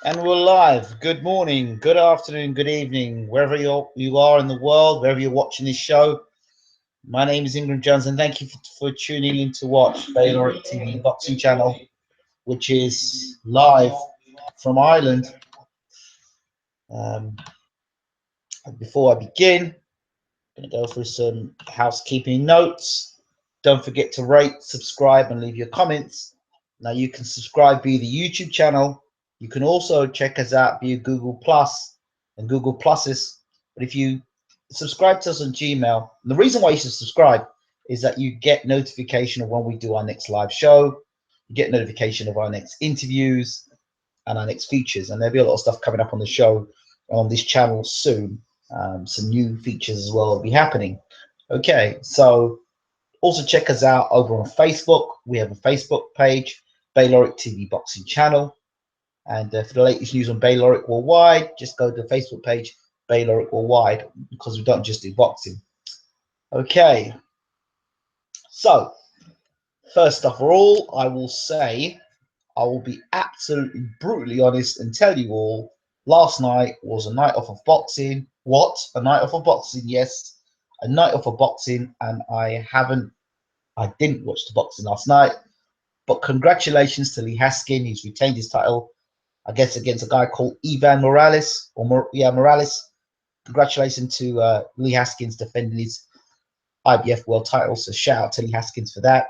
And we're live. Good morning, good afternoon, good evening, wherever you are in the world, wherever you're watching this show. My name is Ingram Jones, and thank you for tuning in to watch Baylor TV Boxing Channel, which is live from Ireland. Um, Before I begin, I'm going to go through some housekeeping notes. Don't forget to rate, subscribe, and leave your comments. Now, you can subscribe via the YouTube channel. You can also check us out via Google Plus and Google Pluses. But if you subscribe to us on Gmail, the reason why you should subscribe is that you get notification of when we do our next live show. You get notification of our next interviews and our next features. And there'll be a lot of stuff coming up on the show on this channel soon. Some new features as well will be happening. Okay, so also check us out over on Facebook. We have a Facebook page, Bayloric TV Boxing Channel. And for the latest news on Bayloric Worldwide, just go to the Facebook page, Bayloric Worldwide, because we don't just do boxing. Okay, so first of all, I will say, I will be absolutely brutally honest and tell you all, last night was a night off of boxing. What? A night off of boxing, yes. A night off of boxing, and I didn't watch the boxing last night. But congratulations to Lee Haskin. He's retained his title, I guess, against a guy called Ivan Morales. Morales. Congratulations to Lee Haskins defending his IBF world title. So shout out to Lee Haskins for that.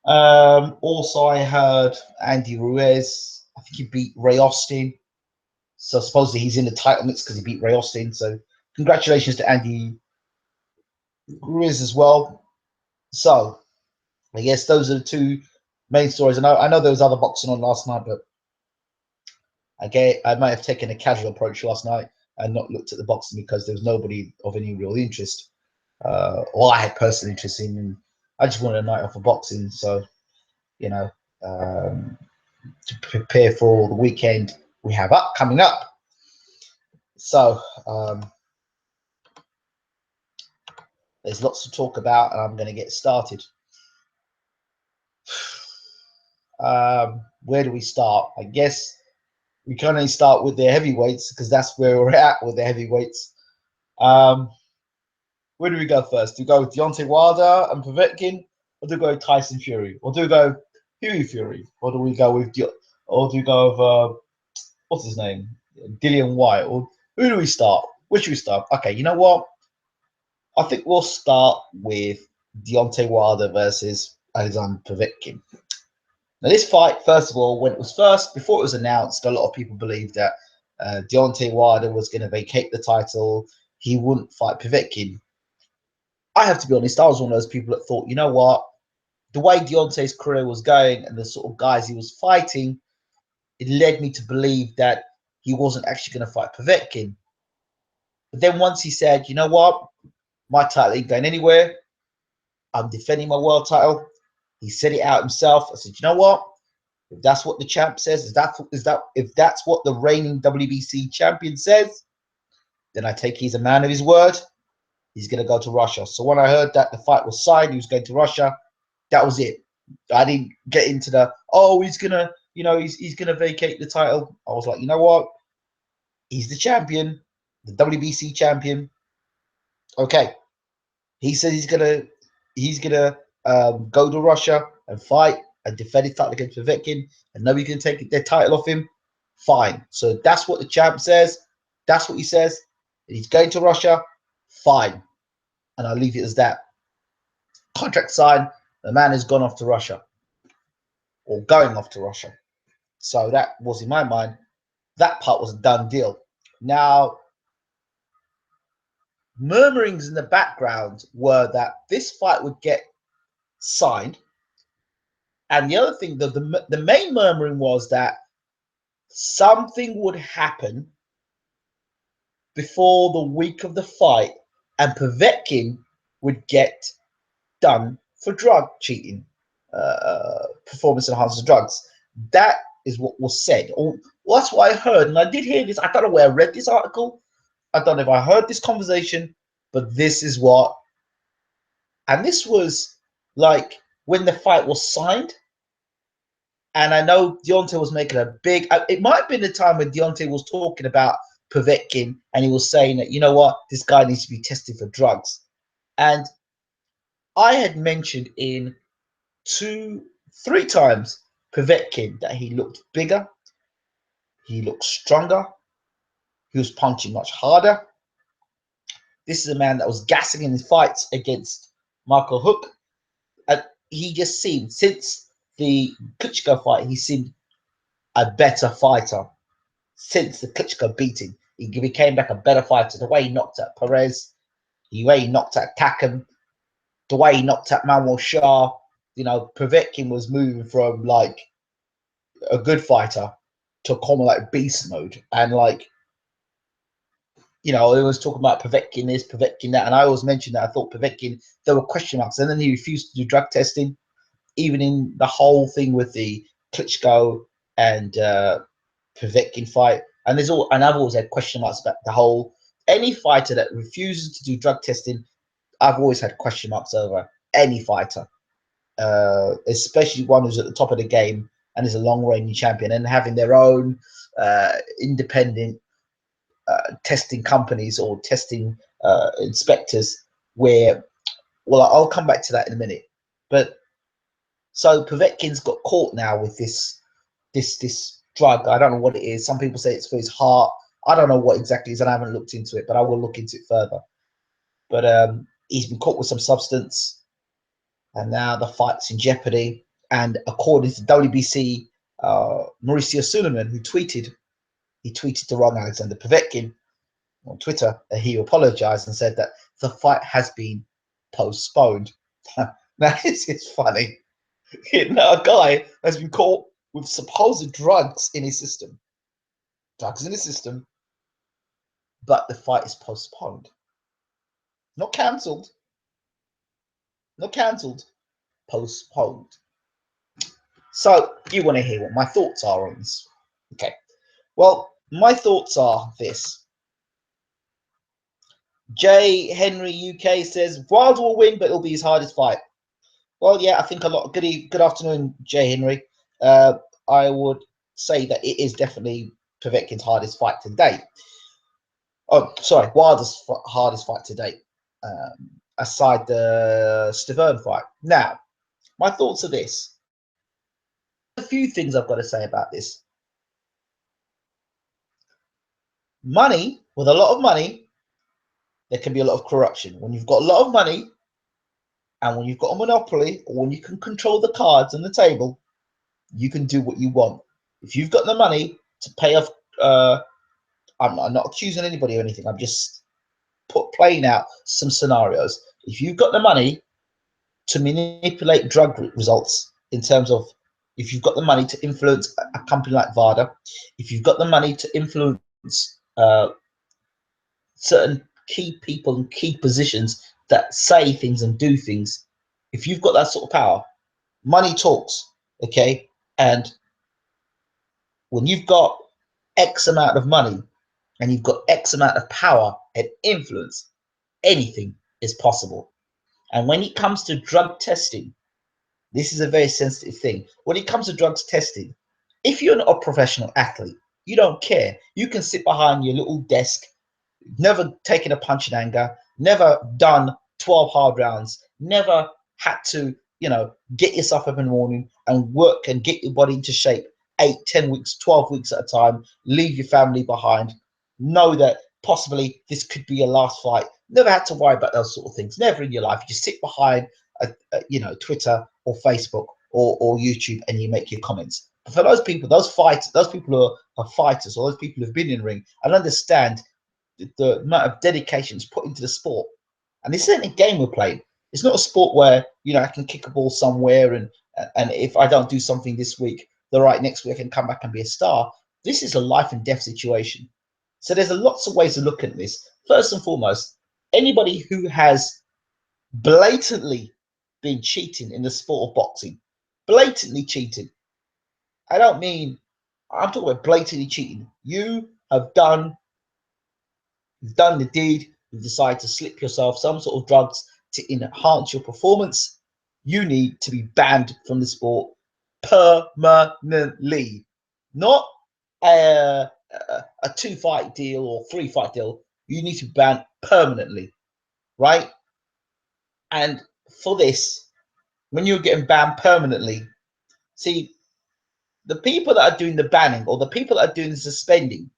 Also, I heard Andy Ruiz. I think he beat Ray Austin. So supposedly he's in the title mix because he beat Ray Austin. So congratulations to Andy Ruiz as well. So I guess those are the two main stories. And I know there was other boxing on last night, but I might have taken a casual approach last night and not looked at the boxing because there was nobody of any real interest, or I had personal interest in. And I just wanted a night off of boxing, so you know, to prepare for the weekend we have coming up. So there's lots to talk about, and I'm going to get started. Where do we start? I guess we can only start with the heavyweights because that's where we're at with the heavyweights. Where do we go first? Do we go with Deontay Wilder and Povetkin, or do we go with Tyson Fury, or do we go Huey Fury, or do we go with what's his name, Dillian White, or who do we start? Where should we start? Okay, you know what? I think we'll start with Deontay Wilder versus Alexander Povetkin. Now, this fight, first of all, before it was announced, a lot of people believed that Deontay Wilder was going to vacate the title. He wouldn't fight Povetkin. I have to be honest, I was one of those people that thought, you know what? The way Deontay's career was going and the sort of guys he was fighting, it led me to believe that he wasn't actually going to fight Povetkin. But then once he said, you know what? My title ain't going anywhere. I'm defending my world title. He said it out himself. I said, you know what? If that's what the champ says, if that's what the reigning WBC champion says, then I take he's a man of his word. He's going to go to Russia. So when I heard that the fight was signed, he was going to Russia, that was it. I didn't get into he's gonna, he's gonna vacate the title. I was like, you know what? He's the champion, the WBC champion. Okay, he says he's gonna go to Russia and fight and defend his title against Povetkin, and nobody can take their title off him. Fine. So that's what the champ says. That's what he says. He's going to Russia. Fine, and I'll leave it as that. Contract signed. The man has gone off to Russia, or going off to Russia. So that was, in my mind, that part was a done deal. Now, murmurings in the background were that this fight would get signed. And the other thing, the main murmuring was that something would happen before the week of the fight and Povetkin would get done for drug cheating, performance enhancing drugs. That is what was said. Or that's what I heard. And I did hear this. I don't know where I read this article. I don't know if I heard this conversation, but this is what. And this was like when the fight was signed. And I know Deontay was making a big. It might have been the time when Deontay was talking about Povetkin, and he was saying that, you know what, this guy needs to be tested for drugs. And I had mentioned in 3 times Povetkin that he looked bigger, he looked stronger, he was punching much harder. This is a man that was gassing in his fights against Michael Hook. And he just seemed, since the Klitschko fight, he seemed a better fighter. Since the Klitschko beating, he became back a better fighter. The way he knocked out Perez, the way he knocked out Takam, the way he knocked out Manuel Shah. You know, Povetkin was moving from like a good fighter to common like beast mode. And like, you know, it was talking about Povetkin this, Povetkin that, and I always mentioned that I thought Povetkin, there were question marks, and then he refused to do drug testing, even in the whole thing with the Klitschko and Povetkin fight. And I've always had question marks about the whole, any fighter that refuses to do drug testing, I've always had question marks over any fighter, especially one who's at the top of the game and is a long reigning champion, and having their own independent testing companies or testing inspectors. Where, well, I'll come back to that in a minute. But so Povetkin's got caught now with this drug. I don't know what it is. Some people say it's for his heart. I don't know what exactly it is, and I haven't looked into it, but I will look into it further. But he's been caught with some substance, and now the fight's in jeopardy. And according to WBC, Mauricio Suleiman, who tweeted to wrong Alexander Povetkin on Twitter, he apologized and said that the fight has been postponed. Now, this is funny. Now, a guy has been caught with supposed drugs in his system, but the fight is postponed. Not cancelled, postponed. So, you want to hear what my thoughts are on this? Okay. Well, my thoughts are this. J. Henry UK says Wilder will win, but it'll be his hardest fight. Well, yeah, I think a lot. Good afternoon, J. Henry. I would say that it is definitely Povetkin's hardest fight to date. Oh, sorry, Wilder's hardest fight to date, aside the Stavern fight. Now, my thoughts are this. A few things I've got to say about this. Money, with a lot of money, there can be a lot of corruption. When you've got a lot of money, and when you've got a monopoly, or when you can control the cards on the table, you can do what you want. If you've got the money to pay off, I'm not accusing anybody of anything. I'm just playing out some scenarios. If you've got the money to manipulate drug results, in terms of, if you've got the money to influence a company like VADA, if you've got the money to influence certain key people and key positions that say things and do things, if you've got that sort of power, money talks, okay? And when you've got X amount of money and you've got X amount of power and influence, anything is possible. And when it comes to drug testing, this is a very sensitive thing. When it comes to drugs testing, if you're not a professional athlete, you don't care. You can sit behind your little desk, never taken a punch in anger, never done 12 hard rounds, never had to, you know, get yourself up in the morning and work and get your body into shape 8, 10 weeks, 12 weeks at a time, leave your family behind, know that possibly this could be your last fight. Never had to worry about those sort of things. Never in your life. You just sit behind, you know, Twitter or Facebook or YouTube, and you make your comments. But for those people, those fighters, those people who are fighters, or those people who've been in the ring and understand the amount of dedication is put into the sport. And this isn't a game we're playing. It's not a sport where, you know, I can kick a ball somewhere and if I don't do something this week, the right next week I can come back and be a star. This is a life and death situation. So there's lots of ways of looking at this. First and foremost, anybody who has blatantly been cheating in the sport of boxing, blatantly cheating. I don't mean, I'm talking about blatantly cheating. You have done, you've done the deed, you've decided to slip yourself some sort of drugs to enhance your performance. You need to be banned from the sport, permanently, not a 2-fight deal or 3-fight deal. You need to ban permanently, right? And for this, when you're getting banned permanently, see, the people that are doing the banning or the people that are doing the suspending,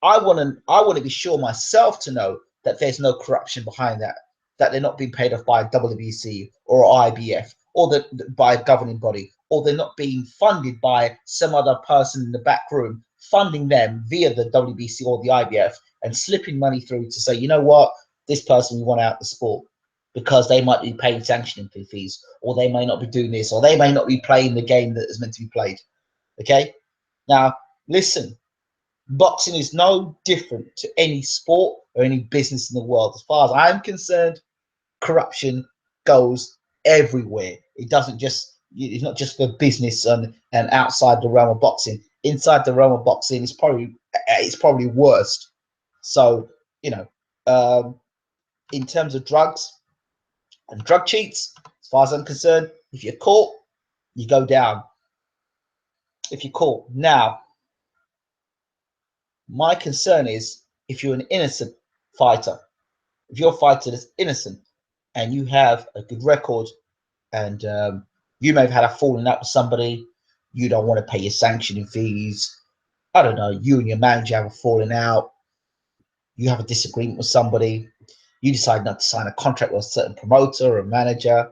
I want to be sure myself to know that there's no corruption behind that, that they're not being paid off by WBC or IBF or by a governing body, or they're not being funded by some other person in the back room funding them via the WBC or the IBF and slipping money through to say, you know what, this person we want out the sport because they might be paying sanctioning fees, or they may not be doing this, or they may not be playing the game that is meant to be played. Okay, now listen. Boxing is no different to any sport or any business in the world. As far as I'm concerned, corruption goes everywhere. It doesn't just, it's not just for business and outside the realm of boxing. Inside the realm of boxing, it's probably worst. So, you know, in terms of drugs and drug cheats, as far as I'm concerned, if you're caught, you go down. If you're caught. Now, my concern is if you're an innocent fighter, if you're a fighter that's innocent and you have a good record and you may have had a falling out with somebody, you don't want to pay your sanctioning fees, I don't know, you and your manager have a falling out, you have a disagreement with somebody, you decide not to sign a contract with a certain promoter or a manager,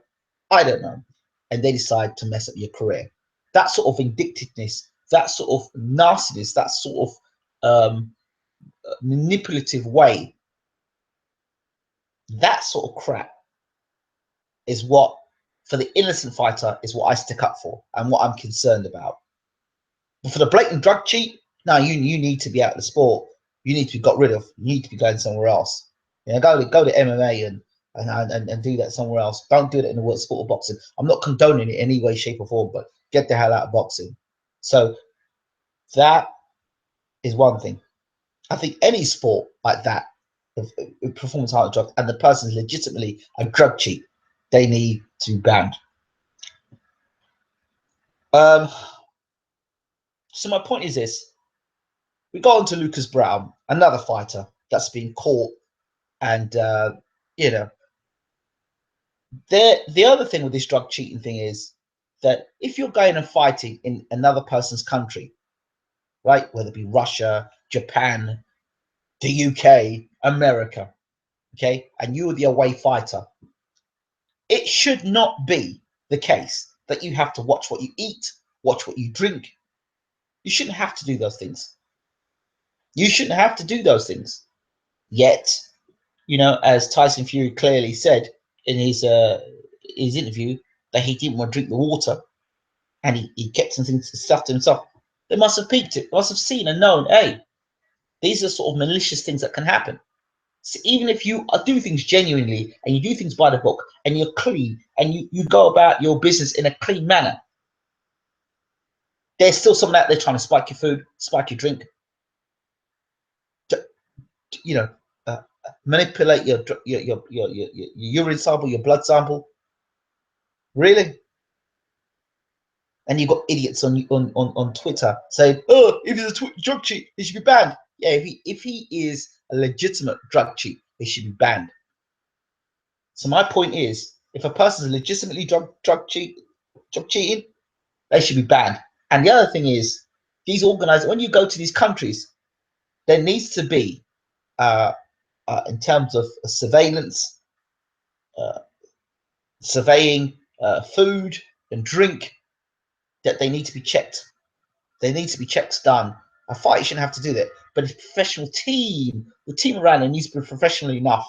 I don't know, and they decide to mess up your career. That sort of vindictiveness, that sort of nastiness, that sort of manipulative way, that sort of crap is what, for the innocent fighter, is what I stick up for and what I'm concerned about. But for the blatant drug cheat, no, you need to be out of the sport. You need to be got rid of. You need to be going somewhere else. You know, go to MMA and do that somewhere else. Don't do it in the world sport of boxing. I'm not condoning it in any way, shape, or form, but get the hell out of boxing. So that is one thing. I think any sport like that, performance art drugs, and the person is legitimately a drug cheat, they need to be banned. So my point is this: we go on to Lucas Brown, another fighter that's been caught, and you know, the other thing with this drug cheating thing is that if you're going and fighting in another person's country, right, whether it be Russia, Japan, the UK, America, okay, and you're the away fighter, it should not be the case that you have to watch what you eat, watch what you drink. You shouldn't have to do those things. You shouldn't have to do those things. Yet, you know, as Tyson Fury clearly said in his interview, that he didn't want to drink the water, and he kept some things stuff to himself. They must have peaked it, must have seen and known, hey, these are sort of malicious things that can happen. So even if you do things genuinely and you do things by the book and you're clean and you go about your business in a clean manner, there's still someone out there trying to spike your food, spike your drink, you know, manipulate your urine sample, your blood sample. Really? And you've got idiots on Twitter saying, "Oh, if he's a drug cheat, he should be banned." Yeah, if he is a legitimate drug cheat, he should be banned. So my point is, if a person is legitimately drug cheating, they should be banned. And the other thing is, these organized, when you go to these countries, there needs to be, in terms of surveillance, surveying food and drink, that they need to be checked. There needs to be checks done. A fighter shouldn't have to do that, but a professional team, the team around them needs to be professional enough.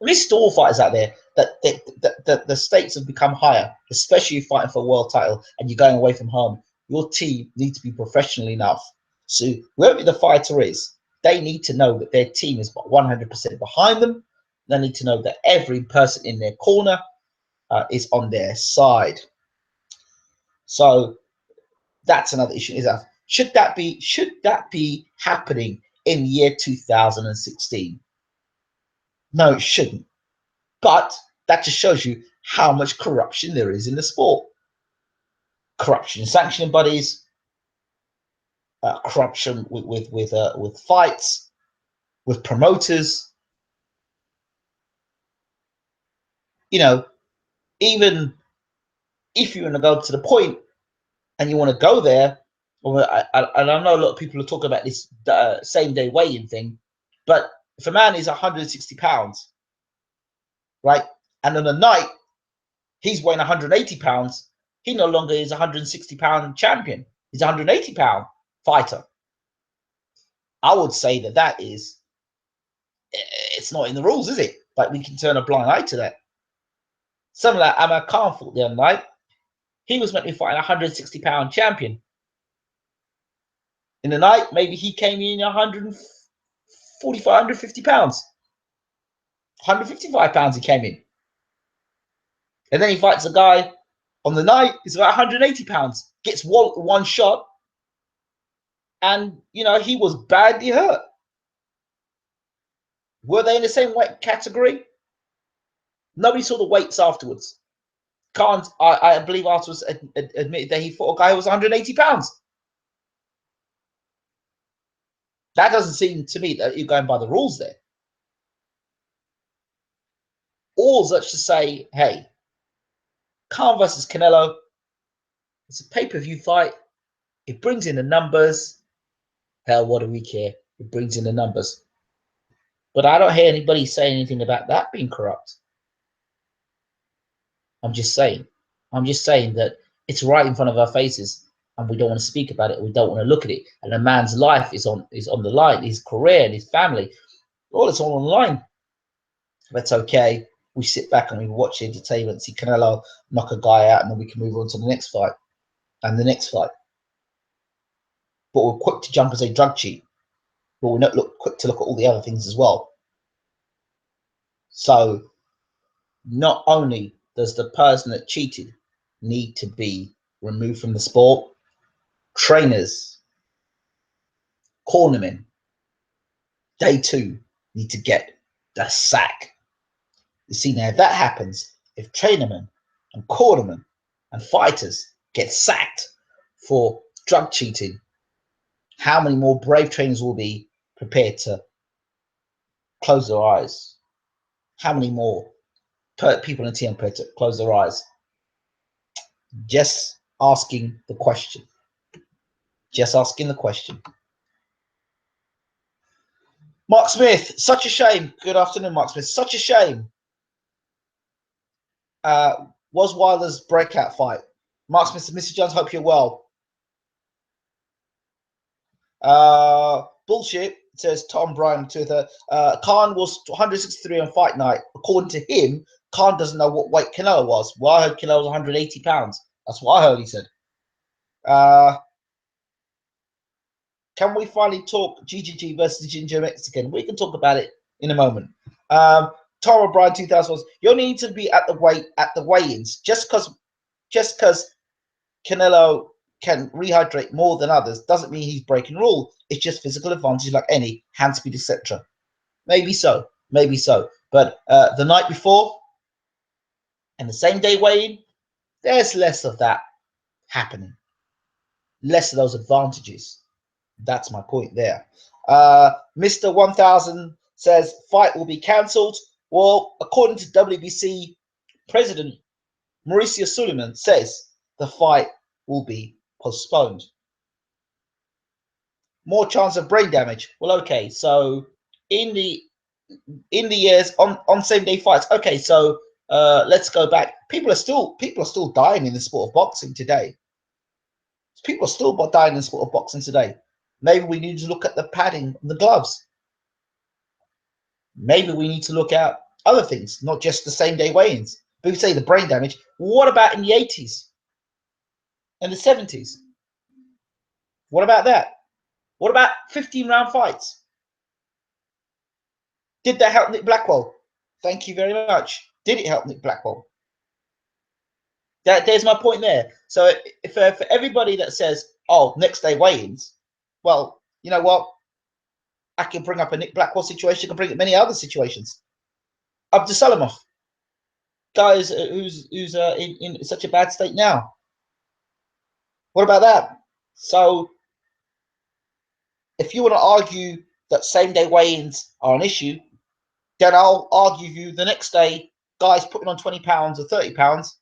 There's still fighters out there that the stakes have become higher, especially if you're fighting for a world title and you're going away from home. Your team needs to be professional enough. So whoever the fighter is, they need to know that their team is 100% behind them. They need to know that every person in their corner is on their side. So that's another issue. Is that should that be happening in the year 2016? No, it shouldn't. But that just shows you how much corruption there is in the sport. Corruption in sanctioning bodies, corruption with fights, with promoters. You know, even if you want to go to the point and you want to go there, and I know a lot of people are talking about this same day weigh-in thing, but if a man is 160 pounds, right, and on a night he's weighing 180 pounds, he no longer is a 160-pound champion. He's a 180-pound fighter. I would say that it's not in the rules, is it? But we can turn a blind eye to that. Something like Amir Khan fought the other night. He was meant to be fighting a 160-pound champion. In the night, maybe he came in 145, 150 pounds. 155 pounds he came in. And then he fights a guy on the night, he's about 180 pounds, gets one shot, and, you know, he was badly hurt. Were they in the same weight category? Nobody saw the weights afterwards. Khan, I believe, afterwards admitted that he fought a guy who was 180 pounds. That doesn't seem to me that you're going by the rules there. All such to say, hey, Khan versus Canelo, it's a pay-per-view fight. It brings in the numbers. Hell, what do we care? It brings in the numbers. But I don't hear anybody say anything about that being corrupt. I'm just saying that it's right in front of our faces, and we don't want to speak about it. We don't want to look at it. And a man's life is on the line. His career and his family, all it's all on the line. That's okay. We sit back and we watch the entertainment, see Canelo knock a guy out, and then we can move on to the next fight and the next fight. But we're quick to jump as a drug cheat, but we're not quick to look at all the other things as well. So not only does the person that cheated need to be removed from the sport, trainers, cornermen, they too need to get the sack. You see, now if that happens, if trainermen and cornermen and fighters get sacked for drug cheating, how many more brave trainers will be prepared to close their eyes? How many more people in the team prepared to close their eyes? Just asking the question. Just asking the question. Mark Smith, such a shame. Good afternoon, Mark Smith. Such a shame. Was Wilder's breakout fight? Mark Smith, Mr. Jones, hope you're well. Bullshit, says Tom Bryan on Twitter. Khan was 163 on fight night. According to him, Khan doesn't know what weight Canelo was. Well, I heard Canelo was 180 pounds. That's what I heard he said. Can we finally talk GGG versus Ginger Mexican? We can talk about it in a moment. Tom O'Brien 2000 was, you only need to be at the weigh-ins. Just because Canelo can rehydrate more than others doesn't mean he's breaking rule. It's just physical advantage like any, hand speed, etc. Maybe so. But the night before and the same day weigh-in, there's less of that happening. Less of those advantages. That's my point there. Mr. 1000 says fight will be cancelled. Well, according to WBC President Mauricio Suleiman says the fight will be postponed. More chance of brain damage. Well, okay, so in the years on same day fights. Okay, so let's go back. People are still dying in the sport of boxing today. People are still dying in the sport of boxing today. Maybe we need to look at the padding and the gloves. Maybe we need to look at other things, not just the same day weigh-ins. People say the brain damage. What about in the 80s and the 70s? What about that? What about 15-round fights? Did that help Nick Blackwell? Thank you very much. Did it help Nick Blackwell? There's my point there. So if for everybody that says, oh, next day weigh-ins, well, you know what? I can bring up a Nick Blackwell situation. I can bring up many other situations. Abdusalamov. guy who's in such a bad state now. What about that? So if you want to argue that same-day weigh-ins are an issue, then I'll argue you the next day, guys putting on 20 pounds or 30 pounds,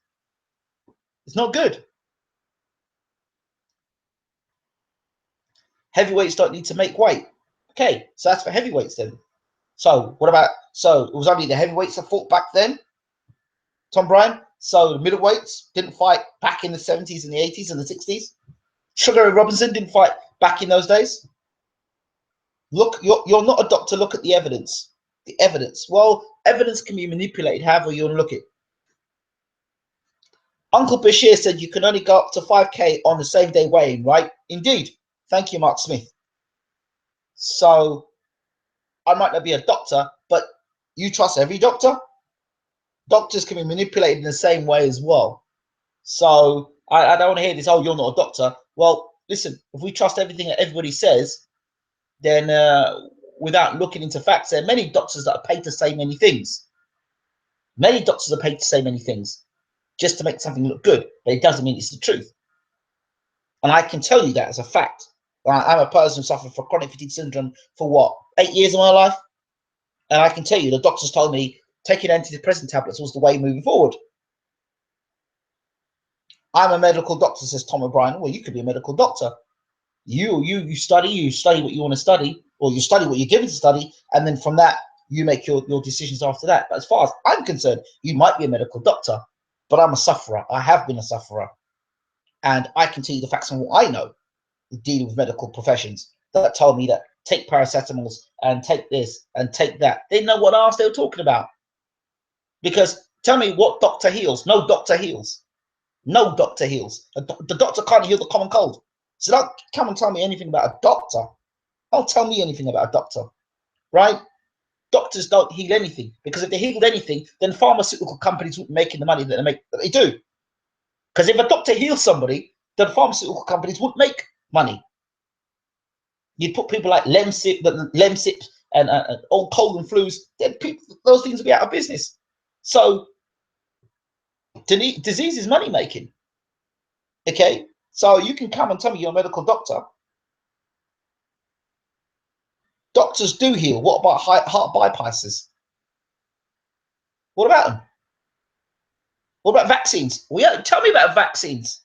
it's not good. Heavyweights don't need to make weight. Okay, so that's for heavyweights then. So what about, so it was only the heavyweights that fought back then, Tom Bryan? So the middleweights didn't fight back in the 70s and the 80s and the 60s? Sugar Ray Robinson didn't fight back in those days? Look, you're not a doctor. Look at the evidence. The evidence. Well, evidence can be manipulated however you want to look at it. Uncle Bashir said you can only go up to 5K on the same day weighing, right? Indeed. Thank you, Mark Smith. So I might not be a doctor, but you trust every doctor? Doctors can be manipulated in the same way as well. So I don't want to hear this, oh, you're not a doctor. Well, listen, if we trust everything that everybody says, then without looking into facts, there are many doctors that are paid to say many things. Many doctors are paid to say many things just to make something look good, but it doesn't mean it's the truth. And I can tell you that as a fact. I'm a person who suffered from chronic fatigue syndrome for what, 8 years of my life? And I can tell you, the doctors told me taking antidepressant tablets was the way moving forward. I'm a medical doctor, says Tom O'Brien. Well, you could be a medical doctor. You study what you want to study, or you study what you're given to study, and then from that, you make your decisions after that. But as far as I'm concerned, you might be a medical doctor, but I'm a sufferer. I have been a sufferer. And I can tell you the facts on what I know, dealing with medical professions, that told me that take paracetamols and take this and take that. They didn't know what else they were talking about. Because tell me what doctor heals? No doctor heals. No doctor heals. The doctor can't heal the common cold. So don't come and tell me anything about a doctor. Don't tell me anything about a doctor, right? Doctors don't heal anything, because if they healed anything, then pharmaceutical companies wouldn't be making the money that they do. Because if a doctor heals somebody, then pharmaceutical companies wouldn't make money. You'd put people like Lemsip and old cold and flus, then those things would be out of business. So disease is money making. Okay, so you can come and tell me you're a medical doctor. Doctors do heal. What about heart bypasses? What about them? What about vaccines? Well, tell me about vaccines.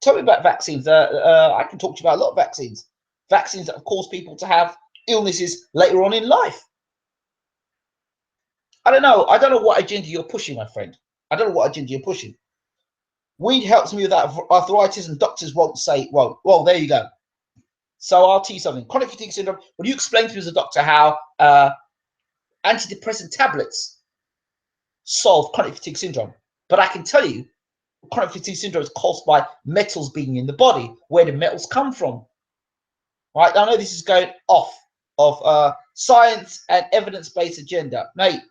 Tell me about vaccines. I can talk to you about a lot of vaccines. Vaccines that have caused people to have illnesses later on in life. I don't know. I don't know what agenda you're pushing, my friend. I don't know what agenda you're pushing. Weed helps me with that arthritis, and doctors won't say, well, there you go. So I'll tell you something. Chronic fatigue syndrome, when you explain to me as a doctor how antidepressant tablets solve chronic fatigue syndrome, but I can tell you chronic fatigue syndrome is caused by metals being in the body. Where do metals come from? Right? I know this is going off of science and evidence-based agenda. Mate,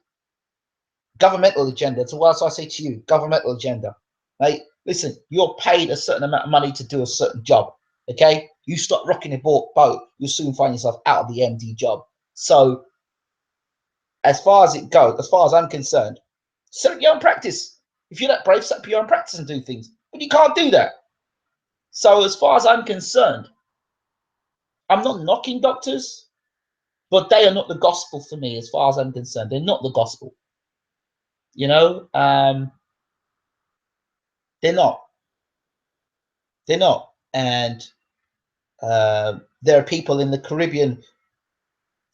governmental agenda. So what else I say to you? Governmental agenda. Mate, listen, you're paid a certain amount of money to do a certain job. Okay? You stop rocking a boat, you'll soon find yourself out of the MD job. So as far as it goes, as far as I'm concerned, set up your own practice. If you're that brave, set up your own practice and do things. But you can't do that. So as far as I'm concerned, I'm not knocking doctors, but they are not the gospel for me as far as I'm concerned. They're not the gospel. You know, they're not. They're not. And there are people in the Caribbean, I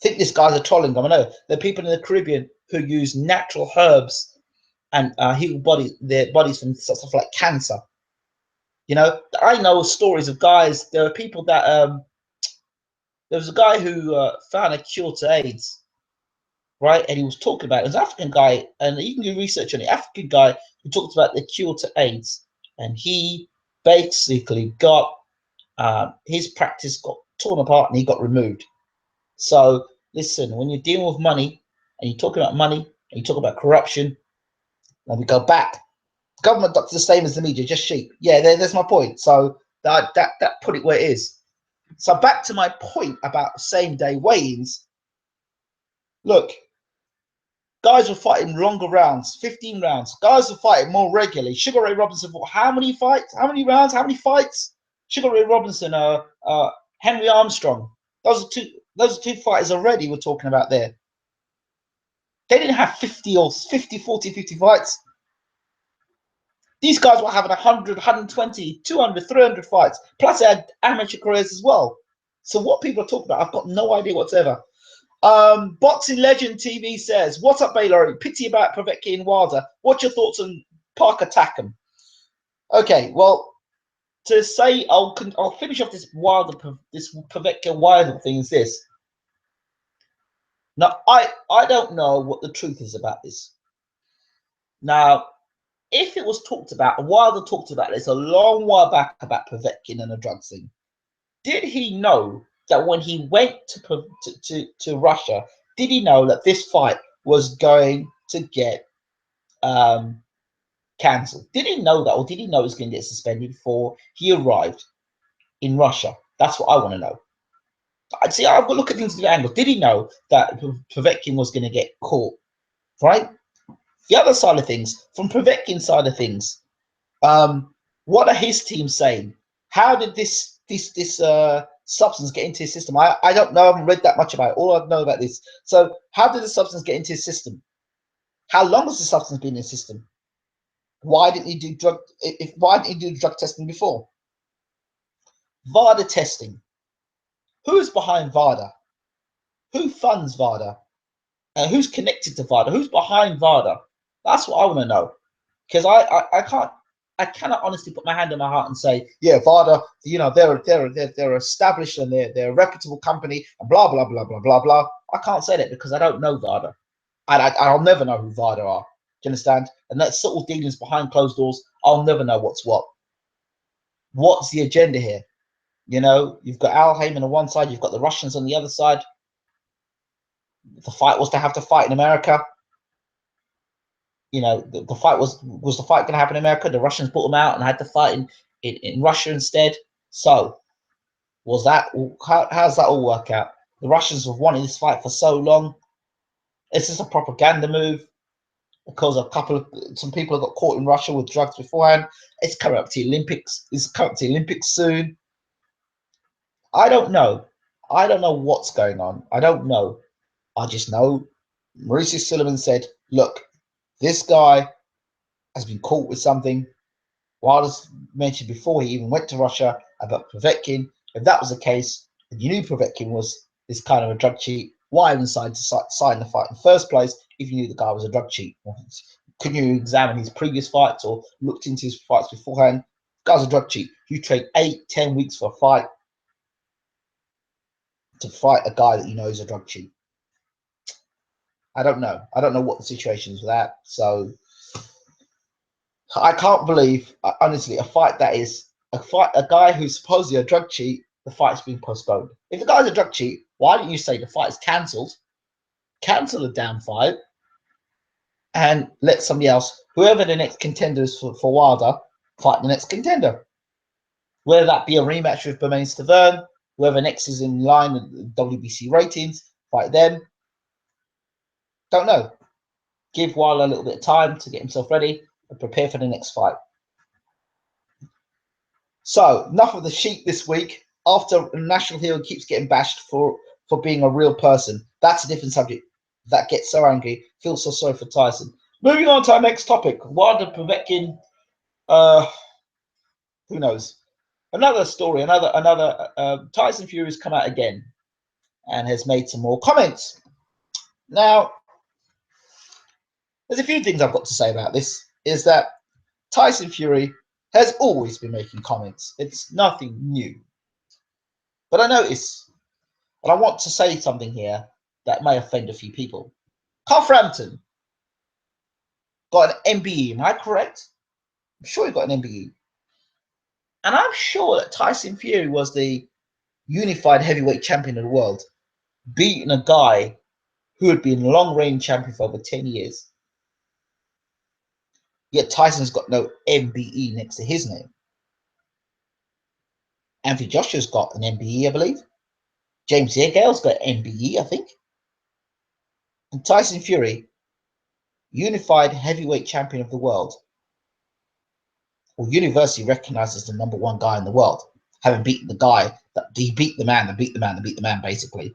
think this guy's a trolling them. I know. There are people in the Caribbean who use natural herbs and heal their bodies from stuff like cancer. You know, I know stories of guys. There are people that there was a guy who found a cure to AIDS, right? And he was talking about it. It was an African guy, and you can do research on it. African guy who talked about the cure to AIDS, and he basically got his practice got torn apart and he got removed. So listen, when you're dealing with money and you're talking about money and you talk about corruption, and we go back, government doctors the same as the media, just sheep. Yeah, there's my point. So that put it where it is. So back to my point about same day weigh-ins. Look, Guys were fighting longer rounds, 15 rounds. Guys were fighting more regularly. Sugar Ray Robinson fought how many fights? How many rounds? How many fights? Sugar Ray Robinson, Henry Armstrong. Those are two fighters already we're talking about there. They didn't have 50 or 50, 40, 50 fights. These guys were having 100, 120, 200, 300 fights. Plus they had amateur careers as well. So what people are talking about, I've got no idea whatsoever. Boxing Legend TV says, "What's up, Baylor? Pity about Povetkin and Wilder. What's your thoughts on Parker Tackham?" Okay, well, to say I'll finish off this Povetkin Wilder thing is this. Now, I don't know what the truth is about this. Now, if it was talked about, Wilder talked about this a long while back about Povetkin and the drug thing. Did he know that when he went to Russia, did he know that this fight was going to get cancelled? Did he know that, or did he know it was going to get suspended before he arrived in Russia? That's what I want to know. I'd see. I've got to look at things from the angle. Did he know that Povetkin was going to get caught? Right. The other side of things, from Povetkin's side of things, what are his teams saying? How did this substance get into his system? I don't know. I haven't read that much about it. All I know about this. So, how did the substance get into his system? How long has the substance been in his system? Why didn't he do why didn't he do drug testing before? VADA testing. Who's behind VADA? Who funds VADA? And who's connected to VADA? Who's behind VADA? That's what I want to know. Because I cannot honestly put my hand on my heart and say, yeah, VADA, you know, they're established and they're a reputable company and blah blah blah blah blah blah. I can't say that because I don't know VADA. I'll never know who VADA are. Do you understand? And that sort of dealings behind closed doors, I'll never know what's what. What's the agenda here? You know, you've got Al Heyman on one side, you've got the Russians on the other side. The fight was to have to fight in America. You know, the fight was the fight going to happen in America? The Russians brought them out and had to fight in Russia instead. So, was that how does that all work out? The Russians have wanted this fight for so long. Is this a propaganda move? Because some people have got caught in Russia with drugs beforehand. It's coming up to the Olympics. It's coming up to the Olympics soon. I don't know. I don't know what's going on. I don't know. I just know Mauricio Sullivan said, look, this guy has been caught with something. Wilder's mentioned before he even went to Russia about Povetkin. If that was the case, and you knew Povetkin was this kind of a drug cheat, why even sign the fight in the first place if you knew the guy was a drug cheat? Couldn't you examine his previous fights or looked into his fights beforehand? The guy's a drug cheat. You trade 8-10 weeks for a fight to fight a guy that you know is a drug cheat. I don't know. I don't know what the situation is with that. So I can't believe, honestly, a guy who's supposedly a drug cheat, the fight's been postponed. If the guy's a drug cheat, why didn't you say the fight's cancelled? Cancel the damn fight and let somebody else, whoever the next contender is for Wilder, fight the next contender. Whether that be a rematch with Bermane Stiverne, whoever next is in line with WBC ratings, fight them. Don't know. Give Wilder a little bit of time to get himself ready and prepare for the next fight. So, enough of the sheep this week. After a national hero keeps getting bashed for being a real person, that's a different subject. That gets so angry. Feel so sorry for Tyson. Moving on to our next topic. Wilder, Povetkin, who knows? Another story, Tyson Fury has come out again and has made some more comments. Now, there's a few things I've got to say about this. Is that Tyson Fury has always been making comments. It's nothing new. But I notice, and I want to say something here that may offend a few people. Carl Frampton got an MBE, am I correct? I'm sure he got an MBE. And I'm sure that Tyson Fury was the unified heavyweight champion of the world, beating a guy who had been long-range champion for over 10 years. Yet Tyson's got no MBE next to his name. Anthony Joshua's got an MBE, I believe. James Yeagale's got an MBE, I think. And Tyson Fury unified heavyweight champion of the world, or universally recognized as the #1 guy in the world, having beaten the guy that he beat the man, basically.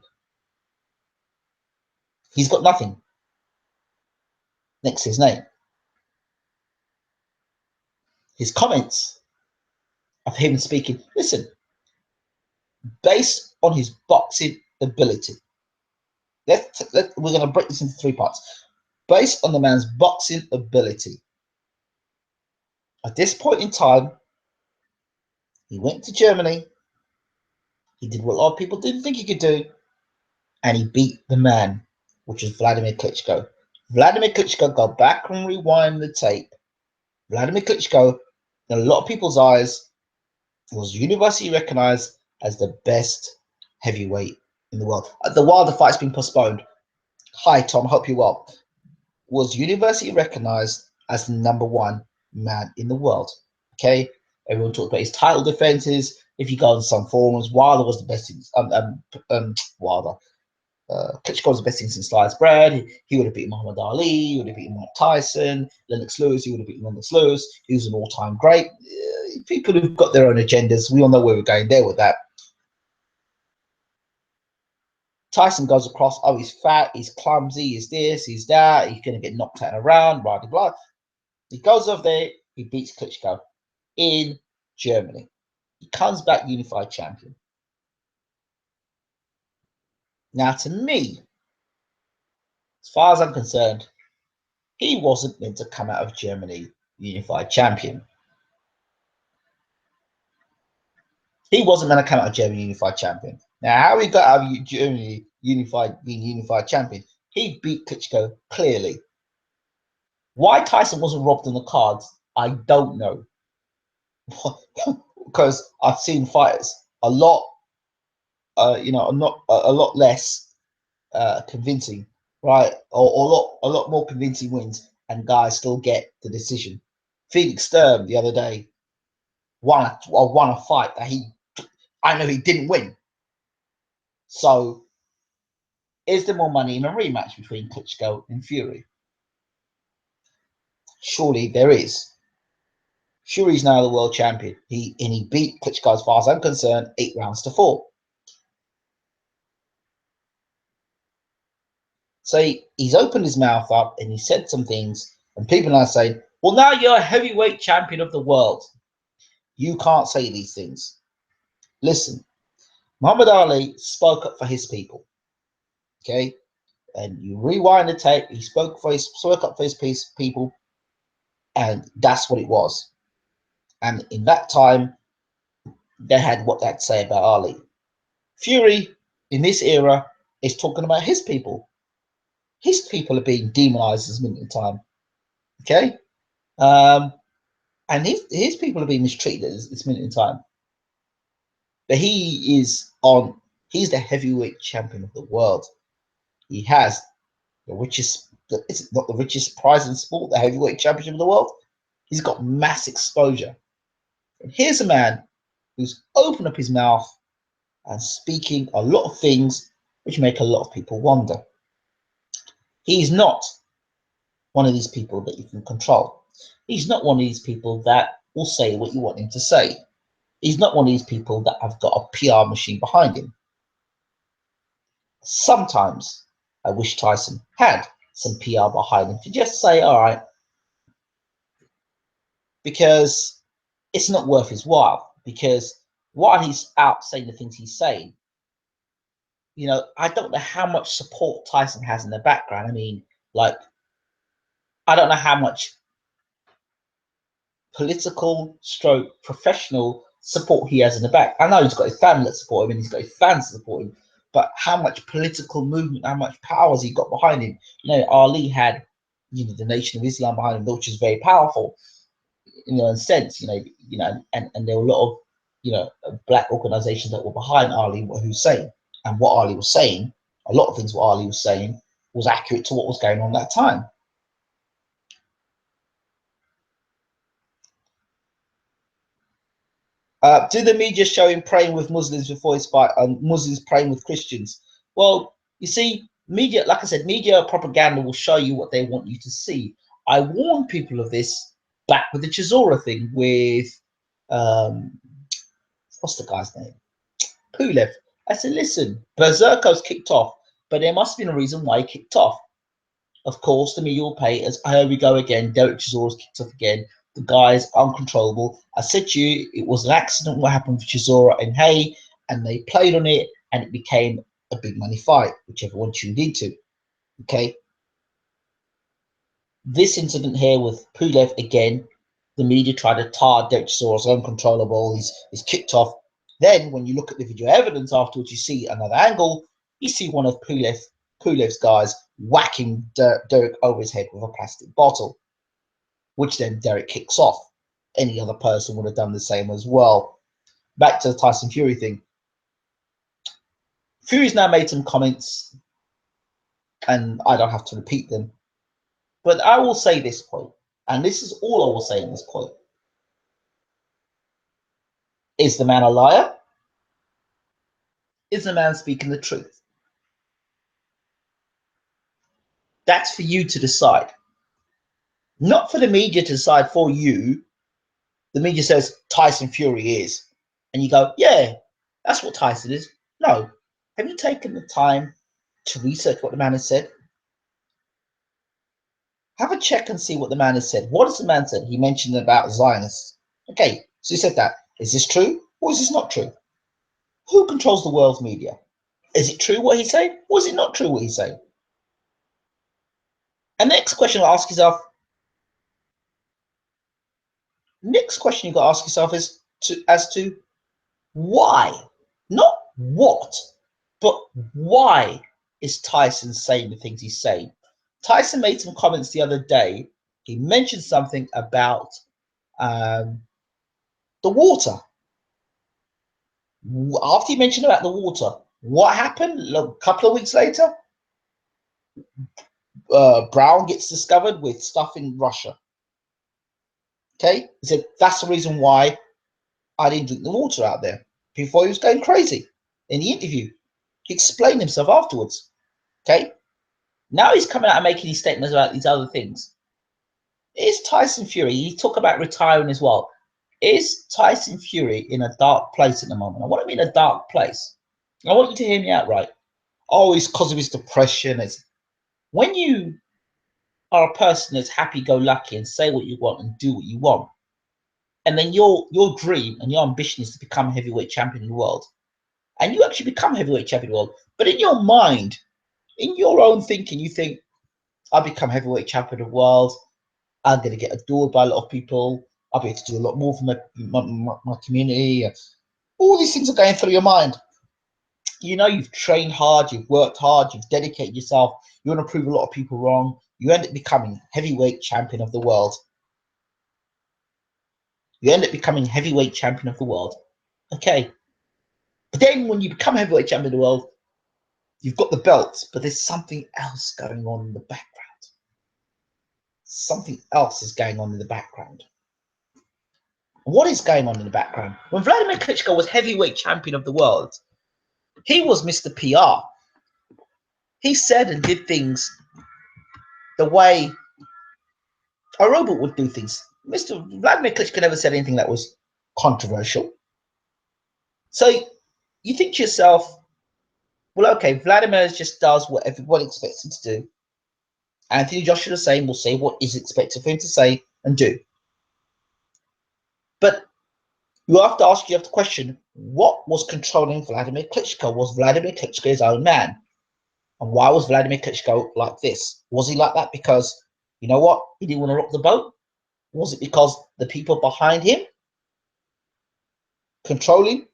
He's got nothing next to his name. His comments of him speaking, listen, based on his boxing ability, we're going to break this into 3 parts. Based on the man's boxing ability, at this point in time, he went to Germany. He did what a lot of people didn't think he could do, and he beat the man, which was Vladimir Klitschko. Vladimir Klitschko, go back and rewind the tape. Vladimir Klitschko, in a lot of people's eyes, was universally recognized as the best heavyweight in the world. The Wilder fight's been postponed. Hi, Tom. Hope you're well. Was universally recognized as the #1 man in the world. Okay, everyone talked about his title defenses. If you go on some forums, Wilder was the best thing. Klitschko was the best thing since sliced bread. He would have beaten Muhammad Ali. He would have beaten Mike Tyson. Lennox Lewis. He would have beaten Lennox Lewis. He was an all-time great. People who've got their own agendas. We all know where we're going there with that. Tyson goes across. Oh, he's fat. He's clumsy. He's this. He's that. He's going to get knocked out around. Blah blah blah. He goes over there. He beats Klitschko in Germany. He comes back unified champion. Now, to me, as far as I'm concerned, he wasn't meant to come out of Germany unified champion. He wasn't meant to come out of Germany unified champion. Now, how he got out of Germany being unified champion, he beat Klitschko clearly. Why Tyson wasn't robbed on the cards, I don't know. Because I've seen fighters a lot, not a lot less convincing, right? Or a lot more convincing wins, and guys still get the decision. Felix Sturm the other day won a fight that I know he didn't win. So, is there more money in a rematch between Klitschko and Fury? Surely there is. Fury's now the world champion. He beat Klitschko, as far as I'm concerned, 8 rounds to 4. So he's opened his mouth up and he said some things, and people are saying, well, now you're a heavyweight champion of the world. You can't say these things. Listen, Muhammad Ali spoke up for his people. Okay? And you rewind the tape, he spoke up for his people, and that's what it was. And in that time, they had what they had to say about Ali. Fury, in this era, is talking about his people. His people are being demonized at this minute in time. Okay? And his people are being mistreated at this minute in time. But he's the heavyweight champion of the world. He has the richest, it's not the richest prize in sport, the heavyweight championship of the world. He's got mass exposure. And here's a man who's opened up his mouth and speaking a lot of things which make a lot of people wonder. He's not one of these people that you can control. He's not one of these people that will say what you want him to say. He's not one of these people that have got a PR machine behind him. Sometimes I wish Tyson had some PR behind him to just say, all right, because it's not worth his while. Because while he's out saying the things he's saying, I don't know how much support Tyson has in the background. I mean, like, I don't know how much political stroke professional support he has in the back. I know he's got his family that support him and he's got his fans that support him, but how much political movement, how much power has he got behind him? Ali had, the Nation of Islam behind him, which is very powerful, in a sense, and there were a lot of, black organizations that were behind Ali, what he was saying. And what Ali was saying, a lot of things what Ali was saying was accurate to what was going on that time. Do the media show him praying with Muslims before his fight and Muslims praying with Christians? Well, you see, Media, like I said, media propaganda will show you what they want you to see. I warned people of this back with the Chisora thing with what's the guy's name? Pulev. I said, listen, Berserko's kicked off, but there must have been a reason why he kicked off. Of course, the media will pay as, here we go again. Derek Chisora's kicked off again. The guy's uncontrollable. I said to you, it was an accident what happened with Chisora and Hay, and they played on it, and it became a big money fight, which everyone tuned into. Okay. This incident here with Pulev again, the media tried to tar Derek Chisora as uncontrollable. He's kicked off. Then, when you look at the video evidence afterwards, you see another angle. You see one of Pulev's guys whacking Derek over his head with a plastic bottle, which then Derek kicks off. Any other person would have done the same as well. Back to the Tyson Fury thing. Fury's now made some comments, and I don't have to repeat them. But I will say this point, and this is all I will say in this point. Is the man a liar? Is the man speaking the truth? That's for you to decide. Not for the media to decide for you. The media says Tyson Fury is. And you go, yeah, that's what Tyson is. No. Have you taken the time to research what the man has said? Have a check and see what the man has said. What has the man said? He mentioned about Zionists. Okay, so he said that. Is this true or is this not true? Who controls the world's media? Is it true what he's saying or is it not true what he's saying? And next question I'll ask yourself, you've got to ask yourself is as to why, not what, but why is Tyson saying the things he's saying? Tyson made some comments the other day. He mentioned something about the water. After he mentioned about the water, what happened? A couple of weeks later, Brown gets discovered with stuff in Russia. Okay, he said that's the reason why I didn't drink the water out there. Before he was going crazy in the interview, he explained himself afterwards. Okay, now he's coming out and making these statements about these other things. Is Tyson Fury? He talked about retiring as well. Is Tyson Fury in a dark place at the moment? I want to be in a dark place. I want you to hear me out right. Oh, it's because of his depression. It's when you are a person that's happy-go-lucky and say what you want and do what you want, and then your dream and your ambition is to become heavyweight champion of the world, and you actually become heavyweight champion of the world, but in your mind, in your own thinking, you think, I'll become heavyweight champion of the world, I'm going to get adored by a lot of people, I'll be able to do a lot more for my community. All these things are going through your mind. You know, you've trained hard, you've worked hard, you've dedicated yourself, you want to prove a lot of people wrong, you end up becoming heavyweight champion of the world. You end up becoming heavyweight champion of the world. Okay. But then when you become heavyweight champion of the world, you've got the belt, but there's something else going on in the background. Something else is going on in the background. What is going on in the background? When Vladimir Klitschko was heavyweight champion of the world, he was Mr. PR. He said and did things the way a robot would do things. Mr. Vladimir Klitschko never said anything that was controversial. So you think to yourself, well, okay, Vladimir just does what everybody expects him to do. Anthony Joshua the same will say what is expected for him to say and do. But you have to ask yourself the question, what was controlling Vladimir Klitschko? Was Vladimir Klitschko his own man? And why was Vladimir Klitschko like this? Was he like that because, you know what, he didn't want to rock the boat? Was it because the people behind him controlling?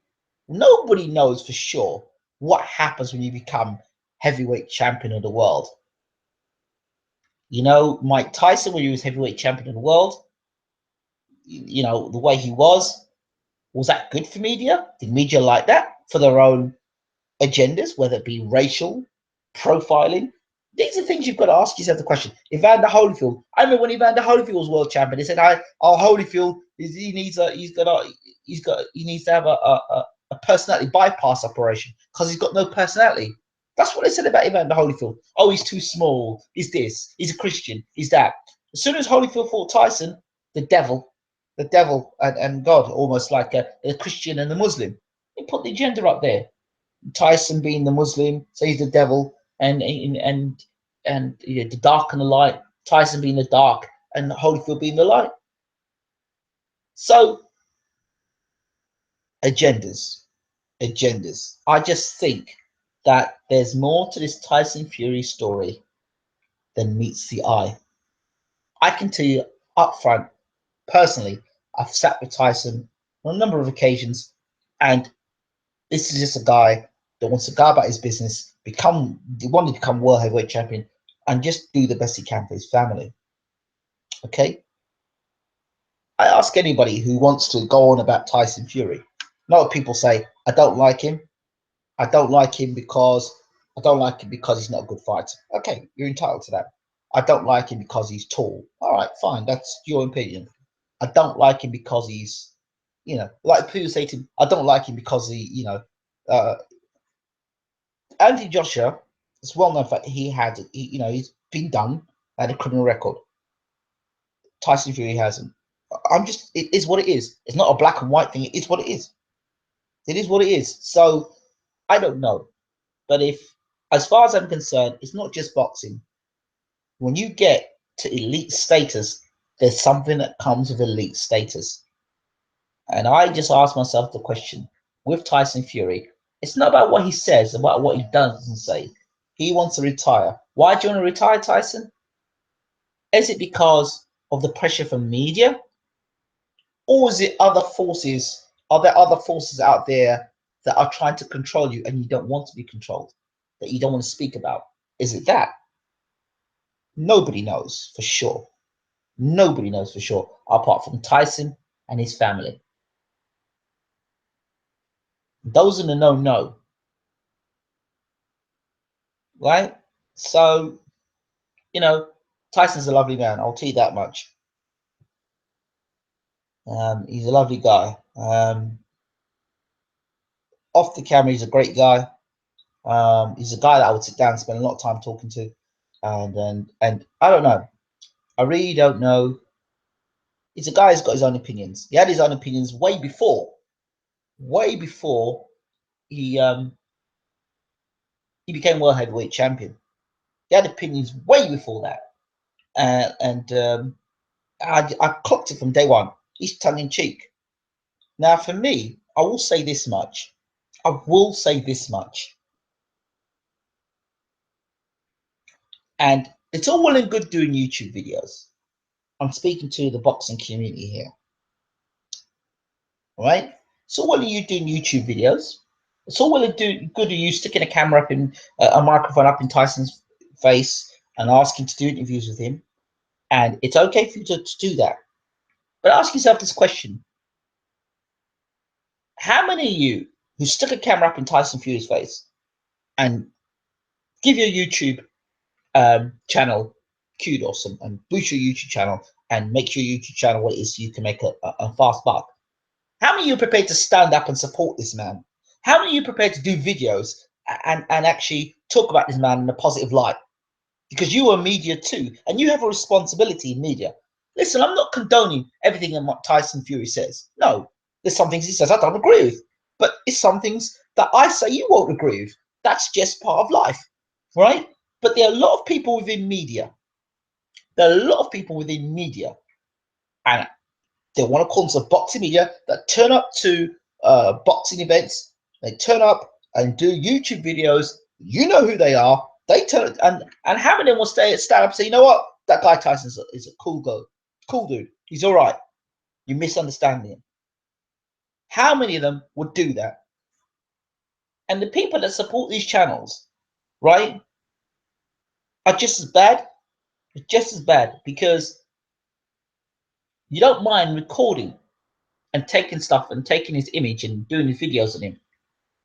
Nobody knows for sure what happens when you become heavyweight champion of the world. You know, Mike Tyson, when he was heavyweight champion of the world, you know, the way he was that good for media? Did media like that for their own agendas, whether it be racial, profiling? These are things you've got to ask yourself the question. Evander Holyfield, I remember when Evander Holyfield was world champion, they said, Holyfield, he needs to have a personality bypass operation because he's got no personality. That's what they said about Evander Holyfield. Oh, he's too small. He's this. He's a Christian. He's that. As soon as Holyfield fought Tyson, the devil and God, almost like the Christian and the Muslim. He put the gender up there. Tyson being the Muslim, so he's the devil, and you know, the dark and the light. Tyson being the dark, and Holyfield being the light. So agendas. I just think that there's more to this Tyson Fury story than meets the eye. I can tell you up front, personally, I've sat with Tyson on a number of occasions, and this is just a guy that wants to go about his business, wanted to become world heavyweight champion, and just do the best he can for his family. Okay? I ask anybody who wants to go on about Tyson Fury. A lot of people say, I don't like him. I don't like him because he's not a good fighter. Okay, you're entitled to that. I don't like him because he's tall. All right, fine. That's your opinion. I don't like him because he's, you know, like people say to him, I don't like him because he, you know, Anthony Joshua, it's well known that you know, he's been done, had a criminal record. Tyson Fury hasn't. It is what it is. It's not a black and white thing. It is what it is. It is what it is. So I don't know. But as far as I'm concerned, it's not just boxing. When you get to elite status, there's something that comes with elite status. And I just ask myself the question with Tyson Fury, it's not about what he says, about what he doesn't say. He wants to retire. Why do you want to retire, Tyson? Is it because of the pressure from media? Or is it other forces? Are there other forces out there that are trying to control you and you don't want to be controlled, that you don't want to speak about? Is it that? Nobody knows for sure. Nobody knows for sure, apart from Tyson and his family. Those in the know, right? So, you know, Tyson's a lovely man. I'll tell you that much. He's a lovely guy. Off the camera, he's a great guy. He's a guy that I would sit down and spend a lot of time talking to. And I don't know. I really don't know. He's a guy who's got his own opinions. He had his own opinions way before he became world heavyweight champion. He had opinions way before that, and I clocked it from day one. He's tongue in cheek. Now, for me, I will say this much. I will say this much. And it's all well and good doing YouTube videos. I'm speaking to the boxing community here. All right? It's all well and you doing YouTube videos. It's all well and good of you sticking a camera up in a microphone up in Tyson's face and asking to do interviews with him. And it's okay for you to do that. But ask yourself this question. How many of you who stick a camera up in Tyson Fury's face and give your YouTube channel kudos and boost your YouTube channel and make your YouTube channel what it is so you can make a fast buck? How many of you are prepared to stand up and support this man? How many of you are prepared to do videos and actually talk about this man in a positive light? Because you are media too, and you have a responsibility in media. Listen, I'm not condoning everything in what Tyson Fury says. No, there's some things he says I don't agree with, but it's some things that I say you won't agree with. That's just part of life, right? But there are a lot of people within media. There are a lot of people within media, and they want to call themselves boxing media, that turn up to boxing events. They turn up and do YouTube videos. You know who they are. They turn and how many of them will stand up and say, you know what, that guy Tyson is a cool guy, cool dude. He's all right. You're misunderstanding him. How many of them would do that? And the people that support these channels, right, are just as bad. Just as bad, because you don't mind recording and taking stuff and taking his image and doing his videos on him.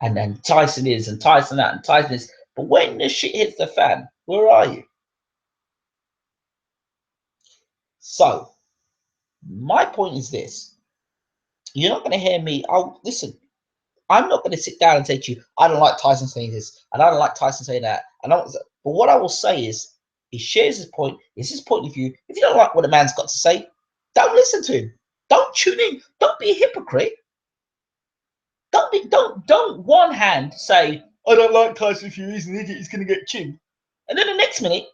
And then Tyson is, and Tyson that, and Tyson is. But when the shit hits the fan, where are you? So, my point is this. You're not going to hear me. Listen, I'm not going to sit down and say to you, I don't like Tyson saying this, and I don't like Tyson saying that. But what I will say is, he shares his point. It's his point of view. If you don't like what a man's got to say, don't listen to him. Don't tune in. Don't be a hypocrite. Don't one hand say, I don't like Tyson Fury, he's an idiot, he's going to get chinned. And then the next minute,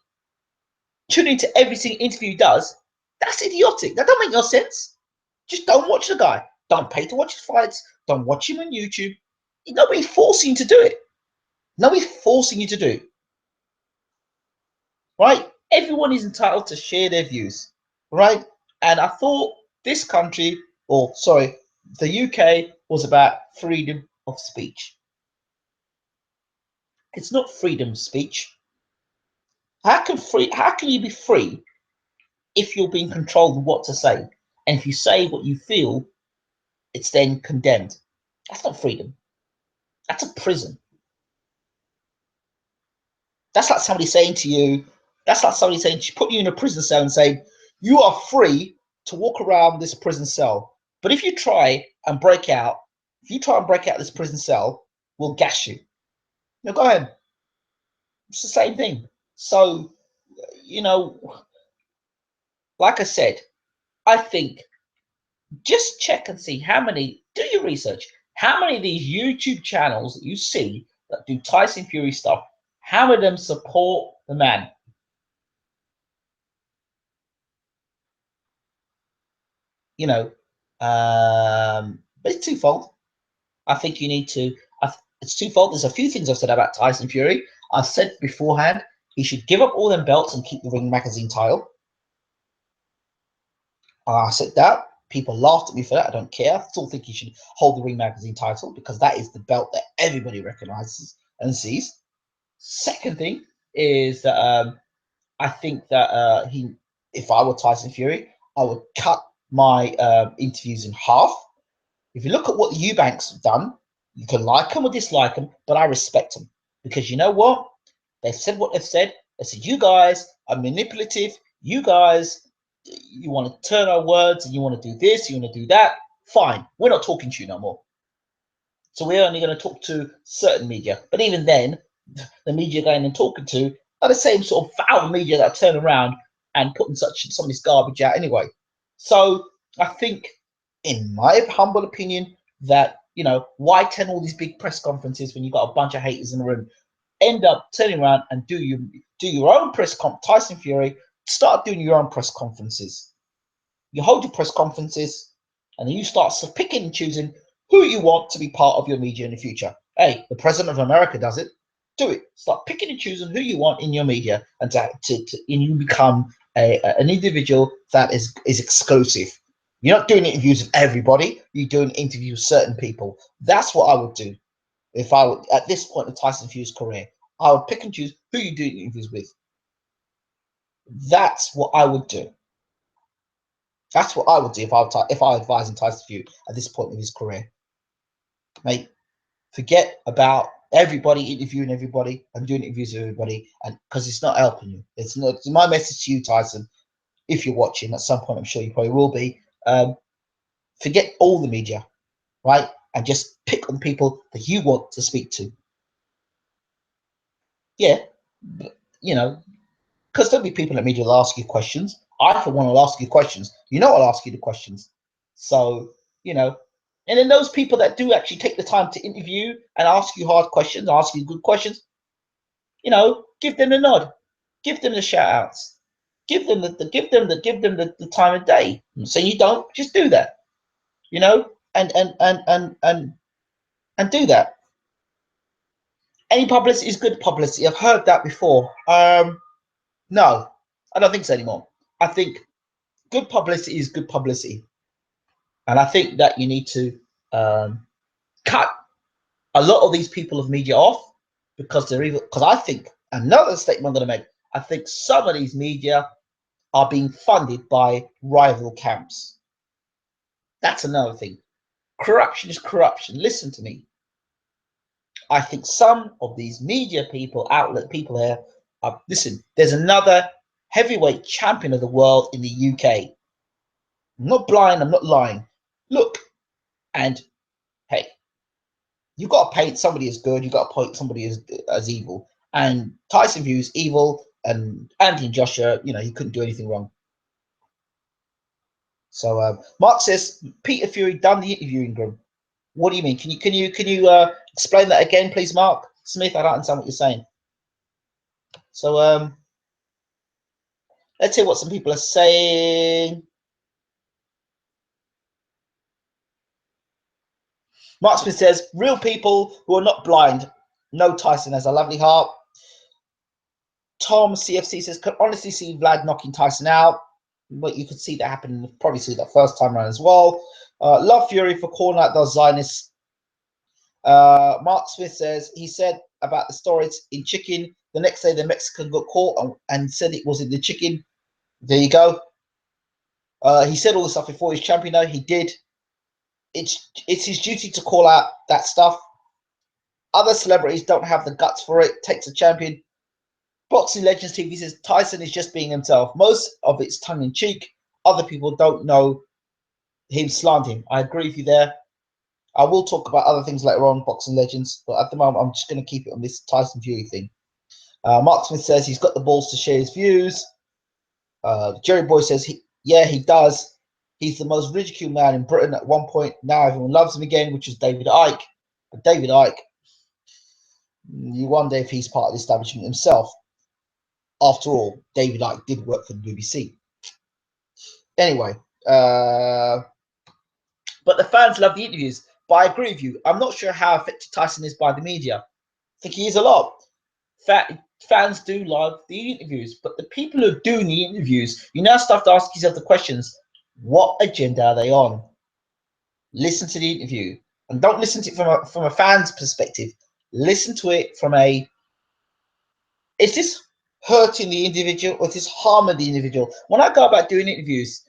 tune into every single interview he does. That's idiotic. That don't make no sense. Just don't watch the guy. Don't pay to watch his fights. Don't watch him on YouTube. Nobody's forcing you to do it. Nobody's forcing you to do it. Right? Everyone is entitled to share their views. Right? And I thought this country, or sorry, the UK was about freedom of speech. It's not freedom of speech. How can you be free if you're being controlled of what to say? And if you say what you feel, it's then condemned. That's not freedom. That's a prison. That's like somebody saying to you, put you in a prison cell and saying, you are free to walk around this prison cell. But if you try and break out, this prison cell, we'll gas you. No, go ahead. It's the same thing. So, like I said, I think just check and see do your research. How many of these YouTube channels that you see that do Tyson Fury stuff, how many of them support the man? But it's twofold. I think you need to, it's twofold. There's a few things I've said about Tyson Fury. I said beforehand, he should give up all them belts and keep the Ring Magazine title. I said that. People laughed at me for that. I don't care. I still think he should hold the Ring Magazine title because that is the belt that everybody recognizes and sees. Second thing is that I think that if I were Tyson Fury, I would cut my interviews in half. If you look at what the Eubanks have done, you can like them or dislike them, but I respect them because you know what? They've said what they've said. They said, you guys are manipulative. You guys, you want to turn our words and you want to do this, you want to do that. Fine. We're not talking to you no more. So we're only going to talk to certain media. But even then, the media going and talking to are the same sort of foul media that turn around and putting some of this garbage out anyway. So I think, in my humble opinion, that why attend all these big press conferences when you've got a bunch of haters in the room? End up turning around and do your own press conference. Tyson Fury, start doing your own press conferences. You hold your press conferences, and then you start picking and choosing who you want to be part of your media in the future. Hey, the President of America does it. Do it. Start picking and choosing who you want in your media, and you become an individual that is exclusive. You're not doing interviews with everybody. You're doing interviews with certain people. That's what I would do if I would, at this point in Tyson Fury's career. I would pick and choose who you do interviews with. That's what I would do. That's what I would do if I advise Tyson Fury at this point in his career. Mate, forget about everybody interviewing everybody and doing interviews with everybody, and because it's not helping you. It's my message to you, Tyson. If you're watching at some point, I'm sure you probably will be. Forget all the media, right? And just pick on people that you want to speak to. Yeah, because there'll be people in the media will ask you questions. I, for one, will ask you questions. I'll ask you the questions. So, and then those people that do actually take the time to interview and ask you hard questions, ask you good questions, give them the nod, give them the shout outs, give them the time of day. So you don't just do that, and do that. Any publicity is good publicity. I've heard that before. No, I don't think so anymore. I think good publicity is good publicity, and I think that you need to cut a lot of these people of media off because they're evil. Because I think another statement I'm going to make. I think some of these media are being funded by rival camps. That's another thing. Corruption is corruption. Listen to me. I think some of these media people, outlet people here, listen, there's another heavyweight champion of the world in the UK. I'm not blind, I'm not lying. Look, and hey, You've got to paint somebody as good. You've got to paint somebody as evil. And Tyson views evil, and Anthony Joshua, you know, he couldn't do anything wrong. So Mark says Peter Fury done the interview, Ingram. What do you mean? Can you explain that again, please, Mark Smith? I don't understand what you're saying. So let's hear what some people are saying. Mark Smith says real people who are not blind. No, Tyson has a lovely heart. Tom CFC says could honestly see Vlad knocking Tyson out, but you could see that happen. Probably see that first time around as well. Love Fury for calling out those Zionists. Mark Smith says he said about the steroids in chicken. The next day, the Mexican got caught and said it was in the chicken. There you go. He said all the stuff before he's champion. Though he did. It's his duty to call out that stuff. Other celebrities don't have the guts for it. Takes a champion. Boxing Legends TV says Tyson is just being himself. Most of it's tongue in cheek. Other people don't know him slanting. I agree with you there. I will talk about other things later on, Boxing Legends, but at the moment, I'm just going to keep it on this Tyson Fury thing. Mark Smith says he's got the balls to share his views. Jerry Boy says, he does. He's the most ridiculed man in Britain at one point. Now everyone loves him again, which is David Icke. But David Icke, you wonder if he's part of the establishment himself. After all, David Icke did work for the BBC. Anyway, but the fans love the interviews. But I agree with you. I'm not sure how affected Tyson is by the media. I think he is a lot. Fans do love the interviews, but the people who are doing the interviews, you now start to ask yourself the questions: what agenda are they on? Listen to the interview, and don't listen to it from a fan's perspective. Listen to it from a: is this hurting the individual or is this harming the individual? When I go about doing interviews,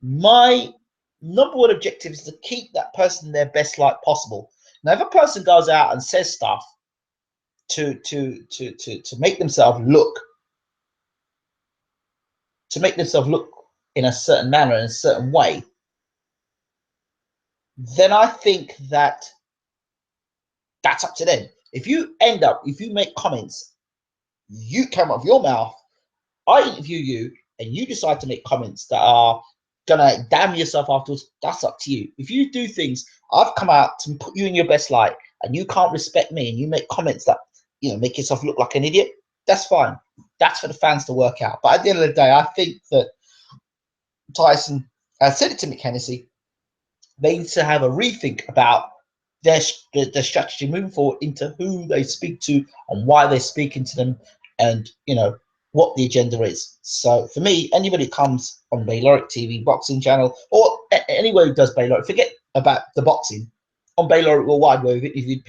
my number one objective is to keep that person in their best light possible. Now, if a person goes out and says stuff to make themselves look in a certain manner, in a certain way, then I think that that's up to them. If you make comments, you come out of your mouth, I interview you, and you decide to make comments that are gonna damn yourself afterwards, that's up to you. If you do things, I've come out to put you in your best light, and you can't respect me, and you make comments that, you know, make yourself look like an idiot, that's fine. That's for the fans to work out. But at the end of the day, I think that Tyson, I said it to Mick Hennessy, they need to have a rethink about their strategy moving forward into who they speak to and why they're speaking to them, and, you know, what the agenda is. So for me, anybody comes on Bayloric TV boxing channel or anywhere who does Bayloric, forget about the boxing. On Bayloric Worldwide, where we've interviewed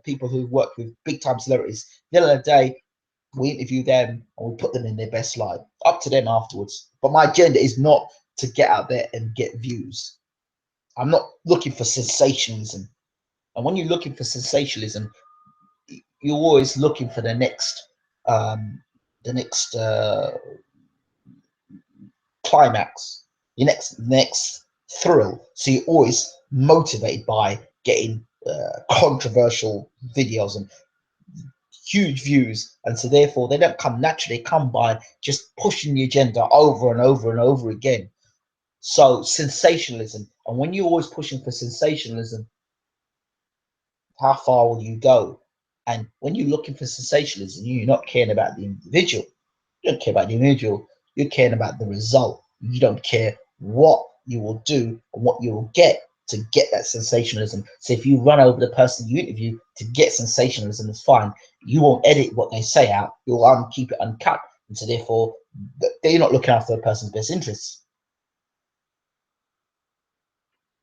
people who've worked with big time celebrities, the end of the day, we interview them and we put them in their best light. Up to them afterwards. But my agenda is not to get out there and get views. I'm not looking for sensationalism. And when you're looking for sensationalism, you're always looking for the next climax, your next thrill. So you're always motivated by getting controversial videos and huge views, and so therefore they don't come naturally. They come by just pushing the agenda over and over and over again. So sensationalism, and when you're always pushing for sensationalism, how far will you go? And when you're looking for sensationalism, you're not caring about the individual. You don't care about the individual. You're caring about the result. You don't care what you will do and what you will get to get that sensationalism. So if you run over the person you interview to get sensationalism, it's fine. You won't edit what they say out. You'll keep it uncut. And so therefore, they're not looking after the person's best interests.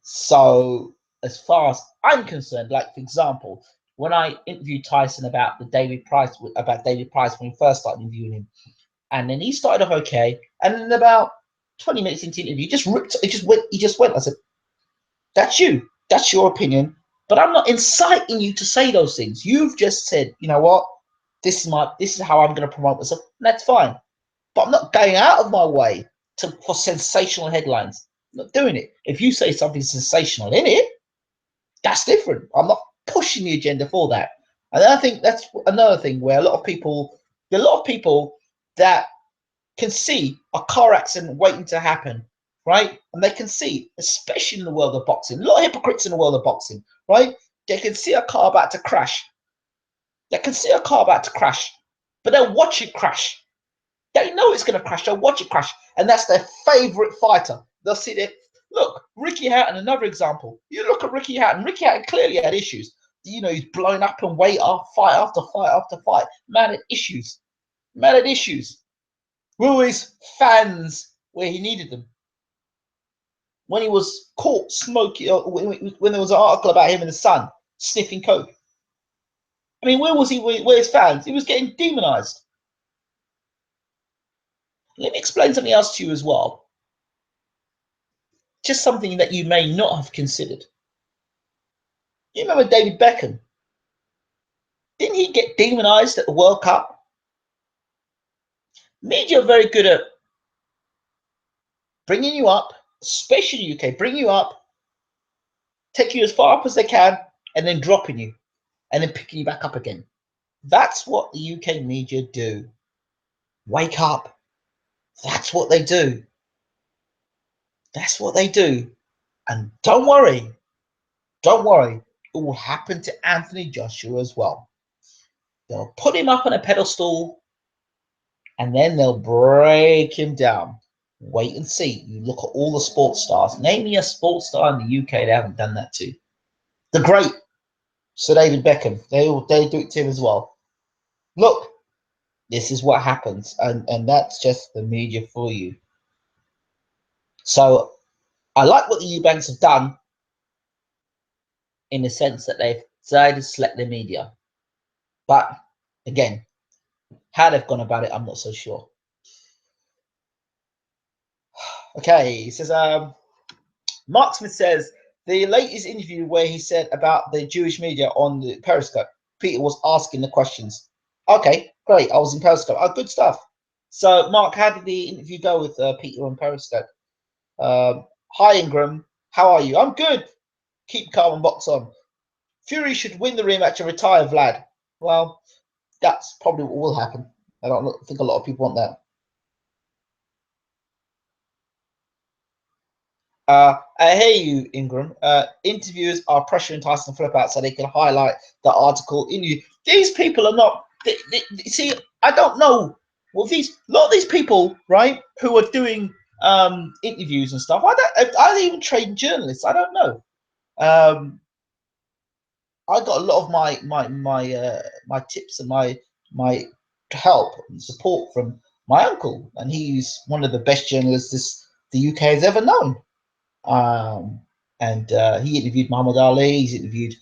So as far as I'm concerned, like, for example, when I interviewed Tyson about David Price when we first started interviewing him, and then he started off okay, and then about 20 minutes into the interview, he just went. I said, that's you. That's your opinion. But I'm not inciting you to say those things. You've just said, you know what? This is how I'm going to promote myself. And that's fine. But I'm not going out of my way for sensational headlines. I'm not doing it. If you say something sensational in it, that's different. I'm not pushing pushing the agenda for that. And I think that's another thing where a lot of people that can see a car accident waiting to happen, right? And they can see, especially in the world of boxing, a lot of hypocrites in the world of boxing, right? They can see a car about to crash. They can see a car about to crash, but they'll watch it crash. They know it's going to crash. They'll watch it crash. And that's their favorite fighter. They'll see it. Look, Ricky Hatton, another example. You look at Ricky Hatton. Ricky Hatton clearly had issues. You know, he's blown up and weight off, fight after fight after fight. Man had issues. Man had issues. Were his fans where he needed them? When he was caught smoking, when there was an article about him in the Sun sniffing coke. I mean, where was he? Where his fans? He was getting demonized. Let me explain something else to you as well. Just something that you may not have considered. You remember David Beckham? Didn't he get demonized at the World Cup? Media are very good at bringing you up, especially in the UK, bring you up, take you as far up as they can, and then dropping you, and then picking you back up again. That's what the UK media do. Wake up. That's what they do. That's what they do. And don't worry. Don't worry. It will happen to Anthony Joshua as well. They'll put him up on a pedestal and then they'll break him down. Wait and see. You look at all the sports stars. Name me a sports star in the UK they haven't done that to. The great Sir David Beckham. They do it to him as well. Look, this is what happens. And that's just the media for you. So I like what the Eubanks have done in the sense that they've decided to select the media. But again, how they've gone about it, I'm not so sure. Okay, he says, Mark Smith says, the latest interview where he said about the Jewish media on the Periscope, Peter was asking the questions. Okay, great. I was in Periscope. Oh, good stuff. So, Mark, how did the interview go with Peter on Periscope? Hi, Ingram. How are you? I'm good. Keep calm and box on. Fury should win the rematch and retire Vlad. Well, that's probably what will happen. I don't think a lot of people want that. I hear you, Ingram. Interviewers are pressuring Tyson to flip out so they can highlight the article in you. These people are not. See, I don't know. Well, a lot of these people, right, who are doing interviews and stuff. I don't even train journalists. I don't know. I got a lot of my tips and my help and support from my uncle, and he's one of the best journalists the UK has ever known. And he interviewed Muhammad Ali. He's interviewed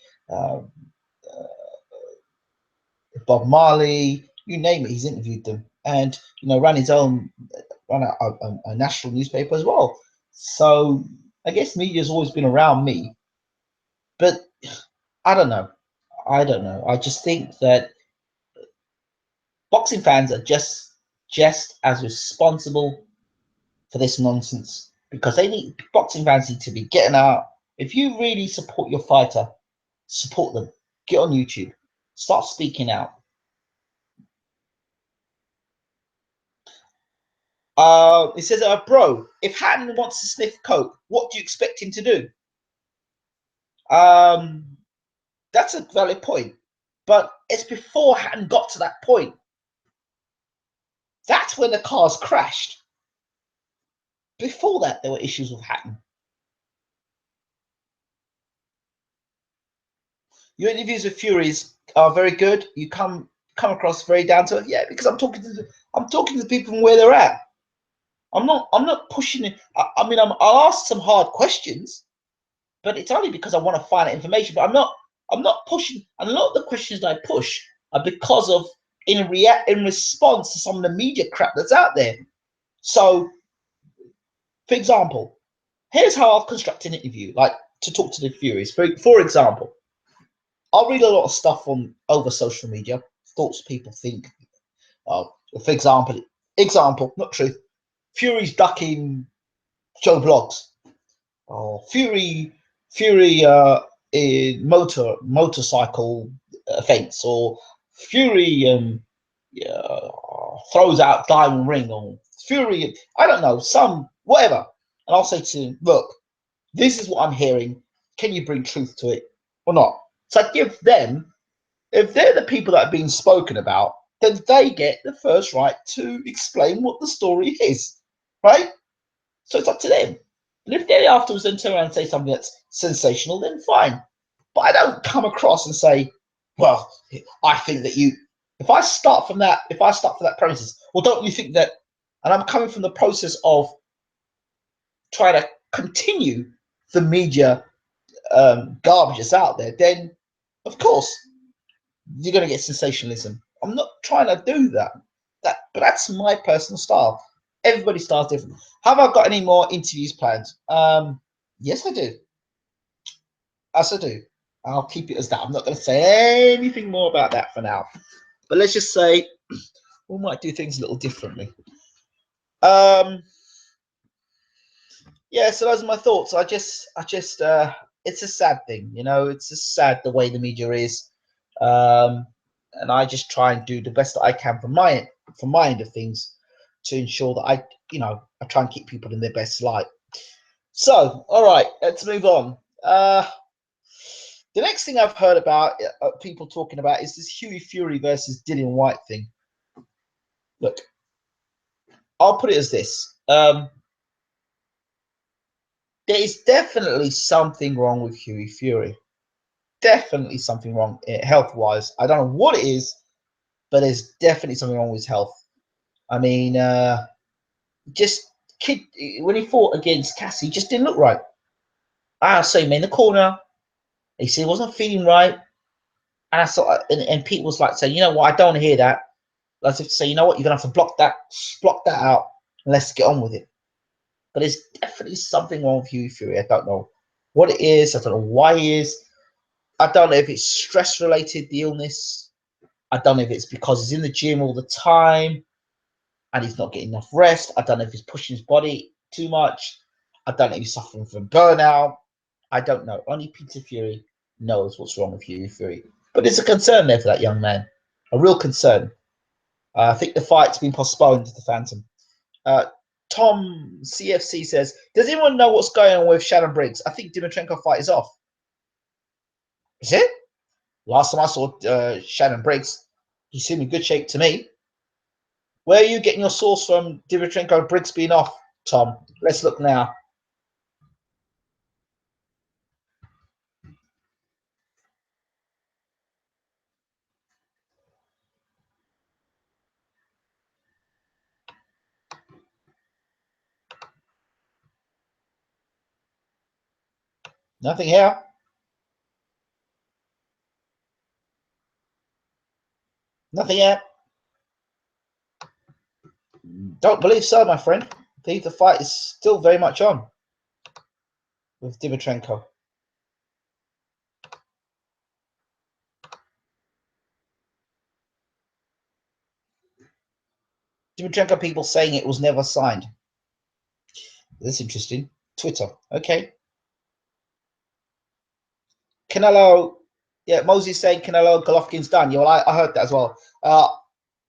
Bob Marley. You name it, he's interviewed them, and ran a national newspaper as well. So I guess media's always been around me, but I don't know. I just think that boxing fans are just as responsible for this nonsense, because boxing fans need to be getting out. If you really support your fighter, support them. Get on YouTube. Start speaking out. It says, bro, if Hatton wants to sniff coke, what do you expect him to do? That's a valid point. But it's before Hatton got to that point. That's when the cars crashed. Before that, there were issues with Hatton. Your interviews with Furies are very good. You come across very down to earth. Yeah, because I'm talking to people from where they're at. I'm not pushing it. I mean, I'll ask some hard questions, but it's only because I want to find out information. But I'm not pushing. And a lot of the questions I push are because of in response to some of the media crap that's out there. So, for example, here's how I'll construct an interview, like to talk to the Furies. For example, I'll read a lot of stuff over social media, thoughts people think. For example, not truth. Fury's ducking Joe Blogs. Oh, Fury motorcycle offence, or Fury throws out diamond ring, or Fury, I don't know, some whatever. And I'll say to him, look, this is what I'm hearing. Can you bring truth to it or not? So I give them, if they're the people that are being spoken about, then they get the first right to explain what the story is, right? So it's up to them. And if they afterwards then turn around and say something that's sensational, then fine. But I don't come across and say, well, I think that you, if I start from that process, well, don't you think that, and I'm coming from the process of trying to continue the media garbage that's out there, then of course you're going to get sensationalism. I'm not trying to do that. But that's my personal style. Everybody's style is different. Have I got any more interviews planned? Yes, I do. Yes, I do. I'll keep it as that. I'm not going to say anything more about that for now. But let's just say we might do things a little differently. Yeah, so those are my thoughts. It's a sad thing, you know. It's just sad the way the media is, and I just try and do the best that I can from my end of things to ensure that I try and keep people in their best light. So, all right, let's move on. The next thing I've heard about people talking about is this Huey Fury versus Dillian Whyte thing. Look, I'll put it as this. There is definitely something wrong with Huey Fury. Definitely something wrong health-wise. I don't know what it is, but there's definitely something wrong with his health. I mean, when he fought against Cassie, he just didn't look right. I saw him in the corner. He said he wasn't feeling right. And I saw, and Pete was like saying, you know what, I don't want to hear that. As if to say, you know what, you're gonna have to block that out, and let's get on with it. But there's definitely something wrong with Huey Fury. I don't know what it is. I don't know why he is. I don't know if it's stress related, the illness. I don't know if it's because he's in the gym all the time and he's not getting enough rest. I don't know if he's pushing his body too much. I don't know if he's suffering from burnout. I don't know. Only Peter Fury knows what's wrong with Huey Fury. But there's a concern there for that young man. A real concern. I think the fight's been postponed to the Phantom. Tom CFC says, does anyone know what's going on with Shannon Briggs? I think Dimitrenko fight is off. Is it? Last time I saw Shannon Briggs, he seemed in good shape to me. Where are you getting your source from Dimitrenko Briggs being off, Tom? Let's look now. Nothing here. Nothing here. Don't believe so, my friend. I believe the fight is still very much on with Dimitrenko. Dimitrenko people saying it was never signed. That's interesting. Twitter. Okay. Canelo. Yeah, Mosey's saying Canelo Golovkin's done. Yeah, well, I heard that as well.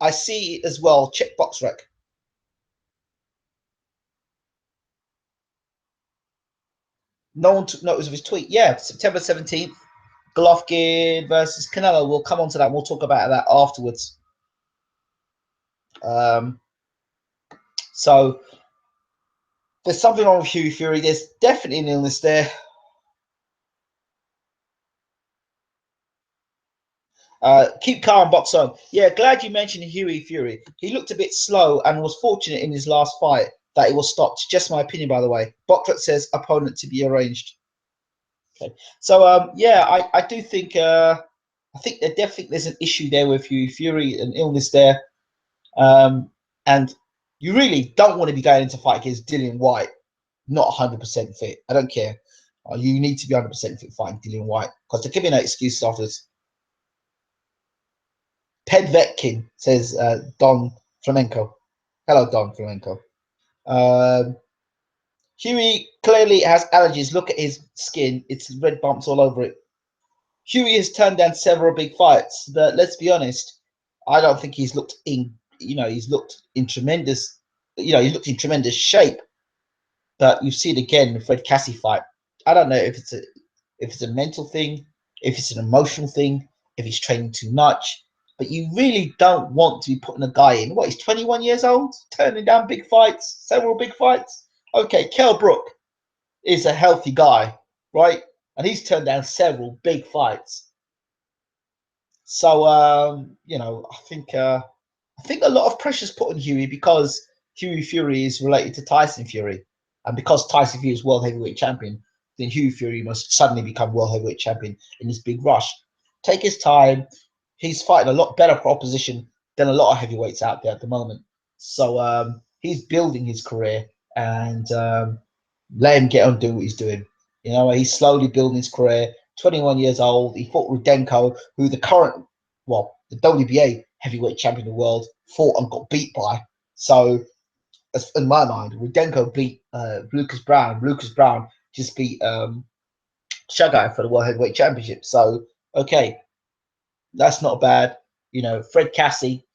I see it as well. Checkbox rec. No one took notice of his tweet. Yeah, September 17th, Golovkin versus Canelo. We'll come on to that. We'll talk about that afterwards. So there's something wrong with Huey Fury. There's definitely an illness there. Keep calm, box on. Yeah, glad you mentioned Huey Fury. He looked a bit slow and was fortunate in his last fight that it was stopped. Just my opinion, by the way. Boxrec says opponent to be arranged. Okay. So yeah, I do think I think there's an issue there with Huey Fury, an illness there. And you really don't want to be going into fight against Dillian Whyte, not 100% fit. I don't care. You need to be 100% fit fighting Dillian Whyte because they're giving no excuses after this. Povetkin says Don Flamenco. Hello, Don Flamenco. Huey clearly has allergies. Look at his skin. It's red bumps all over it. Huey has turned down several big fights, but let's be honest, I don't think he's looked in. He's looked in tremendous. He looked in tremendous shape. But you see it again in the Fred Cassie fight. I don't know if it's a mental thing, if it's an emotional thing, if he's training too much. But you really don't want to be putting a guy in. What, he's 21 years old, turning down big fights, several big fights. Okay, Kell Brook is a healthy guy, right? And he's turned down several big fights. So I think a lot of pressure is put on Huey because Huey Fury is related to Tyson Fury, and because Tyson Fury is world heavyweight champion, then Huey Fury must suddenly become world heavyweight champion in this big rush. Take his time. He's fighting a lot better opposition than a lot of heavyweights out there at the moment. So he's building his career, and let him get on doing what he's doing. He's slowly building his career. 21 years old. He fought Rudenko, who the WBA heavyweight champion of the world, fought and got beat by. So, in my mind, Rudenko beat Lucas Brown. Lucas Brown just beat Shagai for the World Heavyweight Championship. So, okay, that's not bad. Fred Cassie,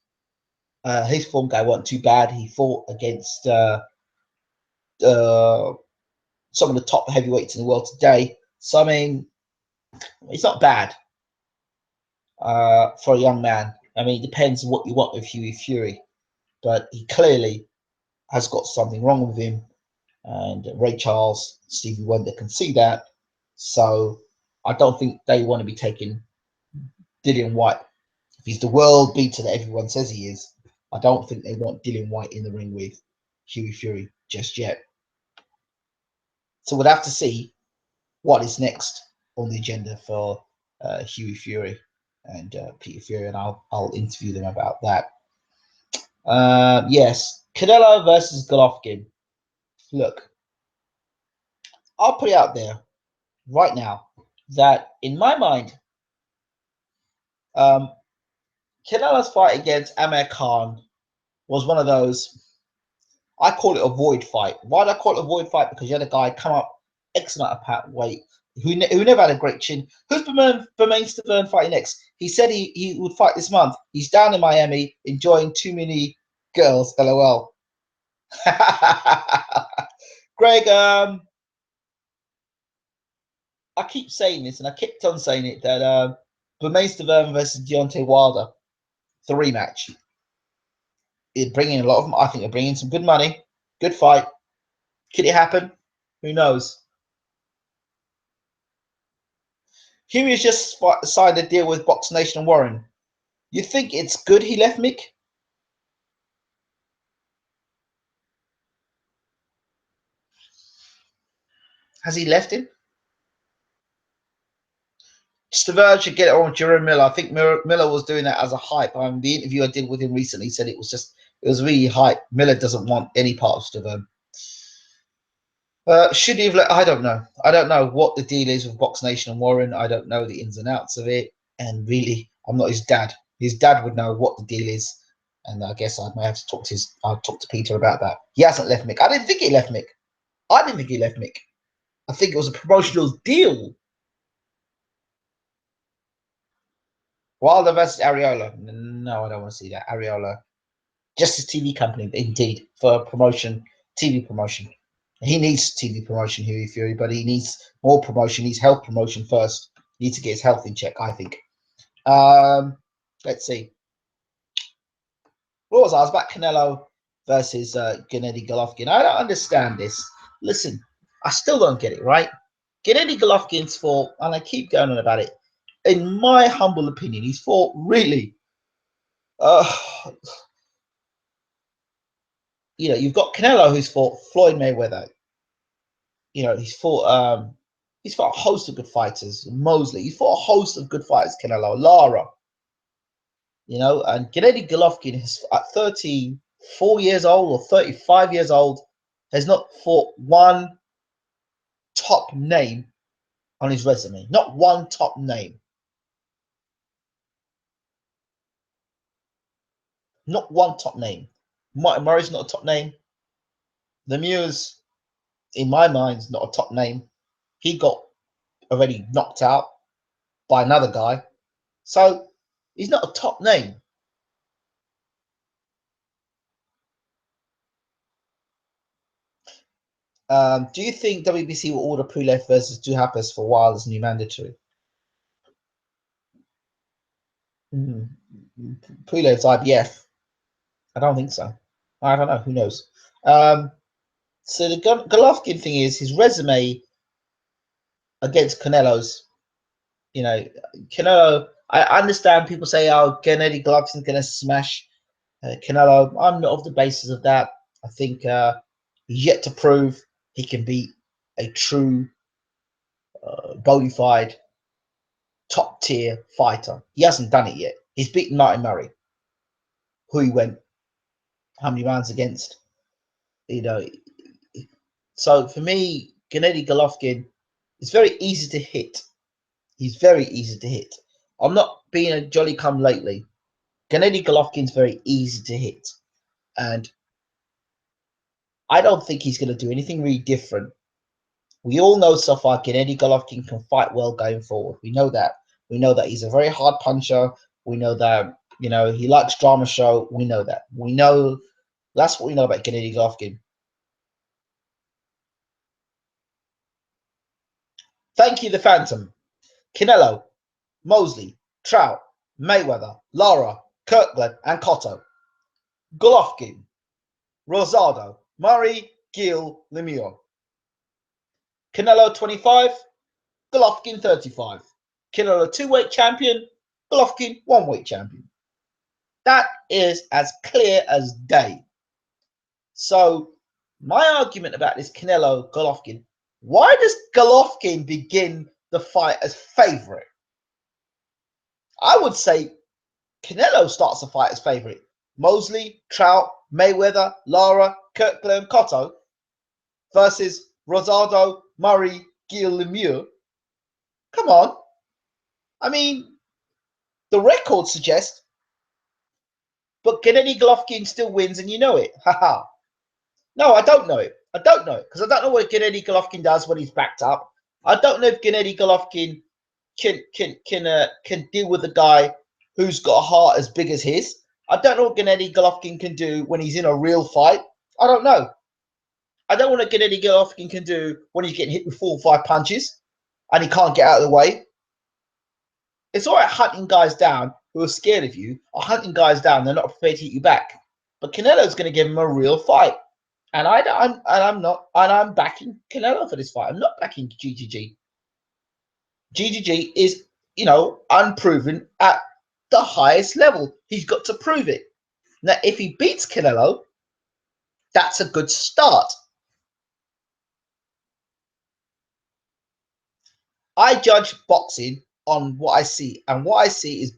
his form guy wasn't too bad. He fought against some of the top heavyweights in the world today. So, I mean, it's not bad for a young man. I mean, it depends on what you want with Huey Fury, but he clearly has got something wrong with him, and Ray Charles, Stevie Wonder can see that. So I don't think they want to be taking Dillian White. If he's the world beater that everyone says he is, I don't think they want Dillian White in the ring with Huey Fury just yet. So we'll have to see what is next on the agenda for Huey Fury and Peter Fury, and I'll interview them about that. Yes, Canelo versus Golovkin. Look, I'll put it out there right now that in my mind, um, Canelo's fight against Amir Khan was one of those. I call it a void fight. Why do I call it a void fight? Because you had a guy come up X amount of pound weight who never had a great chin. Who's Bermain Stavern fighting next? He said he would fight this month. He's down in Miami enjoying too many girls. LOL. Greg, I keep saying this, and I kept on saying it, that Bermain Stavern versus Deontay Wilder, the rematch. It bringing a lot of, I think, they're bringing some good money, good fight. Could it happen? Who knows? Huey has just signed a deal with Box Nation and Warren. You think it's good he left Mick? Has he left him? Stavern should get it on Jerome Miller. I think Miller was doing that as a hype. The interview I did with him recently said it was really hype. Miller doesn't want any part of Stavern. Should he have let? I don't know. I don't know what the deal is with Box Nation and Warren. I don't know the ins and outs of it. And really, I'm not his dad. His dad would know what the deal is. And I guess I may have to I'll talk to Peter about that. He hasn't left Mick. I didn't think he left Mick. I didn't think he left Mick. I think it was a promotional deal. Wilder versus Areola. No, I don't want to see that. Areola. Just his TV company, indeed, for promotion, TV promotion. He needs TV promotion, Huey Fury, but he needs more promotion. He needs health promotion first. He needs to get his health in check, I think. Let's see. What was I was about Canelo versus Gennady Golovkin. I don't understand this. Listen, I still don't get it, right? Gennady Golovkin's fought, and I keep going on about it. In my humble opinion, he's fought really. You've got Canelo who's fought Floyd Mayweather. He's fought a host of good fighters. Mosley, he's fought a host of good fighters. Canelo, Lara, and Gennady Golovkin has at 34 years old or 35 years old has not fought one top name on his resume. Not one top name. Not one top name. Martin Murray's not a top name. Lemieux's, in my mind, is not a top name. He got already knocked out. by another guy. So he's not a top name. Do you think WBC will order Pulev versus Duhaupas for Wilder's new mandatory? Pulev's IBF. I don't think so. I don't know. Who knows? So the Golovkin thing is his resume against Canelo's. You know, Canelo. I understand people say, "Oh, Gennady Golovkin's going to smash Canelo." I'm not of the basis of that. I think he's yet to prove he can beat a true, bona fide, top tier fighter. He hasn't done it yet. He's beaten Martin Murray, who he went how many rounds against. You know, so for me, Gennady Golovkin is very easy to hit. He's very easy to hit. I'm not being a jolly come lately. Gennady Golovkin's very easy to hit, and I don't think he's going to do anything really different. We all know so far Gennady Golovkin can fight well going forward. We know that. We know that he's a very hard puncher. We know that he likes drama show. We know that. We know that's what we know about Gennady Golovkin. Thank you, the Phantom. Canelo, Mosley, Trout, Mayweather, Lara, Kirkland, and Cotto. Golovkin, Rosado, Murray, Gill, Lemieux. Canelo 25, Golovkin 35. Canelo 2-weight champion, Golovkin 1-weight champion. That is as clear as day. So my argument about this Canelo Golovkin, why does Golovkin begin the fight as favorite? I would say Canelo starts the fight as favorite. Mosley, Trout, Mayweather, Lara, Kirkland, Cotto versus Rosado, Murray, Gill, Lemieux. Come on. I mean, the records suggest, but Gennady Golovkin still wins, and you know it. Haha. No, I don't know it. I don't know it because I don't know what Gennady Golovkin does when he's backed up. I don't know if Gennady Golovkin can deal with a guy who's got a heart as big as his. I don't know what Gennady Golovkin can do when he's in a real fight. I don't know. I don't know what Gennady Golovkin can do when he's getting hit with 4 or 5 punches and he can't get out of the way. It's all right hunting guys down who are scared of you, or hunting guys down they're not prepared to hit you back. But Canelo's going to give him a real fight, and I'm backing Canelo for this fight. I'm not backing GGG. GGG is unproven at the highest level. He's got to prove it. Now, if he beats Canelo, that's a good start. I judge boxing on what I see, and what I see is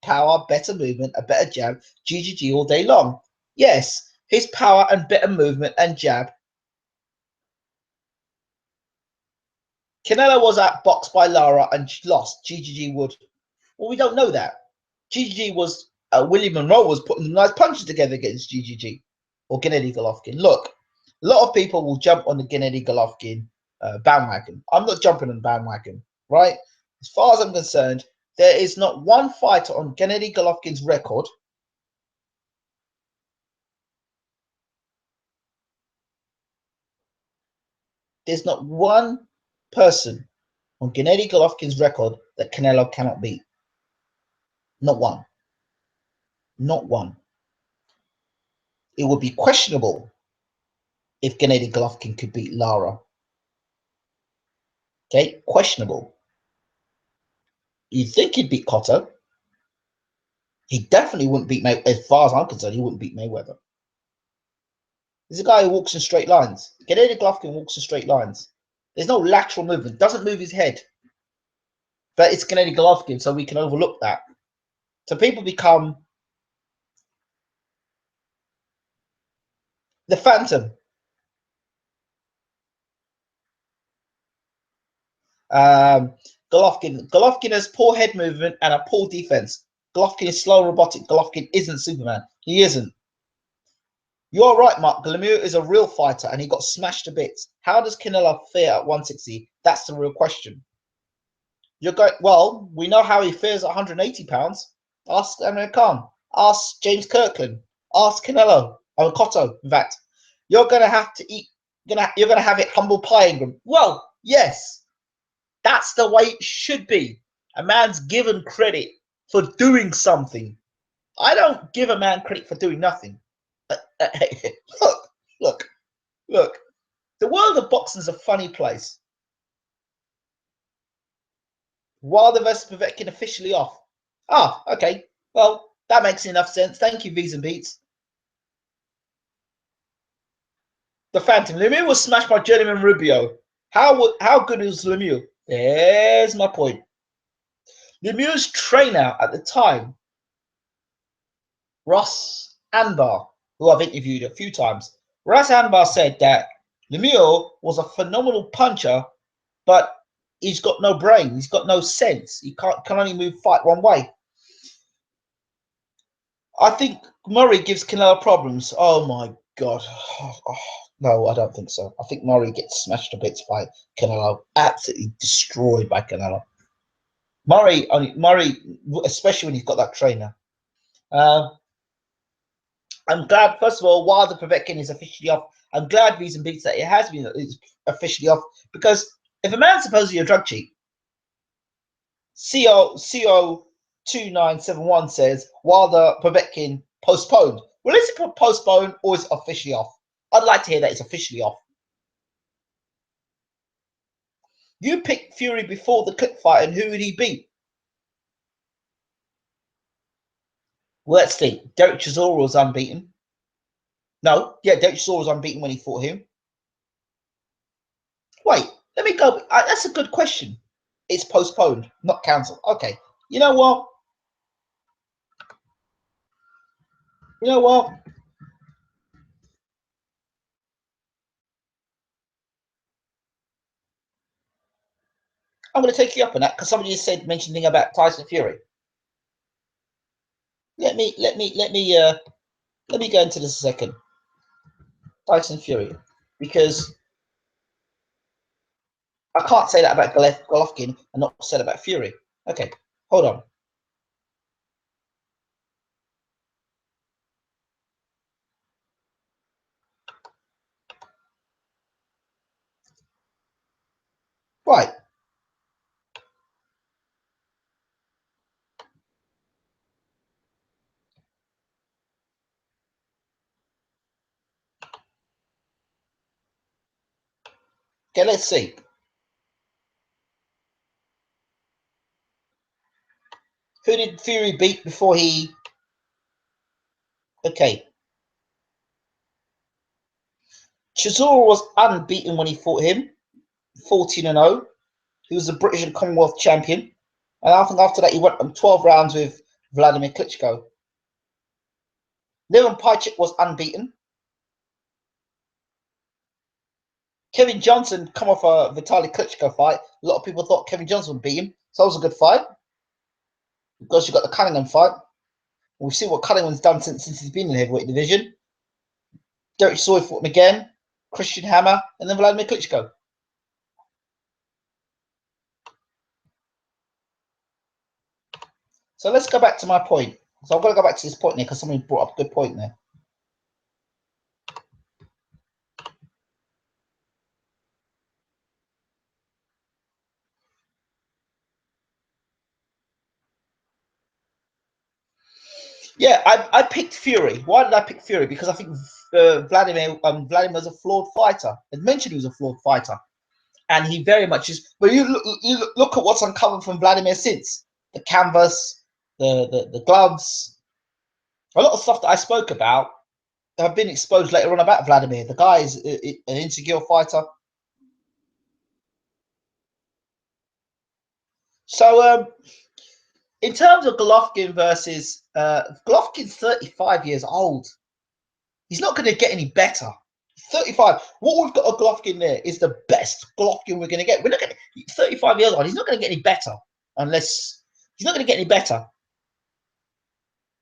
power, better movement, a better jab, GGG all day long. Yes, his power and better movement and jab. Canelo was outboxed by Lara and lost. GGG would. Well, we don't know that. GGG was William Monroe was putting nice punches together against GGG or Gennady Golovkin. Look, a lot of people will jump on the Gennady Golovkin bandwagon. I'm not jumping on the bandwagon, right? As far as I'm concerned, there is not one fighter on Gennady Golovkin's record there's not one person on Gennady Golovkin's record that Canelo cannot beat. Not one. Not one. It would be questionable if Gennady Golovkin could beat Lara. Okay, questionable. You'd think he'd beat Cotto. He definitely wouldn't beat Mayweather. As far as I'm concerned, he wouldn't beat Mayweather. He's a guy who walks in straight lines. Gennady Golovkin walks in straight lines. There's no lateral movement. Doesn't move his head. But it's Gennady Golovkin, so we can overlook that. So people become the Phantom. Golovkin has poor head movement and a poor defense. Golovkin is slow, robotic. Golovkin isn't Superman. He isn't. You're right, Mark. Lemieux is a real fighter, and he got smashed to bits. How does Canelo fare at 160? That's the real question. You're going, well, we know how he fares at 180 pounds. Ask Amir Khan. Ask James Kirkland. Ask Canelo. Or Cotto, in fact. You're going to have to eat, you're going to have it humble pie, Ingram. Well, yes, that's the way it should be. A man's given credit for doing something. I don't give a man credit for doing nothing. Look, look, look. The world of boxing is a funny place. Wilder versus Povetkin officially off. Ah, okay. Well, that makes enough sense. Thank you, V's and Beats. The Phantom. Lemieux was smashed by Journeyman Rubio. How good was Lemieux? There's my point. Lemieux's trainer at the time, Ross Anbar, who I've interviewed a few times, Ross Anbar said that Lemieux was a phenomenal puncher, but he's got no brain. He's got no sense. He can only fight one way. I think Murray gives Canelo problems. Oh my God. No, I don't think so. I think Murray gets smashed to bits by Canelo. Absolutely destroyed by Canelo. Murray, especially when he's got that trainer. I'm glad, first of all, while the Povetkin is officially off, I'm glad Reason Beats that it has been officially off, because if a man's supposedly a drug cheat, CO 2971 says Wilder Povetkin postponed. Well, is it postponed or is it officially off? I'd like to hear that it's officially off. You picked Fury before the clip fight, and who would he beat? Well, let's see. Derek Chisora was unbeaten. No, yeah, Derek Chisora was unbeaten when he fought him. Wait, let me go. That's a good question. It's postponed, not cancelled. Okay. You know what? You know what? I'm going to take you up on that because somebody just said mentioned thing about Tyson Fury. Let me go into this a second. Tyson Fury, because I can't say that about Golovkin and not say that about Fury. Okay, hold on. Right. Okay, let's see. Who did Fury beat before he? Okay. Chisora was unbeaten when he fought him, 14-0. He was the British and Commonwealth champion. And I think after that, he went on 12 rounds with Vladimir Klitschko. Levan Pajcik was unbeaten. Kevin Johnson come off a Vitaly Klitschko fight. A lot of people thought Kevin Johnson would beat him. So it was a good fight. Because you got the Cunningham fight. We've seen what Cunningham's done since he's been in the heavyweight division. Derek Chisora fought him again. Christian Hammer. And then Vladimir Klitschko. So let's go back to my point. So I've got to go back to this point there because somebody brought up a good point there. Yeah, I picked Fury. Why did I pick Fury? Because I think Vladimir's a flawed fighter. I mentioned he was a flawed fighter, and he very much is. But you look at what's uncovered from Vladimir since the canvas, the gloves, a lot of stuff that I spoke about have been exposed later on about Vladimir. The guy is an insecure fighter. So in terms of Golovkin versus Golovkin's 35 years old. He's not going to get any better. 35. What we've got a Golovkin there is the best Golovkin we're going to get. We're not going to 35 years old. He's not going to get any better unless he's not going to get any better.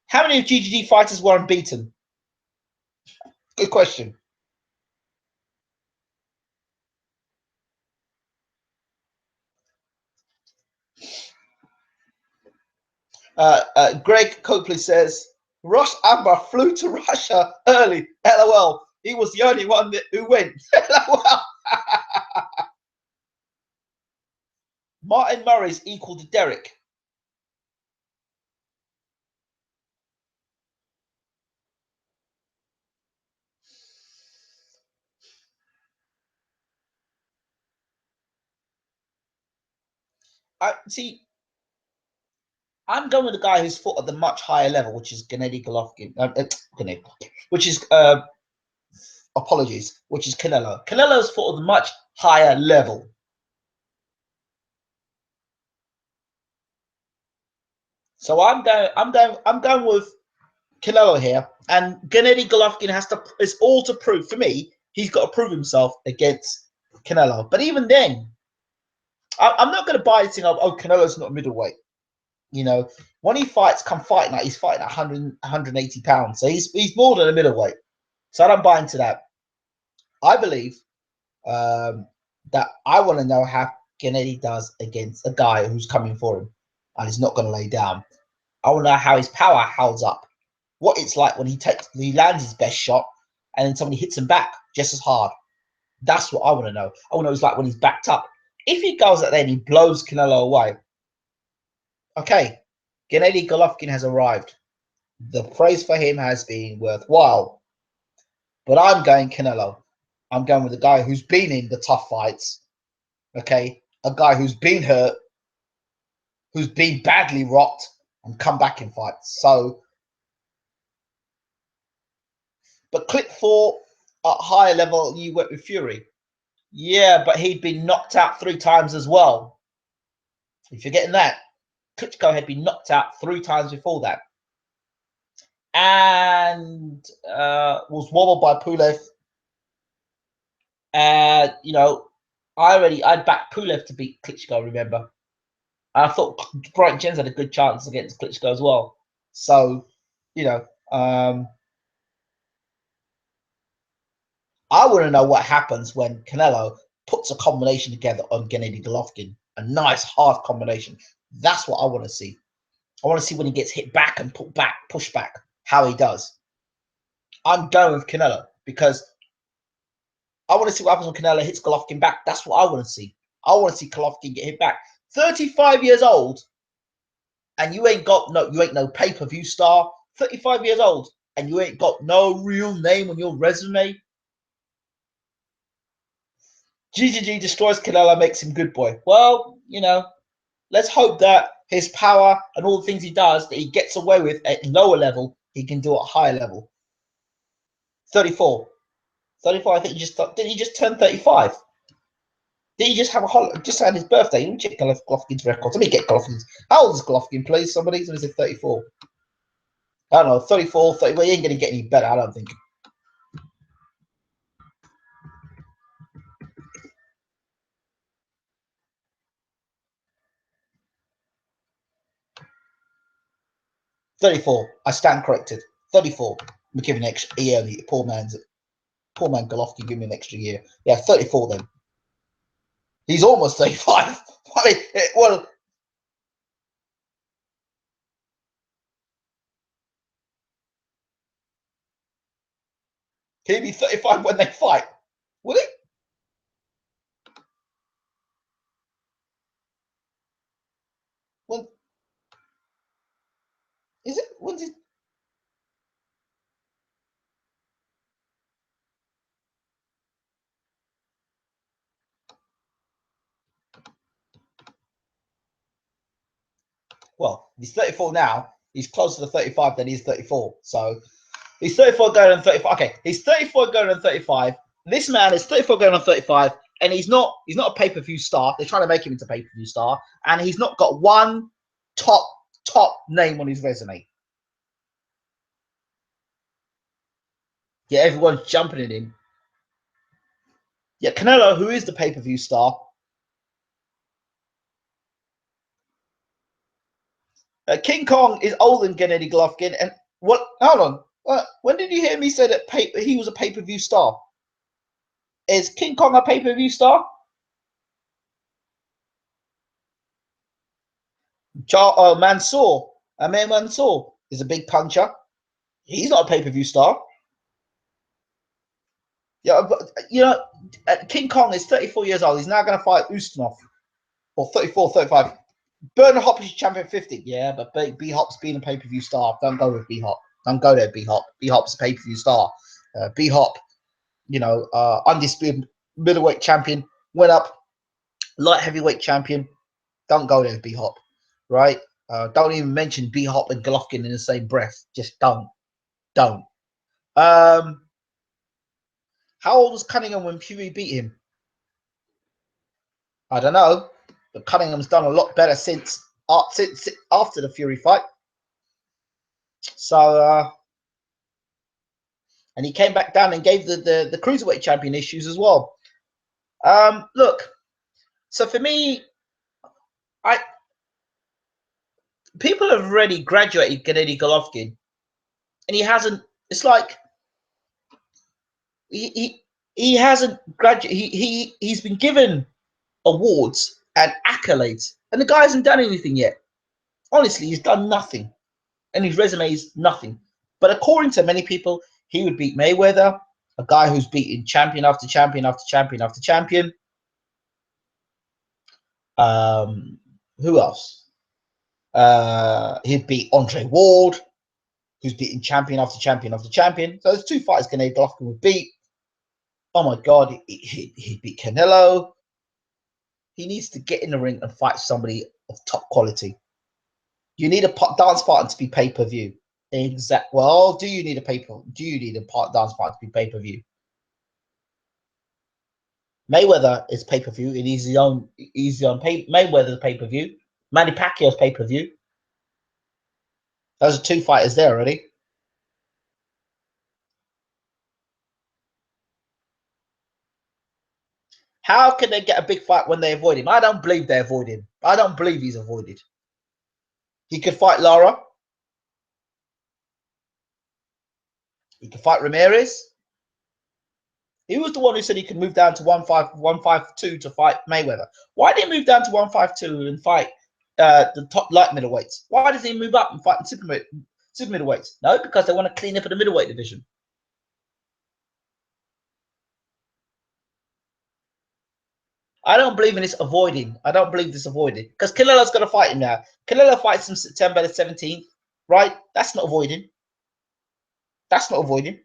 How many of GGG fighters were unbeaten? Good question. Greg Copley says, Ross Amber flew to Russia early. LOL. He was the only one who went. LOL. Martin Murray's equal to Derek. See, I'm going with the guy who's fought at the much higher level, which is Gennady Golovkin. Which is apologies, which is Canelo. Canelo's fought at a much higher level. So I'm going with Canelo here, and Gennady Golovkin is all to prove. For me, he's got to prove himself against Canelo. But even then, I'm not going to buy anything of, oh, Canelo's not a middleweight. You know, when he fights, come fighting like he's fighting 100, 180 pounds. So he's more than a middleweight. So I don't buy into that. I believe that I want to know how Gennady does against a guy who's coming for him and he's not going to lay down. I want to know how his power holds up. What it's like when he lands his best shot and then somebody hits him back just as hard. That's what I want to know. I want to know what it's like when he's backed up. If he goes out there and he blows Canelo away, okay, Gennady Golovkin has arrived. The praise for him has been worthwhile. But I'm going Canelo. I'm going with a guy who's been in the tough fights. Okay, a guy who's been hurt, who's been badly rocked, and come back in fights. So, but clip 4 at higher level, you went with Fury. Yeah, but he'd been knocked out 3 times as well. If you're getting that, Klitschko had been knocked out 3 times before that, and was wobbled by Pulev. And you know, I'd backed Pulev to beat Klitschko. Remember, I thought Bright Jens had a good chance against Klitschko as well. So, you know, I want to know what happens when Canelo puts a combination together on Gennady Golovkin. A nice hard combination. That's what I want to see. I want to see when he gets hit back and push back, how he does. I'm going with Canelo because I want to see what happens when Canelo hits Golovkin back. That's what I want to see. I want to see Golovkin get hit back. 35 years old, and you ain't no pay-per-view star. 35 years old, and you ain't got no real name on your resume. GGG destroys Canelo, makes him good boy. Well, you know, let's hope that his power and all the things he does that he gets away with at lower level, he can do at higher level. 34. 34, I think did he just turn 35? Did he just have just had his birthday? Let me check Golovkin's records. Let me get Golovkin's. How old is Golovkin, please? Somebody? What is it, 34? I don't know, 34, 30. Well, he ain't going to get any better, I don't think. $34. I stand corrected. 34. I'm giving an extra year. The poor man Golovkin give me an extra year. Yeah, 34 then. He's almost 35. Well, can he be 35 when they fight? Will he? Well, is it? When's he? Well, he's 34 now. He's closer to 35 than he's 34. So he's 34 going on 35. Okay, he's 34 going on 35. This man is 34 going on 35, and he's not a pay-per-view star. They're trying to make him into a pay-per-view star, and he's not got one top name on his resume. Yeah, everyone's jumping at him. Yeah, Canelo, who is the pay-per-view star. King Kong is older than Gennady Golovkin, and what? Hold on. When did you hear me say that he was a pay-per-view star? Is King Kong a pay-per-view star? Mansoor. Amir Mansour is a big puncher. He's not a pay-per-view star. Yeah, but King Kong is 34 years old. He's now going to fight Ustinov, or 34, 35. Bernard Hopper is champion 50. Yeah, but B Hop's been a pay-per-view star. Don't go with B Hop. Don't go there, B Hop. B Hop's a pay-per-view star. B Hop, undisputed middleweight champion, went up light heavyweight champion. Don't go there, B Hop. Right? Don't even mention B Hop and Golovkin in the same breath. Just don't. How old was Cunningham when Fury beat him? I don't know, but Cunningham's done a lot better since after the Fury fight. So, and he came back down and gave the cruiserweight champion issues as well. Look, so for me, people have already graduated Gennady Golovkin, and he hasn't. It's like he hasn't graduated. He's been given awards and accolades, and the guy hasn't done anything yet. Honestly, he's done nothing, and his resume is nothing. But according to many people, he would beat Mayweather, a guy who's beaten champion after champion after champion after champion. Who else? He'd beat Andre Ward, who's beaten champion after champion after champion. So there's two fighters Gennady Golovkin would beat. Oh my God, he'd beat Canelo. He needs to get in the ring and fight somebody of top quality. You need a dance partner to be pay-per-view. Exact. Well, do you need a dance partner to be pay-per-view? Mayweather is pay-per-view, and he's on Mayweather's pay-per-view. Manny Pacquiao's pay-per-view. Those are two fighters there already. How can they get a big fight when they avoid him? I don't believe they avoid him. I don't believe he's avoided. He could fight Lara. He could fight Ramirez. He was the one who said he could move down to 152 to fight Mayweather. Why did he move down to 152 and fight the top light middleweights? Why does he move up and fight super middleweights? No, because they want to clean up the middleweight division. I don't believe in this avoiding. I don't believe this avoiding. Because Canelo's going to fight him now. Canelo fights him September the 17th, right? That's not avoiding. That's not avoiding.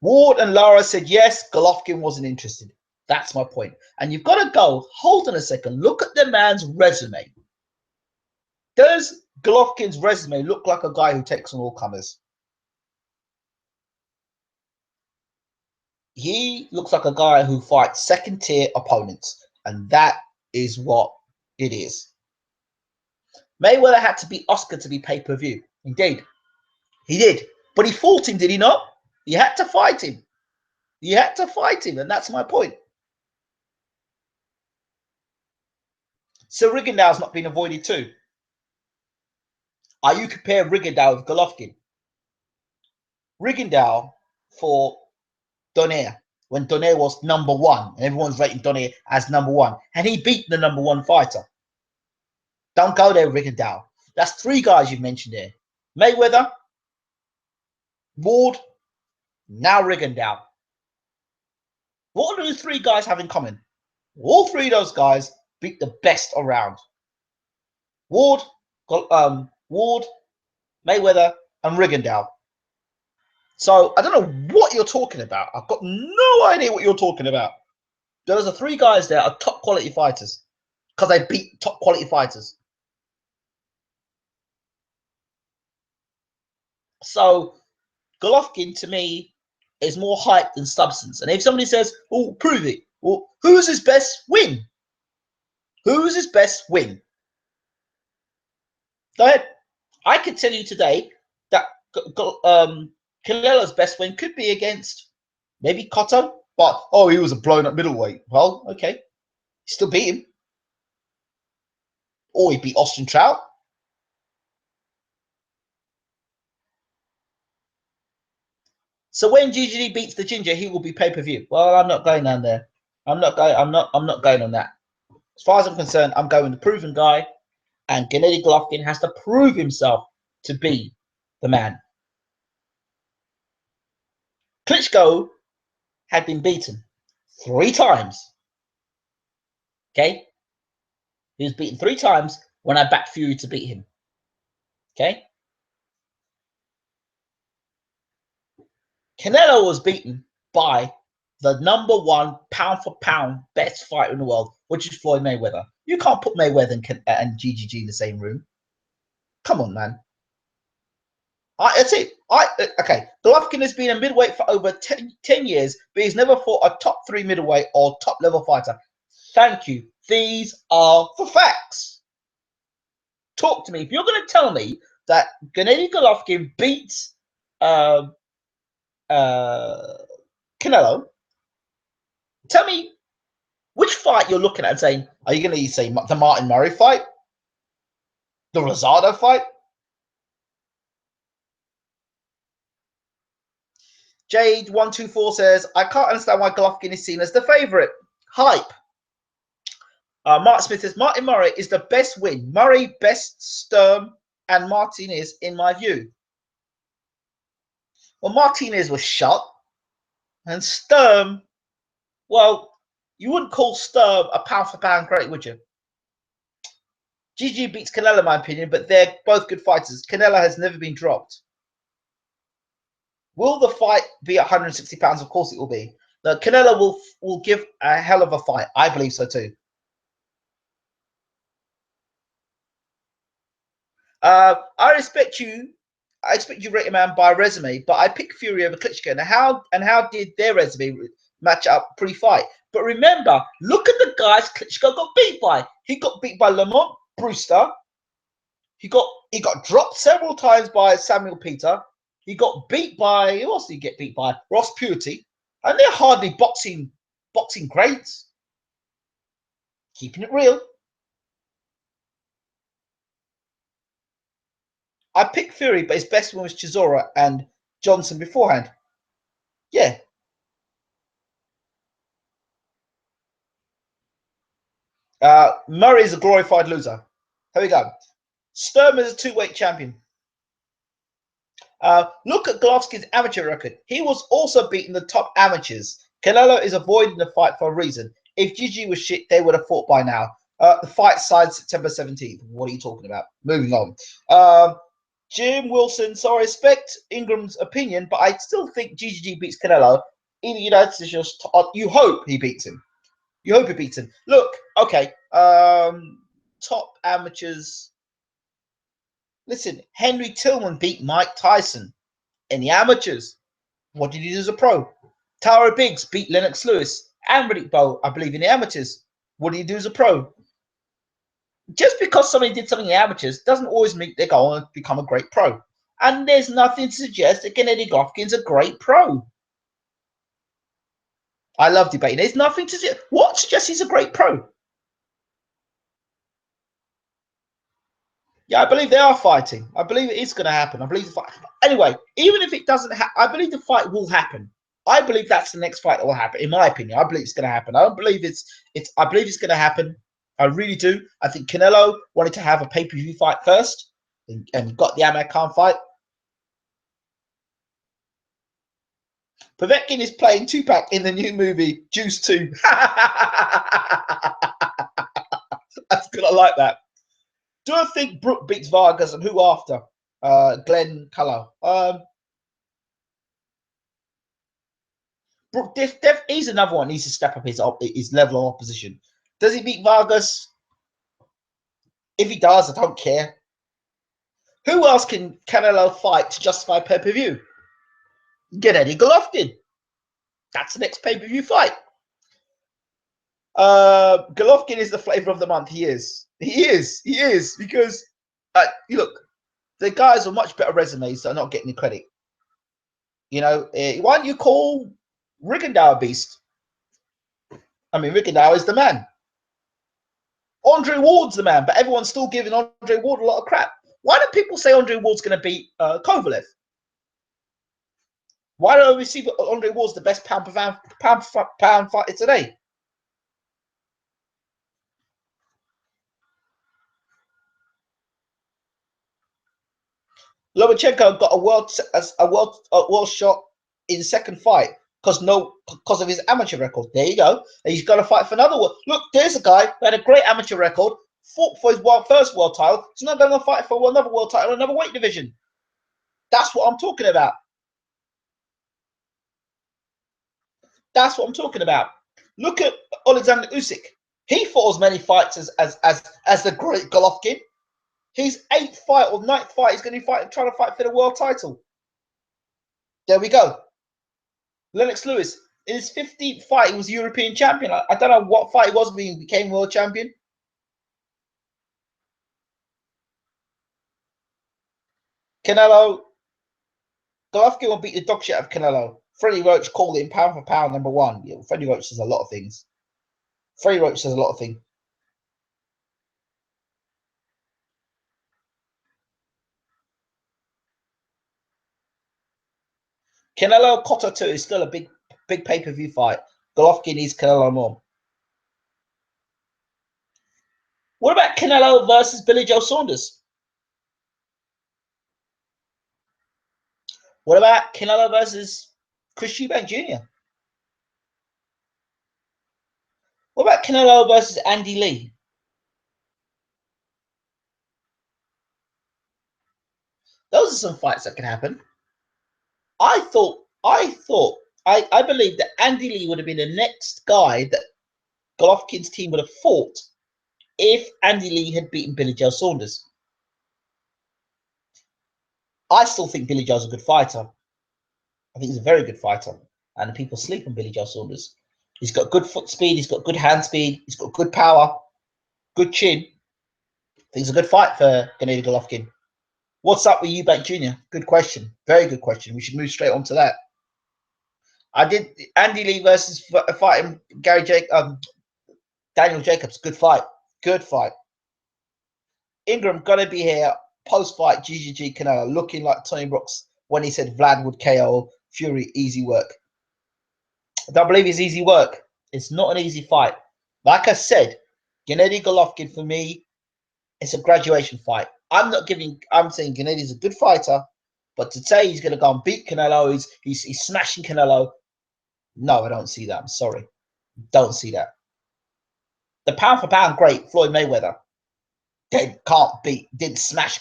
Ward and Lara said yes, Golovkin wasn't interested. That's my point. And you've got to go, hold on a second, look at the man's resume. Does Golovkin's resume look like a guy who takes on all comers? He looks like a guy who fights second-tier opponents, and that is what it is. Mayweather had to beat Oscar to be pay-per-view. Indeed, he did. But he fought him, did he not? He had to fight him. He had to fight him, and that's my point. So Rigondeaux's not been avoided too. Are you comparing Rigondeaux with Golovkin? Rigondeaux for Donaire, when Donaire was number one, and everyone's rating Donaire as number one, and he beat the number one fighter. Don't go there, Rigondeaux. That's three guys you've mentioned there. Mayweather, Ward, now Rigondeaux. What do those three guys have in common? All three of those guys beat the best around. Ward, Mayweather, and Rigondeaux. So I don't know what you're talking about. I've got no idea what you're talking about. Those are three guys there are top quality fighters because they beat top quality fighters. So Golovkin to me is more hype than substance. And if somebody says, "Oh, prove it," well, who's his best win? Who's his best win? Go ahead. I could tell you today that Canelo's best win could be against maybe Cotto, but he was a blown up middleweight. Well, okay, still beat him. Or he beat Austin Trout. So when GGD beats the Ginger, he will be pay-per-view. Well, I'm not going down there. I'm not going on that. As far as I'm concerned, I'm going the proven guy, and Gennady Golovkin has to prove himself to be the man. Klitschko had been beaten 3 times. Okay? He was beaten 3 times when I backed Fury to beat him. Okay? Canelo was beaten by the #1 pound for pound best fighter in the world, which is Floyd Mayweather. You can't put Mayweather and GGG in the same room. Come on, man. That's it. Okay. Golovkin has been a middleweight for over 10 years, but he's never fought a top 3 middleweight or top level fighter. Thank you. These are the facts. Talk to me. If you're going to tell me that Gennady Golovkin beats Canelo, tell me which fight you're looking at and saying, are you going to say the Martin Murray fight? The Rosado fight? Jade124 says, I can't understand why Golovkin is seen as the favourite. Hype. Mark Smith says, Martin Murray is the best win. Murray, best, Sturm, and Martinez, in my view. Well, Martinez was shot. And Sturm, well, you wouldn't call Sturm a pound for pound great, would you? GG beats Canelo, in my opinion, but they're both good fighters. Canelo has never been dropped. Will the fight be 160 pounds? Of course it will be. The Canelo will give a hell of a fight. I believe so too. I expect you rate a man by resume, but I pick Fury over Klitschko. And how did their resume match up pre-fight? But remember, look at the guys Klitschko got beat by. He got beat by Lamont Brewster. He got dropped several times by Samuel Peter. He got beat by, who else did he get beat by? Ross Purity. And they're hardly boxing greats. Keeping it real. I picked Fury, but his best one was Chisora and Johnson beforehand. Yeah. Murray is a glorified loser. Here we go. Sturm is a 2-weight champion. Look at Golovkin's amateur record. He was also beating the top amateurs. Canelo is avoiding the fight for a reason. If GG was shit, they would have fought by now. The fight signed September 17th. What are you talking about? Moving on. Jim Wilson, so I respect Ingram's opinion, but I still think GGG beats Canelo. You hope he beats him. You hope he beats him. Look, okay. Top amateurs. Listen, Henry Tillman beat Mike Tyson in the amateurs. What did he do as a pro? Tara Biggs beat Lennox Lewis and Riddick Bowe, I believe, in the amateurs. What did he do as a pro? Just because somebody did something in the amateurs doesn't always mean they're going to become a great pro. And there's nothing to suggest that Gennady Golovkin's a great pro. I love debating. There's nothing to suggest. What suggests he's a great pro? Yeah, I believe they are fighting. I believe it is going to happen. I believe the fight. Anyway, even if it doesn't happen, I believe the fight will happen. I believe that's the next fight that will happen. In my opinion, I believe it's going to happen. I don't believe I believe it's going to happen. I really do. I think Canelo wanted to have a pay-per-view fight first and got the Amir Khan fight. Povetkin is playing Tupac in the new movie Juice 2. That's good. I like that. Do I think Brooke beats Vargas, and who after? Glenn Cullow. Brooke, he's another one. Needs to step up his level of opposition. Does he beat Vargas? If he does, I don't care. Who else can Canelo fight to justify pay-per-view? Gennady Golovkin. That's the next pay-per-view fight. Golovkin is the flavor of the month. He is. He is because look, the guys with much better resumes are not getting the credit. You know, why don't you call Rigondeaux a beast? I mean, Rigondeaux is the man. Andre Ward's the man, but everyone's still giving Andre Ward a lot of crap. Why do people say Andre Ward's going to beat Kovalev? Why don't we see Andre Ward's the best pound for pound fighter today? Lomachenko got a world shot in the second fight because of his amateur record. There you go. And he's got to fight for another one. Look, there's a guy who had a great amateur record, fought for his first world title. He's not going to fight for another world title in another weight division. That's what I'm talking about. That's what I'm talking about. Look at Alexander Usyk. He fought as many fights as the great Golovkin. His 8th fight or 9th fight, he's going to be trying to fight for the world title. There we go. Lennox Lewis, in his 15th fight, he was European champion. I don't know what fight it was when he became world champion. Canelo, Golovkin will beat the dog shit out of Canelo. Freddie Roach called him pound for pound #1. Yeah, Freddie Roach says a lot of things. Freddie Roach says a lot of things. Canelo Cotto 2 is still a big pay-per-view fight. Golovkin needs Canelo more. What about Canelo versus Billy Joe Saunders? What about Canelo versus Chris Eubank Jr.? What about Canelo versus Andy Lee? Those are some fights that can happen. I believe that Andy Lee would have been the next guy that Golovkin's team would have fought if Andy Lee had beaten Billy Joe Saunders. I still think Billy Joe's a good fighter. I think he's a very good fighter, and people sleep on Billy Joe Saunders. He's got good foot speed, he's got good hand speed, he's got good power, good chin. I think it's a good fight for Gennady Golovkin. What's up with Eubank Jr.? Good question. Very good question. We should move straight on to that. I did Andy Lee versus fighting Daniel Jacobs. Good fight. Good fight. Ingram gonna be here post-fight GGG Canelo, looking like Tony Brooks when he said Vlad would KO Fury. Easy work. I don't believe it's easy work. It's not an easy fight. Like I said, Gennady Golovkin for me, it's a graduation fight. I'm saying Gennady's a good fighter, but to say he's going to go and beat Canelo, he's smashing Canelo. No, I don't see that. I'm sorry. Don't see that. The pound for pound great, Floyd Mayweather, didn't smash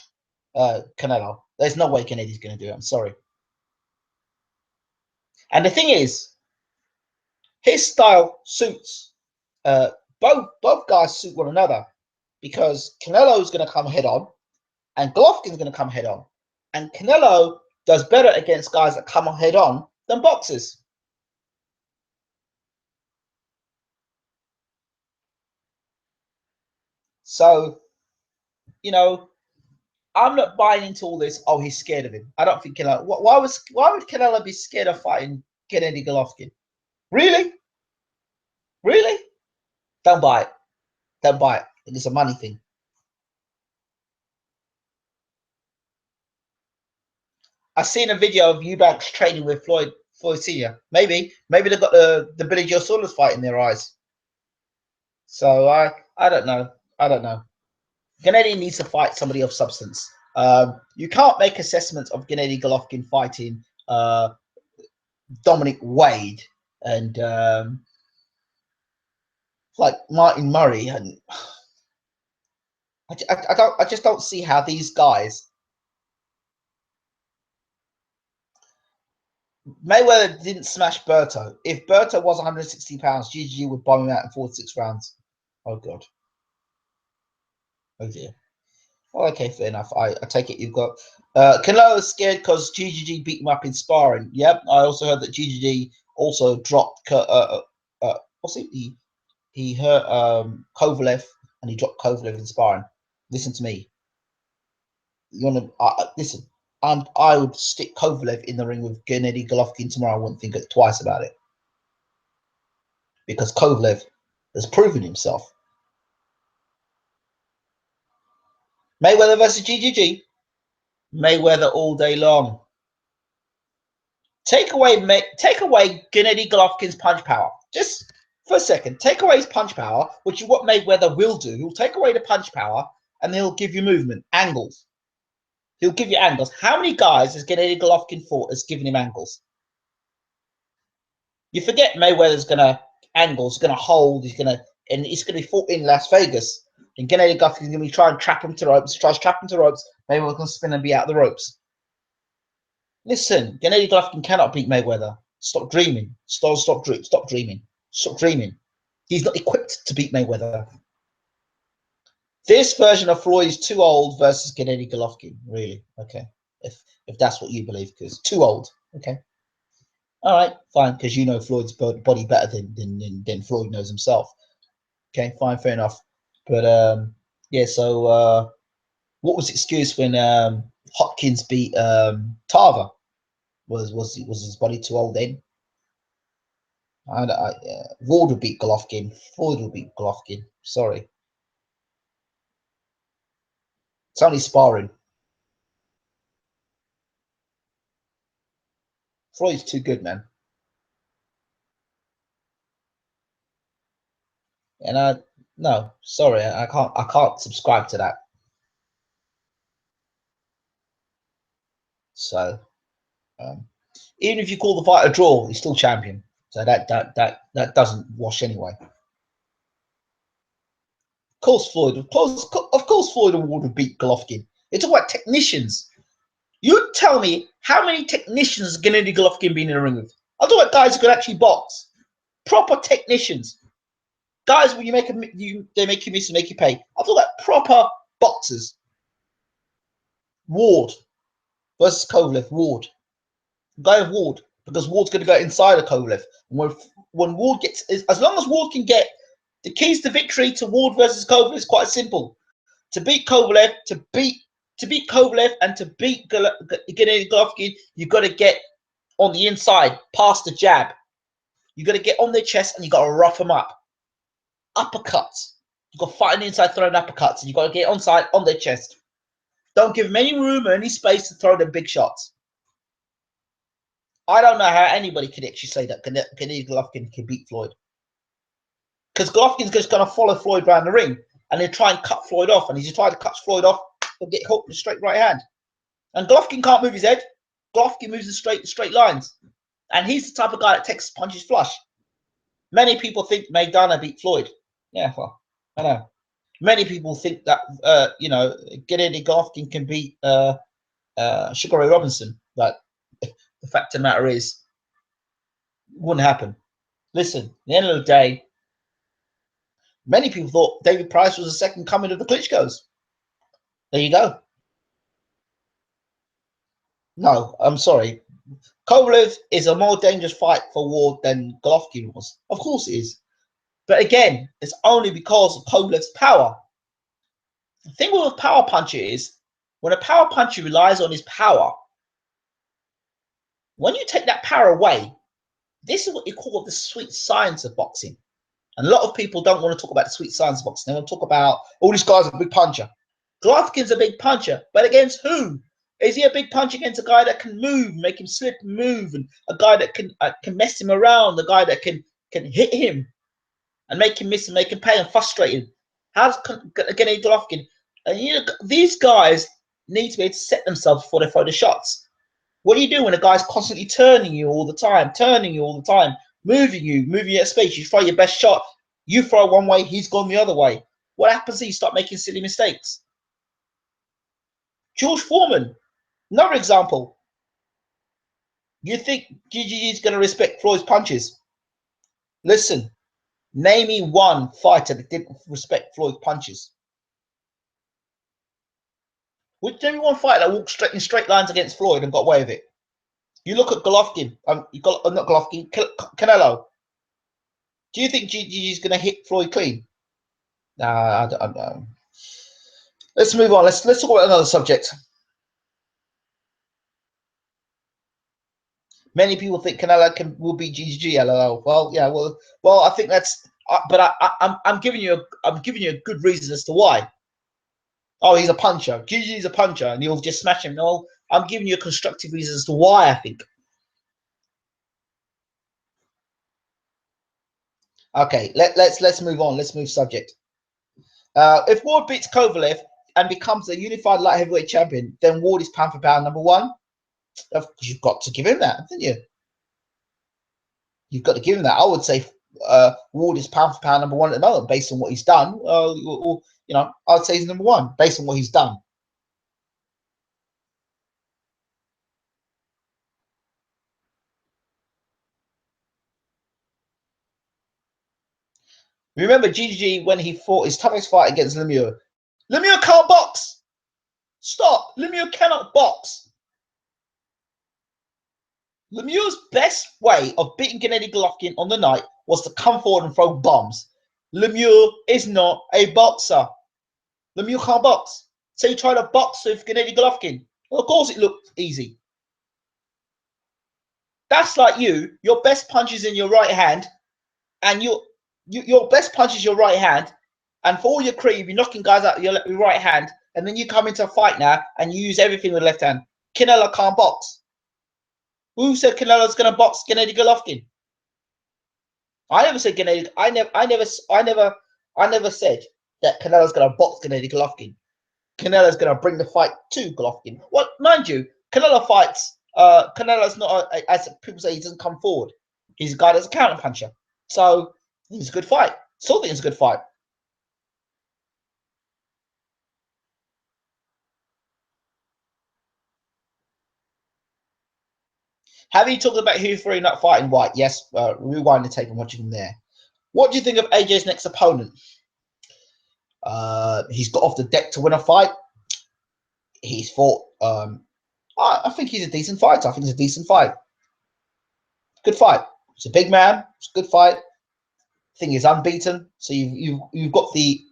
Canelo. There's no way Gennady's going to do it. I'm sorry. And the thing is, his style suits both guys suit one another, because Canelo's going to come head on and Golovkin's going to come head on, and Canelo does better against guys that come head on than boxers. So, I'm not buying into all this. Oh, he's scared of him. I don't think Canelo. Why would Canelo be scared of fighting Gennady Golovkin? Really? Really? Don't buy it. Don't buy it. It's a money thing. I've seen a video of Eubanks training with Floyd Senior. Maybe they've got the Billy Joe Saunders fight in their eyes. So I don't know. I don't know. Gennady needs to fight somebody of substance. You can't make assessments of Gennady Golovkin fighting Dominic Wade and like Martin Murray, and I just don't see how these guys. Mayweather didn't smash Berto. If Berto was 160 pounds, GG would bomb him out in 46 rounds. Oh god. Oh dear. Well, okay, fair enough. I take it you've got Canelo is scared because GGG beat him up in sparring. Yep. I also heard that GGG also dropped what's it? He hurt Kovalev, and he dropped Kovalev in sparring. Listen to me. You want to listen? I would stick Kovalev in the ring with Gennady Golovkin tomorrow. I wouldn't think twice about it, because Kovalev has proven himself. Mayweather versus GGG. Mayweather all day long. Take away Gennady Golovkin's punch power. Just for a second, take away his punch power, which is what Mayweather will do. He'll take away the punch power and he'll give you movement, angles. He'll give you angles. How many guys has Gennady Golovkin fought has given him angles? You forget Mayweather's gonna angles, gonna hold, and it's gonna be fought in Las Vegas. And Gennady Golovkin's gonna be trying to trap him to ropes. Tries to trap him to ropes. Mayweather's gonna spin and be out of the ropes. Listen, Gennady Golovkin cannot beat Mayweather. Stop dreaming. Stop dreaming. Stop dreaming. He's not equipped to beat Mayweather. This version of Floyd is too old versus Gennady Golovkin. Really? Okay. If that's what you believe, because too old. Okay. All right, fine, because you know Floyd's body better than Floyd knows himself. Okay, fine, fair enough. But yeah. So what was the excuse when Hopkins beat Tarver? Was his body too old then? Ward would beat Golovkin. Floyd would beat Golovkin. Sorry, it's only sparring. Floyd's too good, man. And no, sorry, I can't subscribe to that. So even if you call the fight a draw, he's still champion. So that doesn't wash anyway. Of course, Floyd. Of course, Floyd would beat Golovkin. It's about technicians. You tell me how many technicians has Gennady Golovkin been in the ring with? I'm talking about guys who could actually box. Proper technicians. Guys, when they make you miss and make you pay. I'm talking about proper boxers. Ward versus Kovalev. Ward. Guy of Ward. Because Ward's going to go inside of Kovalev. When Ward gets, as long as Ward can get the keys to victory to Ward versus Kovalev is quite simple. To beat Kovalev, to beat Kovalev, and to beat Gennady Golovkin, you've got to get on the inside, past the jab. You've got to get on their chest and you've got to rough them up. Uppercuts. You've got to fight on the inside, throwing uppercuts, and you've got to get on their chest. Don't give them any room or any space to throw them big shots. I don't know how anybody could actually say that Gennady Golovkin can beat Floyd. Because Golovkin's just going to follow Floyd around the ring and then try and cut Floyd off. And he's trying to cut Floyd off, he'll get hooked with a straight right hand. And Golovkin can't move his head. Golovkin moves in straight lines. And he's the type of guy that takes punches flush. Many people think Maidana beat Floyd. Yeah, well, I know. Many people think that, Gennady Golovkin can beat Sugar Ray Robinson. But the fact of the matter is, it wouldn't happen. Listen, at the end of the day, many people thought David Price was the second coming of the Klitschkos. There you go. No, I'm sorry. Kovalev is a more dangerous fight for Ward than Golovkin was. Of course it is. But again, it's only because of Kovalev's power. The thing with a power puncher is, when a power puncher relies on his power, when you take that power away, this is what you call the sweet science of boxing. And a lot of people don't want to talk about the sweet science of boxing. They want to talk about, all these guys are a big puncher. Golovkin's a big puncher, but against who? Is he a big punch against a guy that can move, make him slip and move, and a guy that can mess him around, a guy that can hit him and make him miss and make him pay and frustrate him? How's Gennady Golovkin? And these guys need to be able to set themselves before they throw the shots. What do you do when a guy's constantly turning you all the time, moving you at space? You throw your best shot, you throw one way, he's gone the other way. What happens is you start making silly mistakes. George Foreman, another example. You think GGG is going to respect Floyd's punches? Listen, name me one fighter that didn't respect Floyd's punches. Name me one fighter that walked in straight lines against Floyd and got away with it. You look at Golovkin. Not Golovkin. Canelo. Do you think GGG is going to hit Floyd clean? Nah, I don't know. Let's move on. Let's talk about another subject. Many people think Canelo will beat GGG. LOL. Well, yeah. Well, I think that's. But I'm giving you a good reason as to why. Oh, he's a puncher. GGG's a puncher, and you'll just smash him. No, I'm giving you a constructive reason as to why I think. Okay, let's move on. Let's move subject. If Ward beats Kovalev, and becomes a unified light heavyweight champion, then Ward is pound for pound #1. You've got to give him that, haven't you? You've got to give him that. I would say Ward is pound for pound #1 at the moment based on what he's done. You know, I would say he's #1 based on what he's done. Remember GGG when he fought his toughest fight against Lemieux. Lemieux can't box. Stop. Lemieux cannot box. Lemieux's best way of beating Gennady Golovkin on the night was to come forward and throw bombs. Lemieux is not a boxer. Lemieux can't box. So he tried to box with Gennady Golovkin. Well, of course it looked easy. That's like you. Your best punch is in your right hand, and your best punch is your right hand, and for all your career, you've been knocking guys out with your right hand, and then you come into a fight now and you use everything with the left hand. Canelo can't box. Who said Canelo's going to box Gennady Golovkin? I never said Gennady. I never said that Canelo's going to box Gennady Golovkin. Canelo's going to bring the fight to Golovkin. Well, mind you, Canelo fights. Canelo's not, as people say, he doesn't come forward. He's a guy that's a counter puncher. So it's a good fight. Still think it's a good fight. Have you talked about Huey Fury not fighting White? Yes. Rewind the tape and watching him there. What do you think of AJ's next opponent? He's got off the deck to win a fight. He's fought. I think he's a decent fighter. I think it's a decent fight. Good fight. It's a big man. It's a good fight. I think he's unbeaten. So you've got the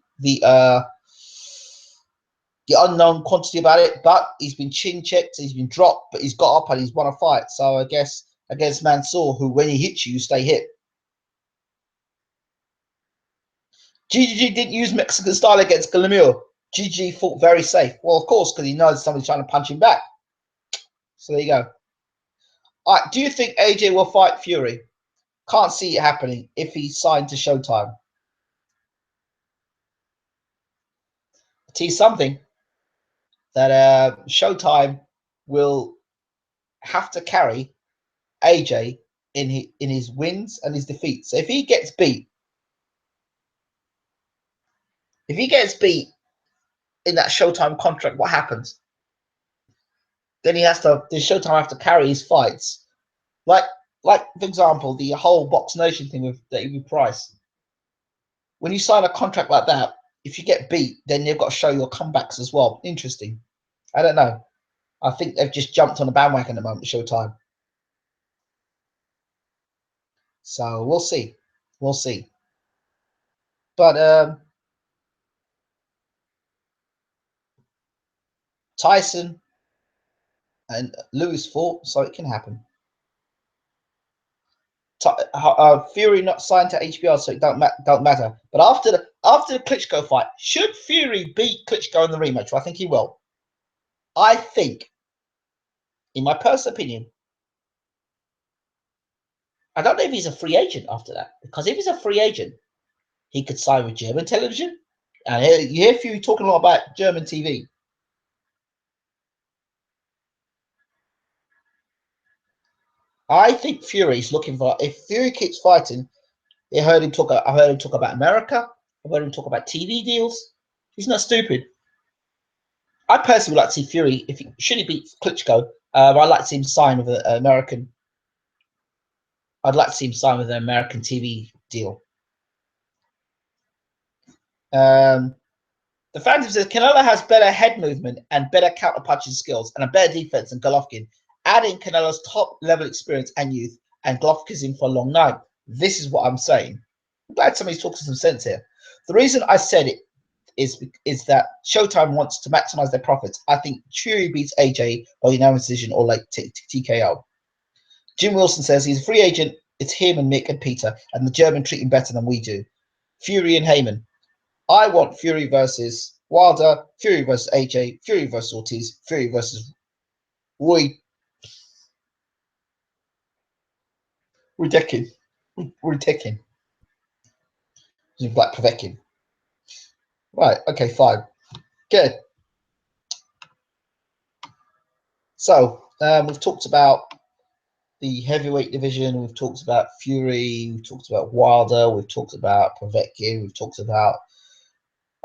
unknown quantity about it, but he's been chin checked, he's been dropped, but he's got up and he's won a fight. So I guess against Mansour, who when he hits you, you stay hit. GGG didn't use Mexican style against Lemieux. GG fought very safe. Well, of course, because he knows somebody's trying to punch him back. So there you go. All right, do you think AJ will fight Fury? Can't see it happening if he's signed to Showtime. I'll tell you something, that Showtime will have to carry AJ in his wins and his defeats. So if he gets beat in that Showtime contract, what happens? Then the Showtime have to carry his fights. Like for example, the whole Box Nation thing with David Price. When you sign a contract like that, if you get beat, then you've got to show your comebacks as well. Interesting. I don't know. I think they've just jumped on a bandwagon at the moment, Showtime. So we'll see. We'll see. But Tyson and Lewis fought, so it can happen. Fury not signed to HBO, so it don't matter. But after the Klitschko fight, should Fury beat Klitschko in the rematch? Well, I think he will. I think, in my personal opinion, I don't know if he's a free agent after that, because if he's a free agent, he could sign with German television, and you hear Fury talking a lot about German TV. I think Fury's looking for. If Fury keeps fighting, I heard him talk about America. I heard him talk about TV deals. He's not stupid. I personally would like to see Fury, if he should he beat Klitschko, I'd like to see him sign with an American. I'd like to see him sign with an American TV deal. The Phantom says Canelo has better head movement and better counter punching skills and a better defense than Golovkin, adding Canelo's top level experience and youth, and Golovkin's in for a long night. This is what I'm saying. I'm glad somebody's talking some sense here. The reason I said it is that Showtime wants to maximize their profits. I think Fury beats AJ by unanimous decision or like TKO. Jim Wilson says he's a free agent. It's him and Mick and Peter, and the German treat him better than we do. Fury and Heyman. I want Fury versus Wilder, Fury versus AJ, Fury versus Ortiz, Fury versus Roy Dekin. Black Povetkin. Right, okay, fine. Good. So we've talked about the heavyweight division. We've talked about Fury. We've talked about Wilder. We've talked about Povetkin. We've talked about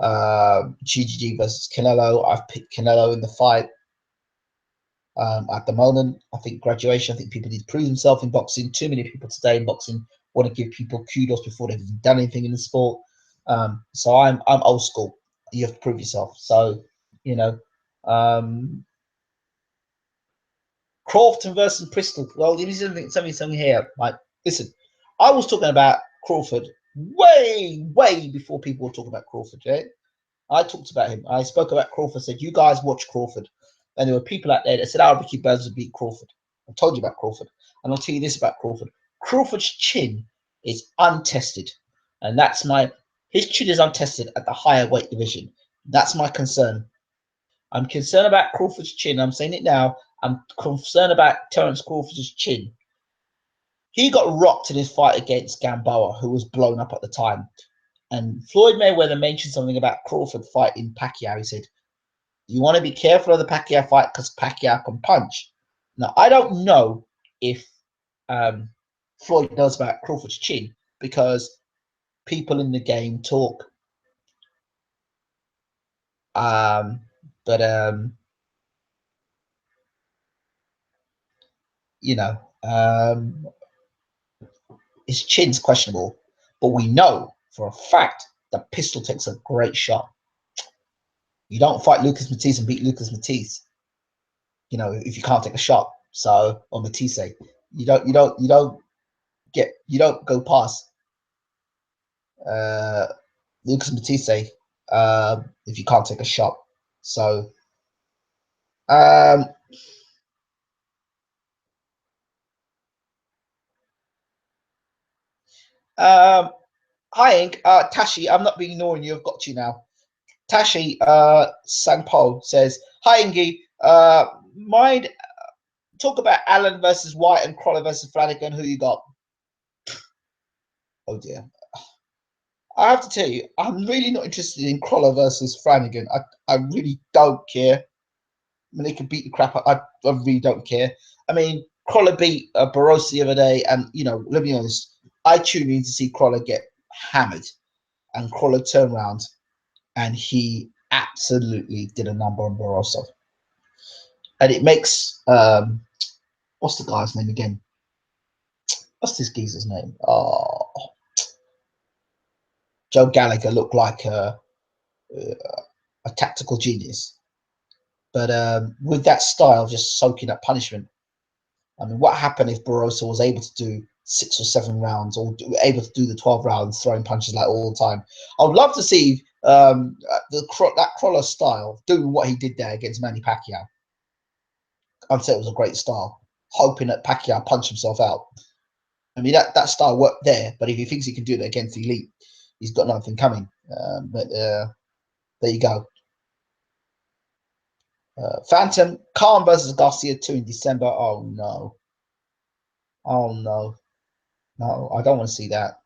GGG versus Canelo. I've picked Canelo in the fight. At the moment, I think graduation. I think people need to prove themselves in boxing. Too many people today in boxing want to give people kudos before they've even done anything in the sport. So I'm old school. You have to prove yourself. So you know, Crawford versus Bristol. Well, there is something here. Like, listen, I was talking about Crawford way before people were talking about Crawford. Right? I talked about him. I spoke about Crawford. Said you guys watch Crawford, and there were people out there that said, "Oh, Ricky Burns would beat Crawford." I told you about Crawford, and I'll tell you this about Crawford. Crawford's chin is untested, and his chin is untested at the higher weight division. That's my concern. I'm concerned about Crawford's chin. I'm saying it now. I'm concerned about Terence Crawford's chin. He got rocked in his fight against Gamboa, who was blown up at the time. And Floyd Mayweather mentioned something about Crawford fighting Pacquiao. He said, you want to be careful of the Pacquiao fight because Pacquiao can punch. Now, I don't know if Floyd knows about Crawford's chin because people in the game talk. But you know, his chin's questionable. But we know for a fact that Pistol takes a great shot. You don't fight Lucas Matisse and beat Lucas Matisse, you know, if you can't take a shot. So, or Matisse, you don't go past Lucas Matisse if you can't take a shot. So, hi, Ink. Tashi, I'm not being ignoring you. I've got you now. Tashi Sanpo says, hi, Ingy. Mind talk about Allen versus White and Crawler versus Flanagan. Who you got? Oh, dear. I have to tell you, I'm really not interested in Crawler versus Flanagan. I really don't care. I mean, they can beat the crap out. I really don't care. I mean, Crawler beat Barros the other day, and, you know, let me be honest, I tuned in to see Crawler get hammered, and Crawler turned around, and he absolutely did a number on Barroso. And it makes, what's the guy's name again? What's this geezer's name? Oh, Joe Gallagher look like a tactical genius. But with that style, just soaking up punishment. I mean, what happened if Barroso was able to do 6 or 7 rounds, or able to do the 12 rounds, throwing punches like all the time? I would love to see that Crawler style doing what he did there against Manny Pacquiao. I'd say it was a great style, hoping that Pacquiao punched himself out. I mean, that style worked there, but if he thinks he can do it against the elite, he's got nothing coming. But there you go. Phantom, Khan versus Garcia 2 in December. Oh, no. Oh, no. No, I don't want to see that.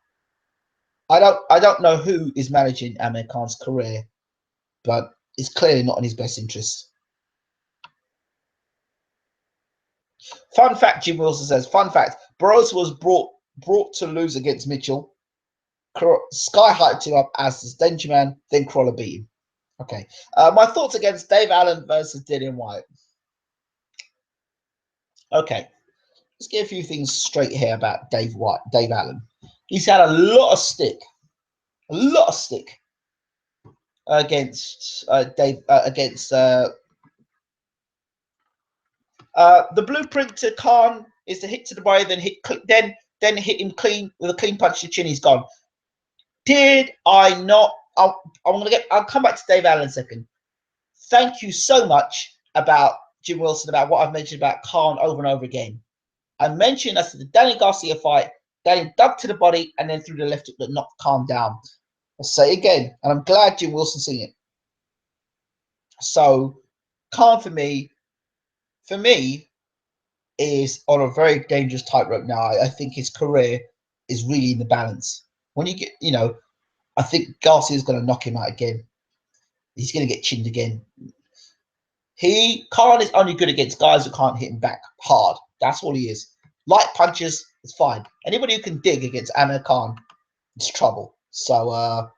I don't know who is managing Amir Khan's career, but it's clearly not in his best interest. Fun fact, Jim Wilson says, fun fact, Barroso was brought to lose against Mitchell. Sky hyped him up as the Danger Man, then Crawler beat him. Okay. My thoughts against Dave Allen versus Dillian White. Okay. Let's get a few things straight here about Dave Allen. He's had a lot of stick against the blueprint to Khan is to hit to the body, then hit him clean with a clean punch to the chin. He's gone. Did I not? I'll come back to Dave Allen in a second. Thank you so much about Jim Wilson, about what I've mentioned about Khan over and over again. I mentioned that's the Danny Garcia fight. Danny dug to the body and then threw the left hook that knocked Khan down. I'll say it again, and I'm glad Jim Wilson's seen it. So Khan for me is on a very dangerous tightrope now. I think his career is really in the balance. When you get, you know, I think Garcia's going to knock him out again. He's going to get chinned again. Khan is only good against guys who can't hit him back hard. That's all he is. Light punches is fine. Anybody who can dig against Amir Khan, it's trouble. So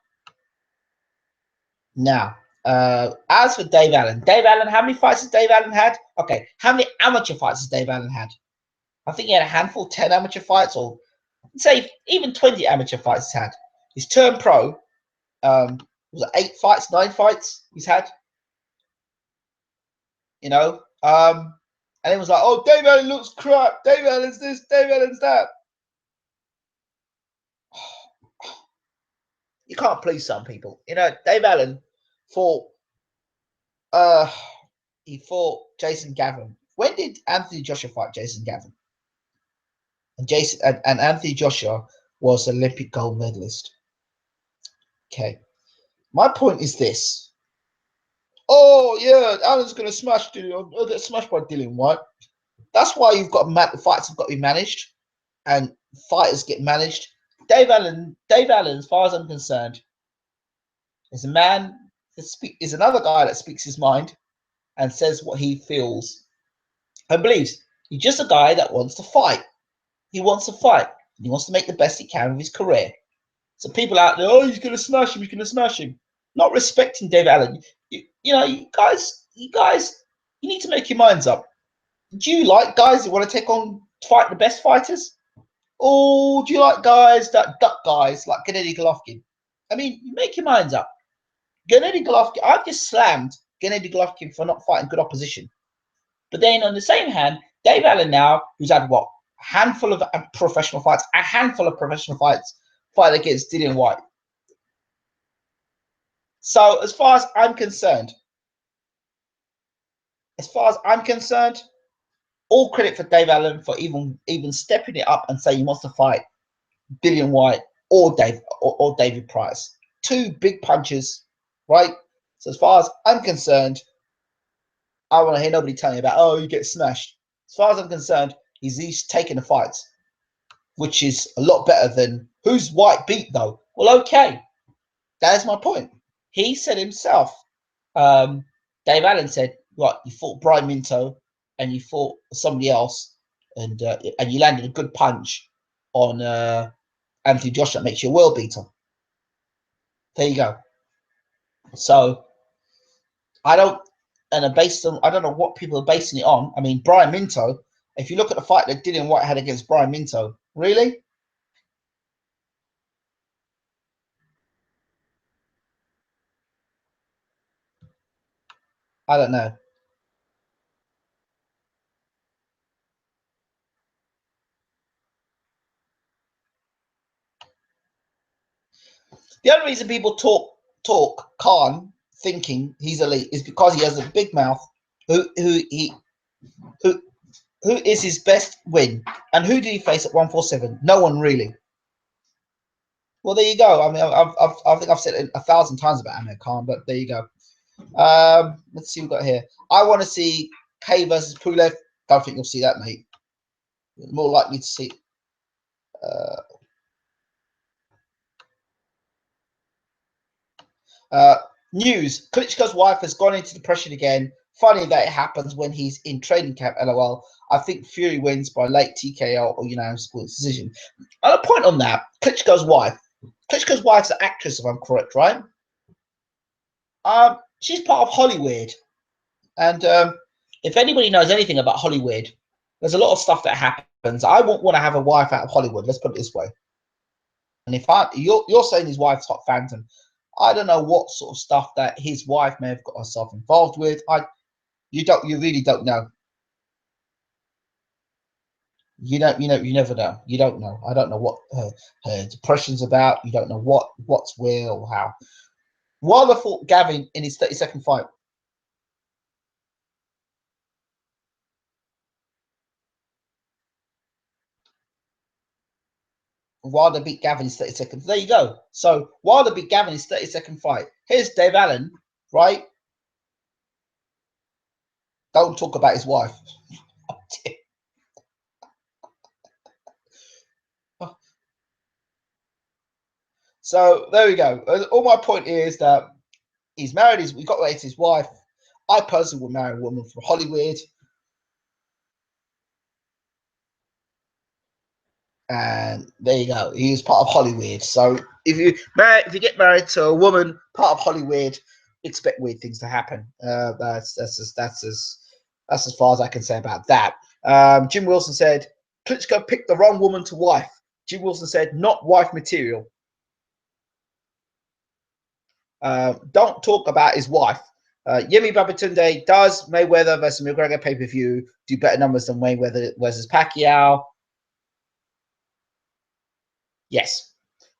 now, as for Dave Allen, how many fights has Dave Allen had? Okay, how many amateur fights has Dave Allen had? I think he had a handful, 10 amateur fights, or say even 20 amateur fights he's had. He's turned pro. Was it 8 fights, 9 fights he's had? You know, and it was like, oh, Dave Allen looks crap. Dave Allen's this, Dave Allen's that. You can't please some people. You know, Dave Allen fought he fought Jason Gavin. When did Anthony Joshua fight Jason Gavin? And Anthony Joshua was an Olympic gold medalist. Okay. My point is this. Oh yeah, Allen's gonna smash Dillian. I'll get smashed by Dillian White. That's why you've got fights have got to be managed, and fighters get managed. Dave Allen, as far as I'm concerned, is a man that is another guy that speaks his mind and says what he feels and believes. He's just a guy that wants to fight. He wants to fight. He wants to make the best he can of his career. So people out there, oh, he's gonna smash him. He's gonna smash him. Not respecting Dave Allen. You know, you guys, you need to make your minds up. Do you like guys that want to fight the best fighters? Or do you like guys that duck guys like Gennady Golovkin? I mean, you make your minds up. Gennady Golovkin, I've just slammed Gennady Golovkin for not fighting good opposition. But then on the same hand, Dave Allen now, who's had what? A handful of professional fights, fight against Dillian White. So as far as I'm concerned, all credit for Dave Allen for even stepping it up and saying he wants to fight Dillian White or David Price. 2 big punches, right? So as far as I'm concerned, I want to hear nobody telling me about, oh, you get smashed. As far as I'm concerned, he's taking the fights, which is a lot better than who's White beat though. Well, okay, that is my point. He said himself, Dave Allen said, right, you fought Brian Minto and you fought somebody else, and you landed a good punch on Anthony Joshua that makes you a world beater. There you go. So I don't know what people are basing it on. I mean, Brian Minto, if you look at the fight that Dillian White had against Brian Minto, really? I don't know. The only reason people talk Khan thinking he's elite is because he has a big mouth. Who is his best win? And who did he face at 147? No one really. Well, there you go. I mean, I think I've said it 1,000 times about Amir Khan, but there you go. Let's see what we've got here. I want to see K versus Pulev. Don't think you'll see that, mate. You're more likely to see. News: Klitschko's wife has gone into depression again. Funny that it happens when he's in training camp. LOL. I think Fury wins by late TKO or unanimous decision. And a point on that: Klitschko's wife. Klitschko's wife's an actress, if I'm correct, right? She's part of Hollywood, and if anybody knows anything about Hollywood, there's a lot of stuff that happens. I wouldn't want to have a wife out of Hollywood. Let's put it this way. And if you're saying his wife's hot phantom, I don't know what sort of stuff that his wife may have got herself involved with. You really don't know. You never know. You don't know. I don't know what her depression's about. You don't know what's where or how. Wilder fought Gavin in his 32nd fight. Wilder beat Gavin in his 32nd. There you go. So Wilder beat Gavin in his 32nd fight. Here's Dave Allen, right? Don't talk about his wife. So there we go. All my point is that he's married. We got related to his wife. I personally would marry a woman from Hollywood. And there you go. He was part of Hollywood. So if you get married to a woman part of Hollywood, expect weird things to happen. That's as far as I can say about that. Jim Wilson said Klitschko picked the wrong woman to wife. Jim Wilson said not wife material. Don't talk about his wife. Yemi Babatunde, does Mayweather versus McGregor pay-per-view do better numbers than Mayweather versus Pacquiao? Yes.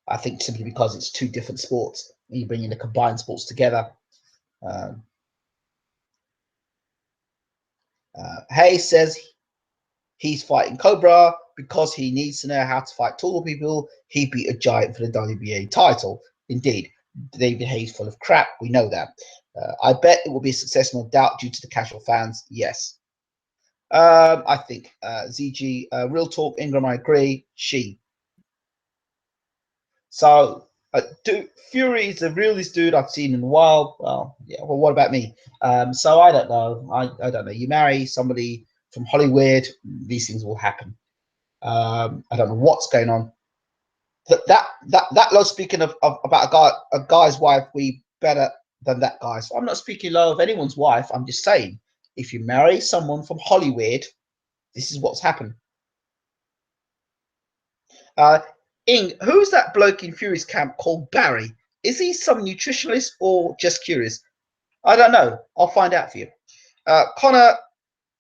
I think simply because it's two different sports. And you bring in the combined sports together. Hayes says he's fighting Cobra because he needs to know how to fight taller people. He beat a giant for the WBA title. Indeed, David Hayes full of crap. We know that. I bet it will be a success, no doubt, due to the casual fans. Yes. I think ZG, real talk, Ingram, I agree. She. So, Fury is the realest dude I've seen in a while. Well, yeah. Well, what about me? So I don't know. I don't know. You marry somebody from Hollywood, these things will happen. I don't know what's going on. That low speaking of about a guy's wife, we better than that guy. So I'm not speaking low of anyone's wife. I'm just saying, if you marry someone from Hollywood, this is what's happened. Who's that bloke in Fury's camp called Barry? Is he some nutritionist or just curious? I don't know. I'll find out for you. Conor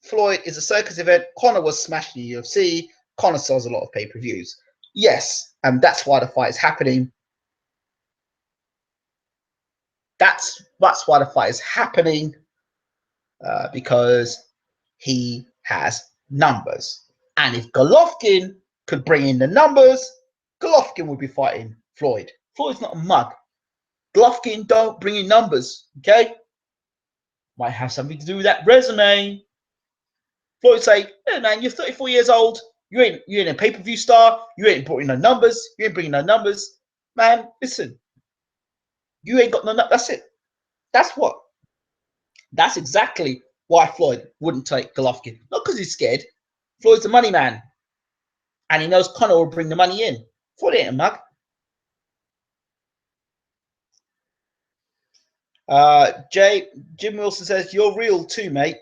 Floyd is a circus event. Conor was smashed in the UFC. Conor sells a lot of pay-per-views. Yes, and that's why the fight is happening. That's why the fight is happening, because he has numbers. And if Golovkin could bring in the numbers, Golovkin would be fighting Floyd. Floyd's not a mug. Golovkin don't bring in numbers, okay? Might have something to do with that resume. Floyd say, hey man, you're 34 years old. You ain't a pay-per-view star. You ain't bringing no numbers. You ain't bringing no numbers. Man, listen. You ain't got no numbers. That's it. That's exactly why Floyd wouldn't take Golovkin. Not because he's scared. Floyd's the money man. And he knows Conor will bring the money in. Floyd ain't a mug. Jim Wilson says, you're real too, mate.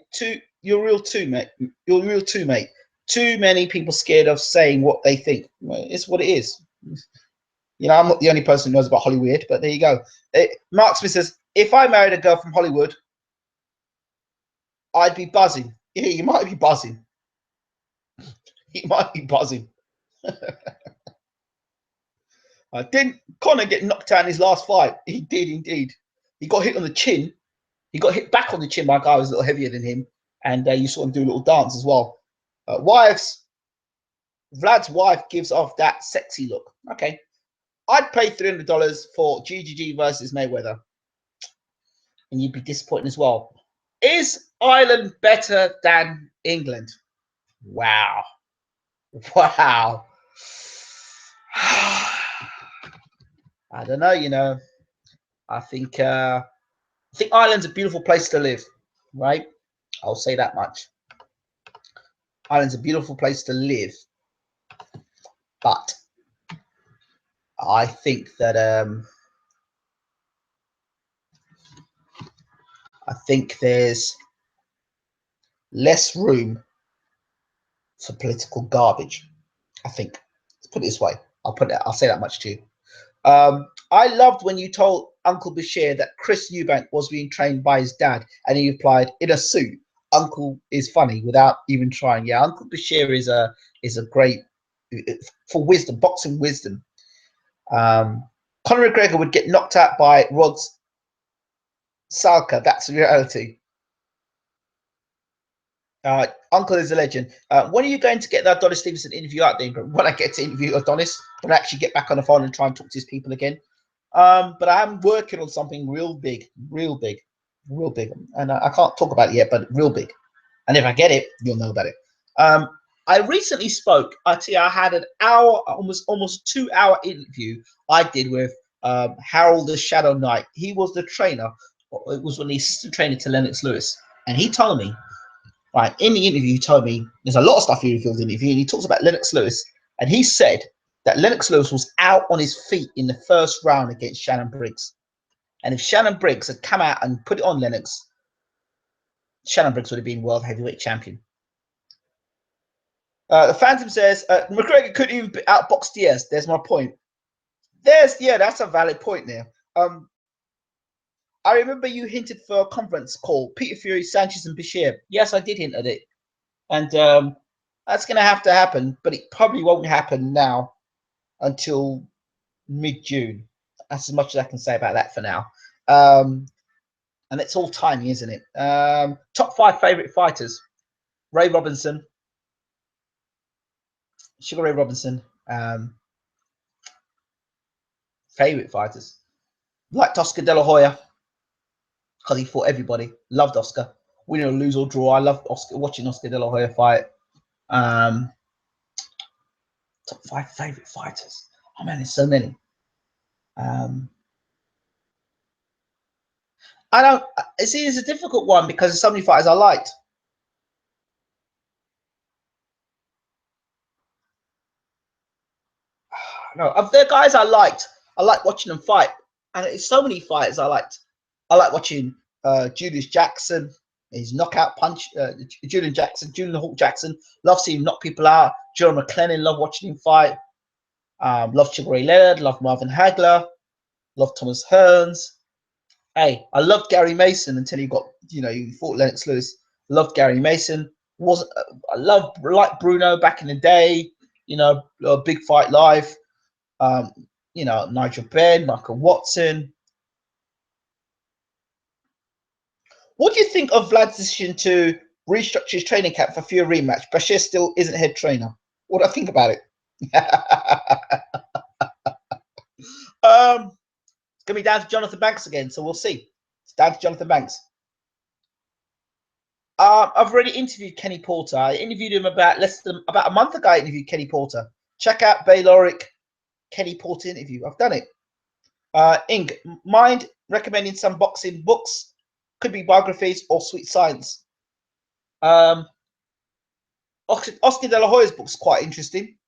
You're real too, mate. You're real too, mate. Too many people scared of saying what they think. Well, it's what it is. You know, I'm not the only person who knows about Hollywood, but there you go. Mark Smith says, if I married a girl from Hollywood, I'd be buzzing. Yeah, you might be buzzing. You might be buzzing. Didn't Conor get knocked out in his last fight? He did indeed. He got hit on the chin. He got hit back on the chin by a guy who was a little heavier than him. And you saw him do a little dance as well. Vlad's wife gives off that sexy look. Okay. I'd pay $300 for GGG versus Mayweather. And you'd be disappointed as well. Is Ireland better than England? Wow. Wow. I don't know, you know. I think Ireland's a beautiful place to live, right? I'll say that much. Ireland's a beautiful place to live. But I think that there's less room for political garbage. I think. Let's put it this way. I'll say that much to you. I loved when you told Uncle Bashir that Chris Eubank was being trained by his dad, and he replied, "In a suit." Uncle is funny without even trying. Yeah, Uncle Bashir is a great for wisdom, boxing wisdom. Conor McGregor would get knocked out by Rod Salka. That's reality. Uncle is a legend. When are you going to get that Adonis Stevenson interview out there? When I get to interview Adonis, when I actually get back on the phone and try and talk to his people again. But I'm working on something real big, and I can't talk about it yet, but real big. And if I get it, you'll know about it. I recently spoke. I had an hour, almost 2 hour interview I did with Harold the Shadow Knight. He was the trainer It was when the assistant trainer to Lennox Lewis, and he told me, right, in the interview, he told me there's a lot of stuff he revealed in the interview, and he talks about Lennox Lewis, and he said that Lennox Lewis was out on his feet in the first round against Shannon Briggs. And if Shannon Briggs had come out and put it on Lennox, Shannon Briggs would have been world heavyweight champion. The Phantom says, McGregor couldn't even outbox Diaz. There's my point. That's a valid point there. I remember you hinted for a conference call, Peter Fury, Sanchez, and Bashir. Yes, I did hint at it. And that's going to have to happen, but it probably won't happen now until mid-June. That's as much as I can say about that for now. And it's all tiny, isn't it? Top 5 favourite fighters. Ray Robinson. Sugar Ray Robinson. Favourite fighters. Liked Oscar De La Hoya. Because he fought everybody. Loved Oscar. Win or lose or draw. I loved watching Oscar De La Hoya fight. Top 5 favourite fighters. Oh man, there's so many. I don't see. It's a difficult one because there's so many fighters I liked. No, of the guys I liked watching them fight, and it's so many fighters I liked. I like watching Julius Jackson, his knockout punch. Julian Hawk Jackson. Love seeing him knock people out. Joe McLennan, love watching him fight. Love Sugar Ray Leonard. Love Marvin Hagler. Love Thomas Hearns. Hey, I loved Gary Mason until he got, he fought Lennox Lewis. Loved Gary Mason. I loved like Bruno back in the day. Big Fight Live. Nigel Benn, Michael Watson. What do you think of Vlad's decision to restructure his training camp for Fury rematch? Bashir still isn't head trainer. What do I think about it? It's going to be down to Jonathan Banks again, so we'll see. It's down to Jonathan Banks. I've already interviewed Kenny Porter. I interviewed him about a month ago. I interviewed Kenny Porter. Check out Bayloric Kenny Porter interview. I've done it. Ing, mind recommending some boxing books? Could be biographies or sweet science. Oscar De La Hoya's book's quite interesting.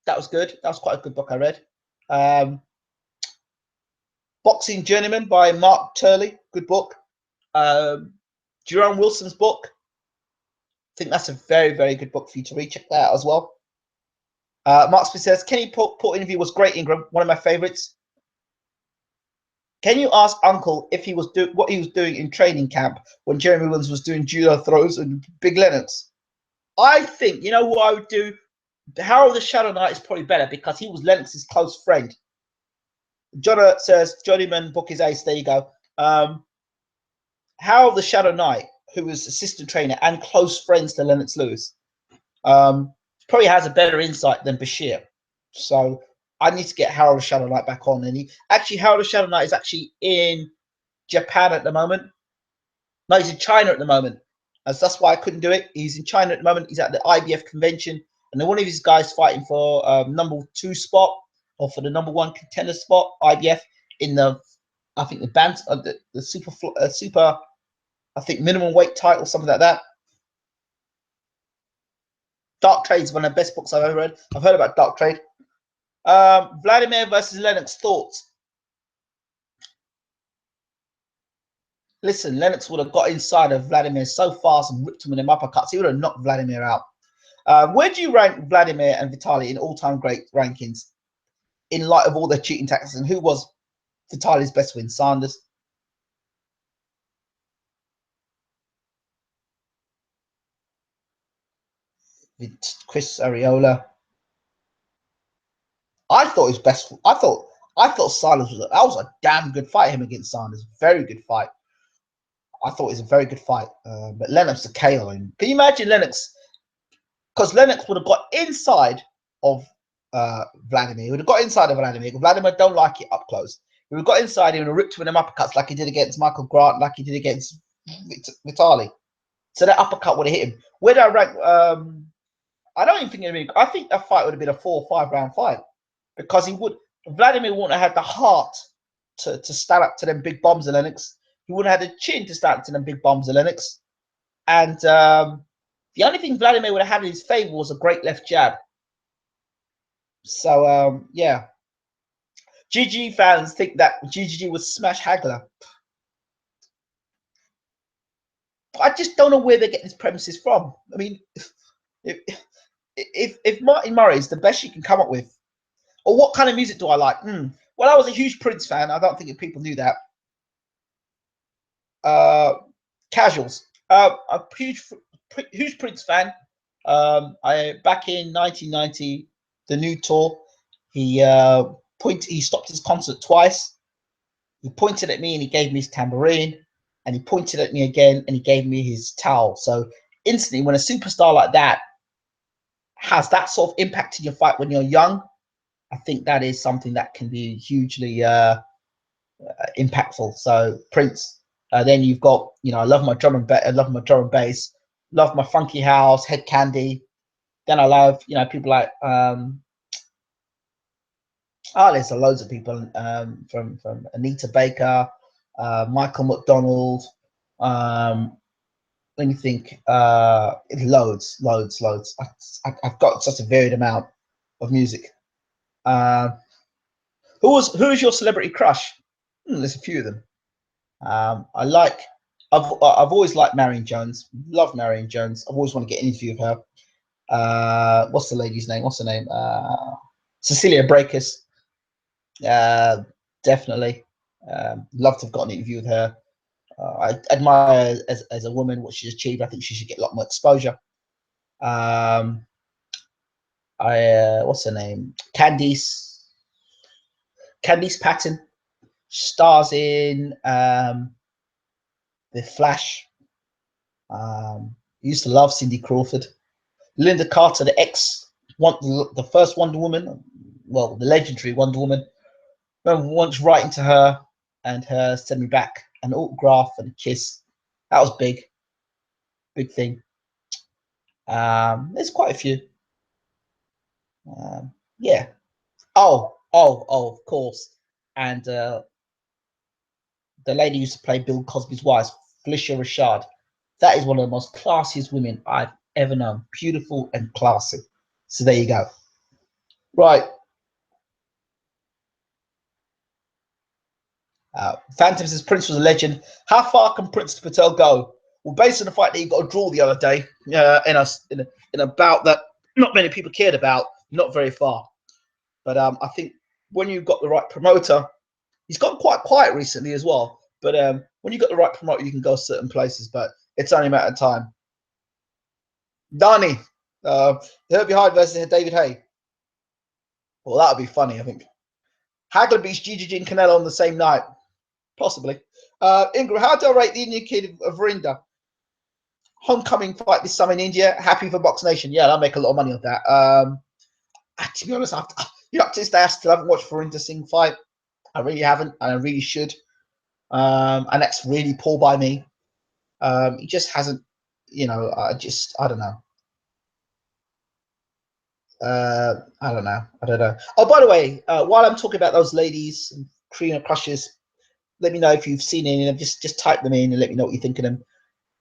That was good. That was quite a good book I read. Boxing Journeyman by Mark Turley. Good book. Jerome Wilson's book. I think that's a very, very good book for you to read. Check that out as well. Mark Smith says, Kenny Porter interview was great, Ingram. One of my favorites. Can you ask Uncle if he was what he was doing in training camp when Jeremy Williams was doing judo throws and Big Lennox? I think, who I would do? Harold the Shadow Knight is probably better because he was Lennox's close friend. Jonah says, Johnnyman book is ace. There you go. Harold the Shadow Knight, who was assistant trainer and close friends to Lennox Lewis, probably has a better insight than Bashir. So I need to get Harold the Shadow Knight back on. And Harold the Shadow Knight is actually in Japan at the moment. No, he's in China at the moment. That's why I couldn't do it. He's in China at the moment. He's at the IBF convention. And then one of his guys fighting for number 2 spot or for the number 1 contender spot, IBF, in the band, the super, I think minimum weight title, something like that. Dark Trade is one of the best books I've ever read. I've heard about Dark Trade. Vladimir versus Lennox, thoughts? Listen, Lennox would have got inside of Vladimir so fast and ripped him with them uppercuts. He would have knocked Vladimir out. Where do you rank Vladimir and Vitaly in all-time great rankings in light of all their cheating tactics? And who was Vitaly's best win? Sanders? Chris Arreola? I thought his best. I thought Sanders was a damn good fight. Him against Sanders, very good fight. I thought it was a very good fight. But Lennox the KO him. Can you imagine Lennox? Because Lennox would have got inside of Vladimir. He would have got inside of Vladimir. Vladimir don't like it up close. He would have got inside him and ripped with them uppercuts like he did against Michael Grant, like he did against Vitaly. So that uppercut would have hit him. Where do I rank? I don't even think it'd be. I think that fight would have been a 4 or 5 round fight because Vladimir wouldn't have had the heart to stand up to them big bombs of Lennox. he wouldn't have had a chin to stand to them big bombs of Lennox. And the only thing Vladimir would have had in his favor was a great left jab. So yeah, GG fans think that GGG would smash Hagler. I just don't know where they get these premises from. I mean, if Martin Murray is the best you can come up with, or what kind of music do I like? Well, I was a huge Prince fan. I don't think people knew that. Casuals. A huge Prince fan. I back in 1990, the new tour. He stopped his concert twice. He pointed at me and he gave me his tambourine, and he pointed at me again and he gave me his towel. So instantly, when a superstar like that has that sort of impact in your fight when you're young, I think that is something that can be hugely impactful. So Prince. Then you've got, I love my drum and bass, love my funky house, Head Candy. Then I love, people like there's loads of people from Anita Baker, Michael McDonald. Let me think, loads. I've got such a varied amount of music. Who is your celebrity crush? There's a few of them. I've always liked Marion Jones. Love Marion Jones. I've always wanted to get an interview of her. What's the lady's name? What's her name? Cecilia Brækhus. Definitely. Love to have got an interview with her. I admire her as a woman, what she's achieved. I think she should get a lot more exposure. What's her name? Candice Patton. Stars in The Flash. Used to love Cindy Crawford. Linda Carter, the first Wonder Woman, well, the legendary Wonder Woman. I remember once writing to her and her sending me back an autograph and a kiss. That was big thing. There's quite a few. Yeah. Oh, of course. And the lady used to play Bill Cosby's wife, Felicia Rashad. That is one of the most classiest women I've ever known. Beautiful and classy. So there you go. Right. Phantom says Prince was a legend. How far can Prince Patel go? Well, based on the fact that he got a draw the other day in a bout that not many people cared about, not very far. But I think when you've got the right promoter, he's got quite quiet recently as well. But when you've got the right promoter, you can go certain places. But it's only a matter of time. Donnie, Herbie Hyde versus David Haye. Well, that would be funny, I think. Hagler beats GGG and Canelo on the same night. Possibly. Ingram, how do I rate the Indian kid of Verinda? Homecoming fight this summer in India. Happy for Box Nation. Yeah, I'll make a lot of money on that. To be honest, up to this day, I still haven't watched Verinda Singh fight. I really haven't, and I really should. And that's really poor by me. He just hasn't, I don't know. I don't know. Oh, by the way, while I'm talking about those ladies and Korean crushes, let me know if you've seen any of them. Just type them in and let me know what you think of them.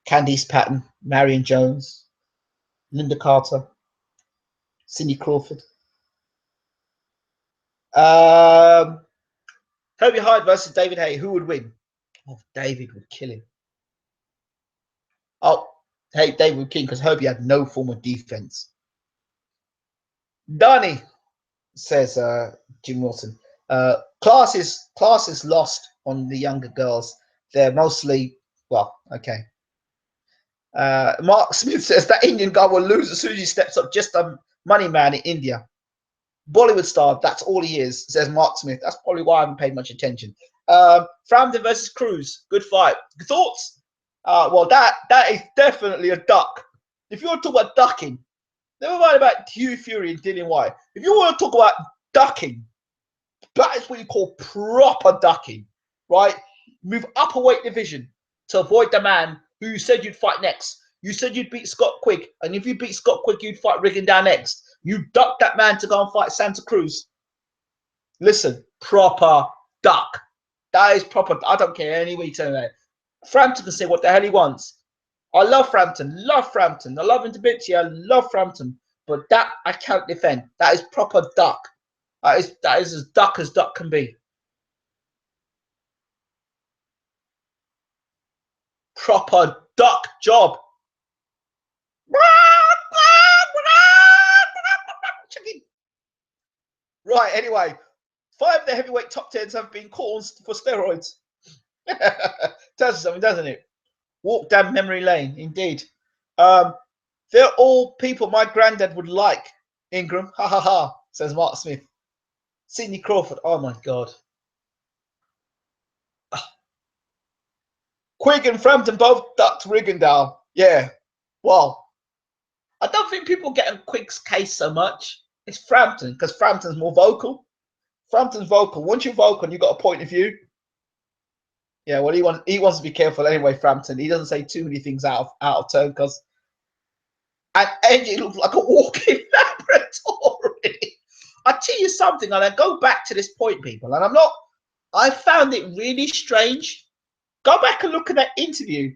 Candice Patton, Marion Jones, Linda Carter, Cindy Crawford. Herbie Hyde versus David Haye. Who would win? Oh, David would kill him. Oh, hey, David would kill him because Herbie had no form of defense. Donnie, says Jim Wilson. Class is lost on the younger girls. They're mostly, well, okay. Mark Smith says that Indian guy will lose as soon as he steps up. Just a money man in India. Bollywood star, that's all he is, says Mark Smith. That's probably why I haven't paid much attention. Frampton versus Cruz. Good fight. Thoughts? Well, that is definitely a duck. If you want to talk about ducking, never mind about Huey Fury and Dillian White. If you want to talk about ducking, that is what you call proper ducking, right? Move up a weight division to avoid the man who you said you'd fight next. You said you'd beat Scott Quigg, and if you beat Scott Quigg, you'd fight Rigondeaux next. You ducked that man to go and fight Santa Cruz. Listen, proper duck. That is proper. I don't care any way you turn it. Frampton can say what the hell he wants. I love Frampton. Love Frampton. I love him to bits. Yeah, I love Frampton. But that I can't defend. That is proper duck. That is as duck can be. Proper duck job. Right, anyway, 5 of the heavyweight top 10s have been caught for steroids. Tells you something, doesn't it? Walk down memory lane, indeed. They're all people my granddad would like. Ingram, ha ha ha, says Mark Smith. Sidney Crawford, oh my God. Quigg and Frampton both ducked Rigondeaux. Yeah, well, I don't think people get on Quigg's case so much. It's Frampton, because Frampton's more vocal. Frampton's vocal. Once you're vocal and you've got a point of view, yeah, well, he wants to be careful anyway, Frampton. He doesn't say too many things out of turn, because and AJ looks like a walking laboratory. I tell you something, and I go back to this point, people, and I found it really strange. Go back and look at that interview.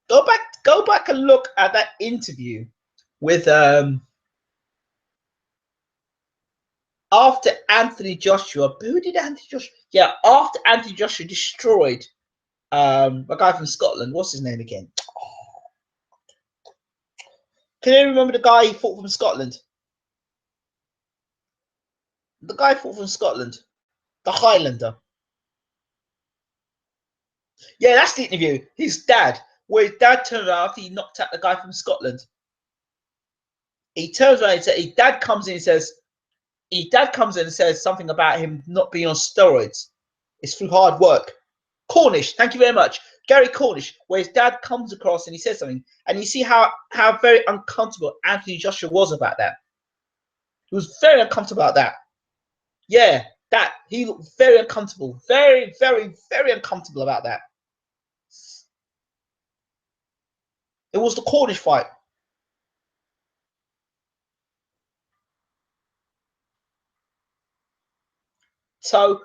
Go back and look at that interview with after Anthony Joshua. Who did Anthony Joshua? Yeah, after Anthony Joshua destroyed a guy from Scotland. What's his name again? Can you remember the guy he fought from Scotland? The guy fought from Scotland, the Highlander. Yeah, that's the interview. His dad, where his dad turned around after he knocked out the guy from Scotland. He turns around and says, his dad comes in and says something about him not being on steroids. It's through hard work. Cornish, thank you very much. Gary Cornish, where his dad comes across and he says something, and you see how very uncomfortable Anthony Joshua was about that. He was very uncomfortable about that. Yeah, that he looked very uncomfortable, very, very, very uncomfortable about that. It was the Cornish fight. So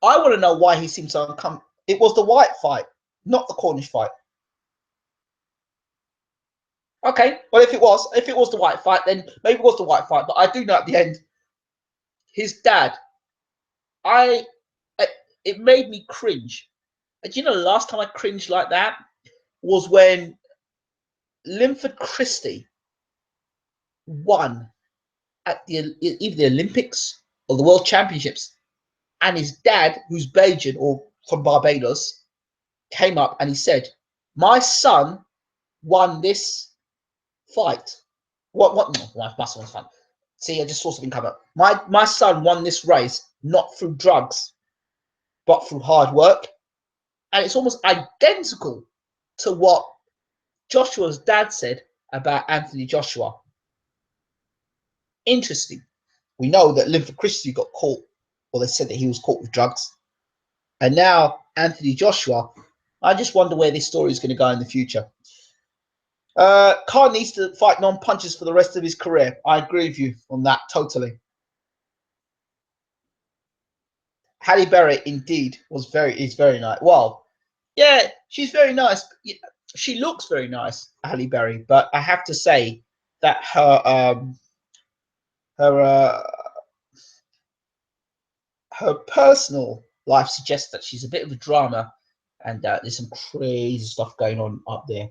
I want to know why he seemed so uncomfortable. It was the White fight, not the Cornish fight. Okay, well, if it was the White fight, then maybe it was the White fight. But I do know at the end, his dad, it made me cringe. And you know, the last time I cringed like that was when Linford Christie won at either the Olympics or the World Championships, and his dad, who's Bajan or from Barbados, came up and he said, "My son won this fight." What? No, my son was fun. See, I just saw something come up. My son won this race not through drugs, but through hard work, and it's almost identical to what Joshua's dad said about Anthony Joshua. Interesting. We know that Linford Christie got caught, or they said that he was caught with drugs, and now Anthony Joshua. I just wonder where this story is going to go in the future. Khan needs to fight non-punches for the rest of his career. I agree with you on that totally. Halle Berry indeed is very nice. Well, yeah, she's very nice. She looks very nice, Halle Berry. But I have to say that her personal life suggests that she's a bit of a drama, and there's some crazy stuff going on up there.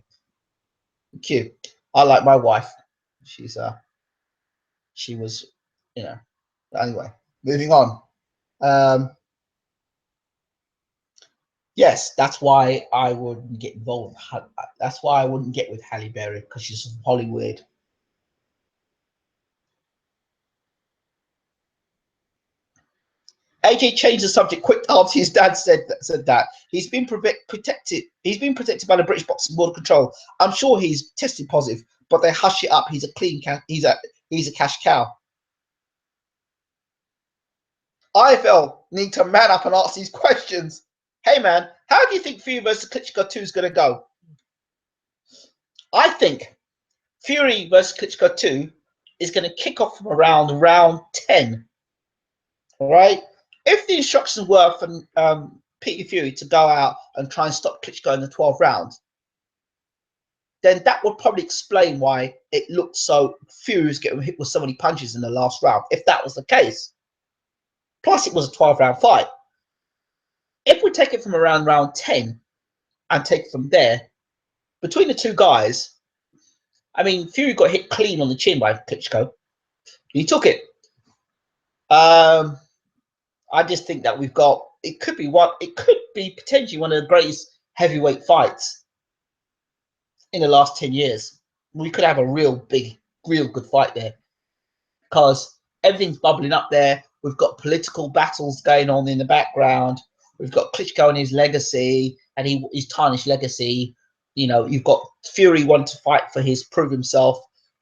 Cute. I like my wife. She was, you know. Anyway, moving on. Yes, that's why I wouldn't get involved. That's why I wouldn't get with Halle Berry, because she's from Hollywood. AJ changed the subject quick after his dad said that. He's been protected. He's been protected by the British Boxing Board of Control. I'm sure he's tested positive, but they hush it up. He's a clean cat. He's a cash cow. IFL need to man up and ask these questions. Hey man, how do you think Fury versus Klitschko 2 is going to go? I think Fury versus Klitschko 2 is going to kick off from around round 10. All right. If the instructions were for Peter Fury to go out and try and stop Klitschko in the 12th round, then that would probably explain why it looked so Fury was getting hit with so many punches in the last round, if that was the case. Plus, it was a 12-round fight. If we take it from around round 10 and take it from there, between the two guys, I mean, Fury got hit clean on the chin by Klitschko. He took it. I just think that we've got, it could be potentially one of the greatest heavyweight fights in the last 10 years. We could have a real good fight there, because everything's bubbling up there. We've got political battles going on in the background. We've got Klitschko and his legacy and his tarnished legacy. You know, you've got Fury wanting to fight for prove himself.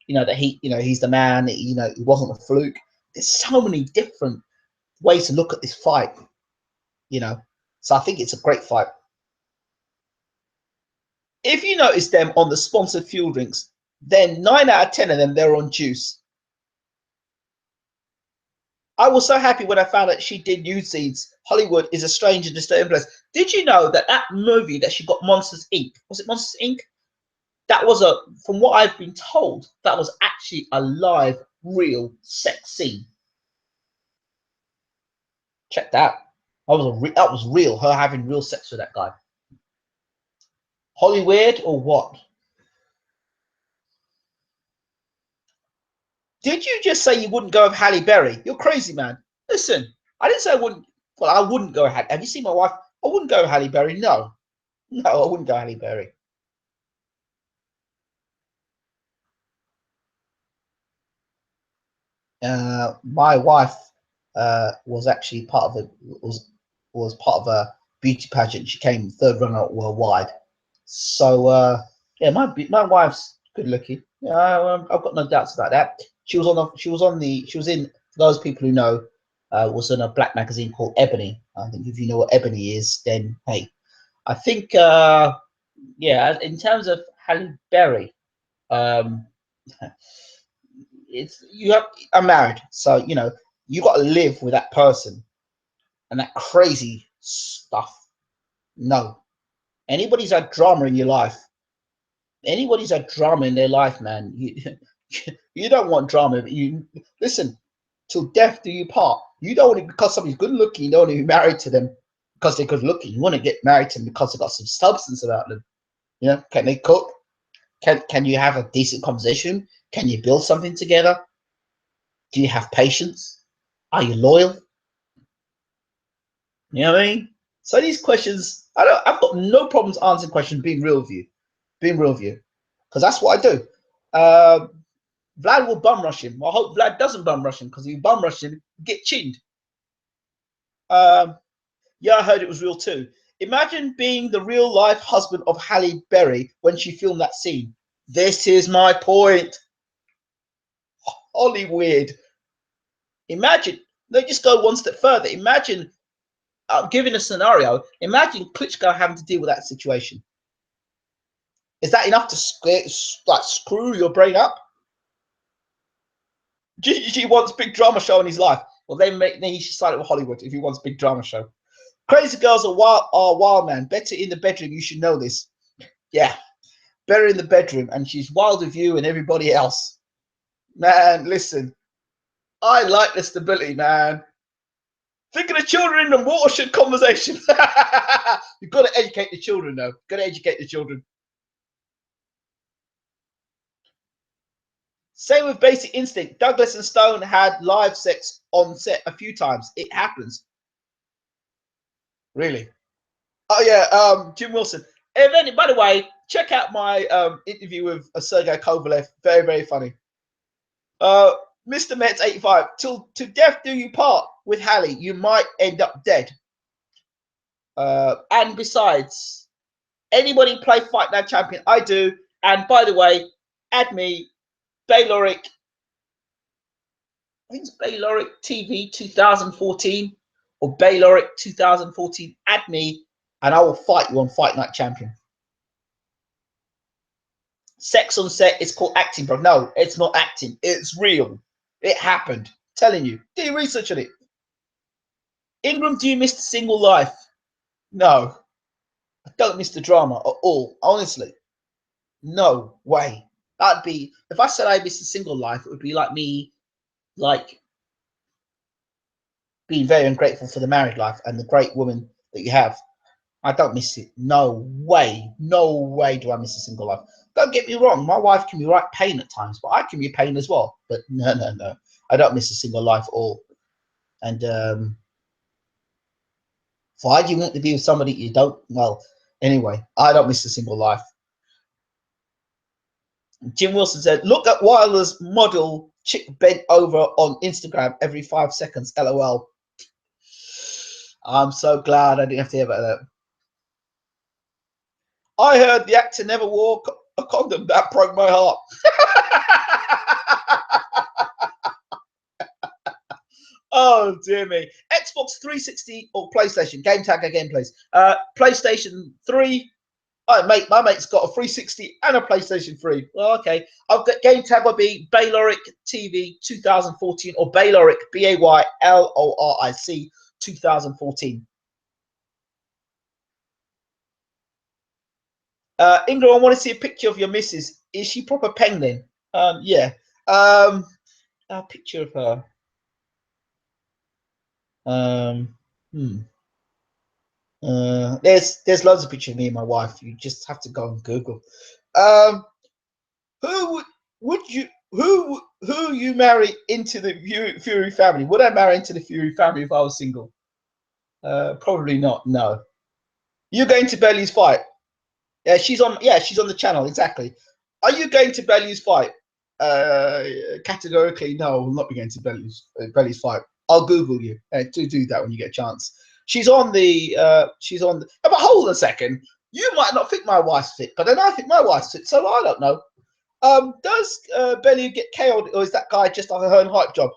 You know, that he's the man. You know, he wasn't a fluke. There's so many different ways to look at this fight. You know, so I think it's a great fight. If you notice them on the sponsored fuel drinks, then 9 out of 10 of them, they're on juice. I was so happy when I found out she did Nude Seeds. Hollywood is a strange and disturbing place. Did you know that movie that she got, Monsters Inc.? Was it Monsters Inc.? That was from what I've been told, that was actually a live, real sex scene. Check that. That was real. Her having real sex with that guy. Hollywood or what? Did you just say you wouldn't go with Halle Berry? You're crazy, man. Listen, I didn't say I wouldn't. Well, I wouldn't go ahead. Have you seen my wife? I wouldn't go with Halle Berry. No, I wouldn't go Halle Berry. My wife was actually part of was part of a beauty pageant. She came third runner worldwide. So yeah, my wife's good looking. Yeah, I've got no doubts about that. She was in, for those people who know, was in a black magazine called Ebony. I think if you know what Ebony is, then hey, I think yeah, in terms of Halle Berry, um, I'm married, so you know you got to live with that person and that crazy stuff. No, anybody's had drama in your life. Anybody's had drama in their life, man. You don't want drama. But you listen, till death do you part. You don't want it because somebody's good looking. You don't want to be married to them because they're good looking. You want to get married to them because they've got some substance about them. You know, can they cook? Can you have a decent conversation? Can you build something together? Do you have patience? Are you loyal? You know what I mean? So these questions, I've got no problems answering questions, being real with you, because that's what I do. Vlad will bum rush him. I hope Vlad doesn't bum rush him, because if you bum rush him, get chinned. Yeah, I heard it was real too. Imagine being the real life husband of Halle Berry when she filmed that scene. This is my point. Hollywood. Imagine, let's just go one step further. Imagine, giving a scenario, imagine Klitschko having to deal with that situation. Is that enough to screw your brain up? He wants big drama show in his life. Well, then he should sign it with Hollywood if he wants big drama show. Crazy girls are wild, man. Better in the bedroom. You should know this. Yeah, better in the bedroom, and she's wild with you and everybody else. Man, listen, I like the stability, man. Think of the children in the watershed conversation. You've got to educate the children, though. Got to educate the children. Same with Basic Instinct. Douglas and Stone had live sex on set a few times. It happens. Really? Oh yeah, Jim Wilson. By the way, check out my interview with Sergey Kovalev. Very, very funny. Mr. Mets 85. Till to death do you part with Halle. You might end up dead. And besides, anybody play Fight Night Champion? I do. And by the way, add me, Bayloric. I think it's Bayloric TV 2014 or Bayloric 2014. Add me, and I will fight you on Fight Night Champion. Sex on set is called acting, bro. No, it's not acting. It's real. It happened. I'm telling you. Do your research on it. Ingram, do you miss the single life? No, I don't miss the drama at all. Honestly, no way. That'd be, if I said I miss the single life, it would be like me, like being very ungrateful for the married life and the great woman that you have. I don't miss it. No way. No way do I miss a single life. Don't get me wrong. My wife can be right pain at times, but I can be pain as well. But no, no, no. I don't miss a single life at all. And why do you want to be with somebody you don't? Well, anyway, I don't miss a single life. Jim Wilson said, look at Wilder's model chick bent over on Instagram every 5 seconds. LOL. I'm so glad I didn't have to hear about that. I heard the actor never wore a condom. That broke my heart. Oh dear me. Xbox 360 or PlayStation? Game Tagger gameplays. PlayStation 3. Oh, mate, my mate's got a 360 and a PlayStation 3. Well, okay. I've got Game Tag will be Bayloric TV 2014 or Bayloric BAYLORIC 2014. Ingram, I want to see a picture of your missus. Is she proper penguin? Yeah. A picture of her. There's loads of pictures of me and my wife. You just have to go on Google. Who would you marry into the Fury family? Would I marry into the Fury family if I was single? Probably not. No. You going to Belly's fight? Yeah, she's on. Yeah, she's on the channel. Exactly. Are you going to Belly's fight? Categorically, no. I will not be going to Belly's fight. I'll Google you. Do that when you get a chance. She's on the. She's on. But hold on a second. You might not think my wife's fit, but then I think my wife's fit, so I don't know. Does Belly get KO'd, or is that guy just her own hype job?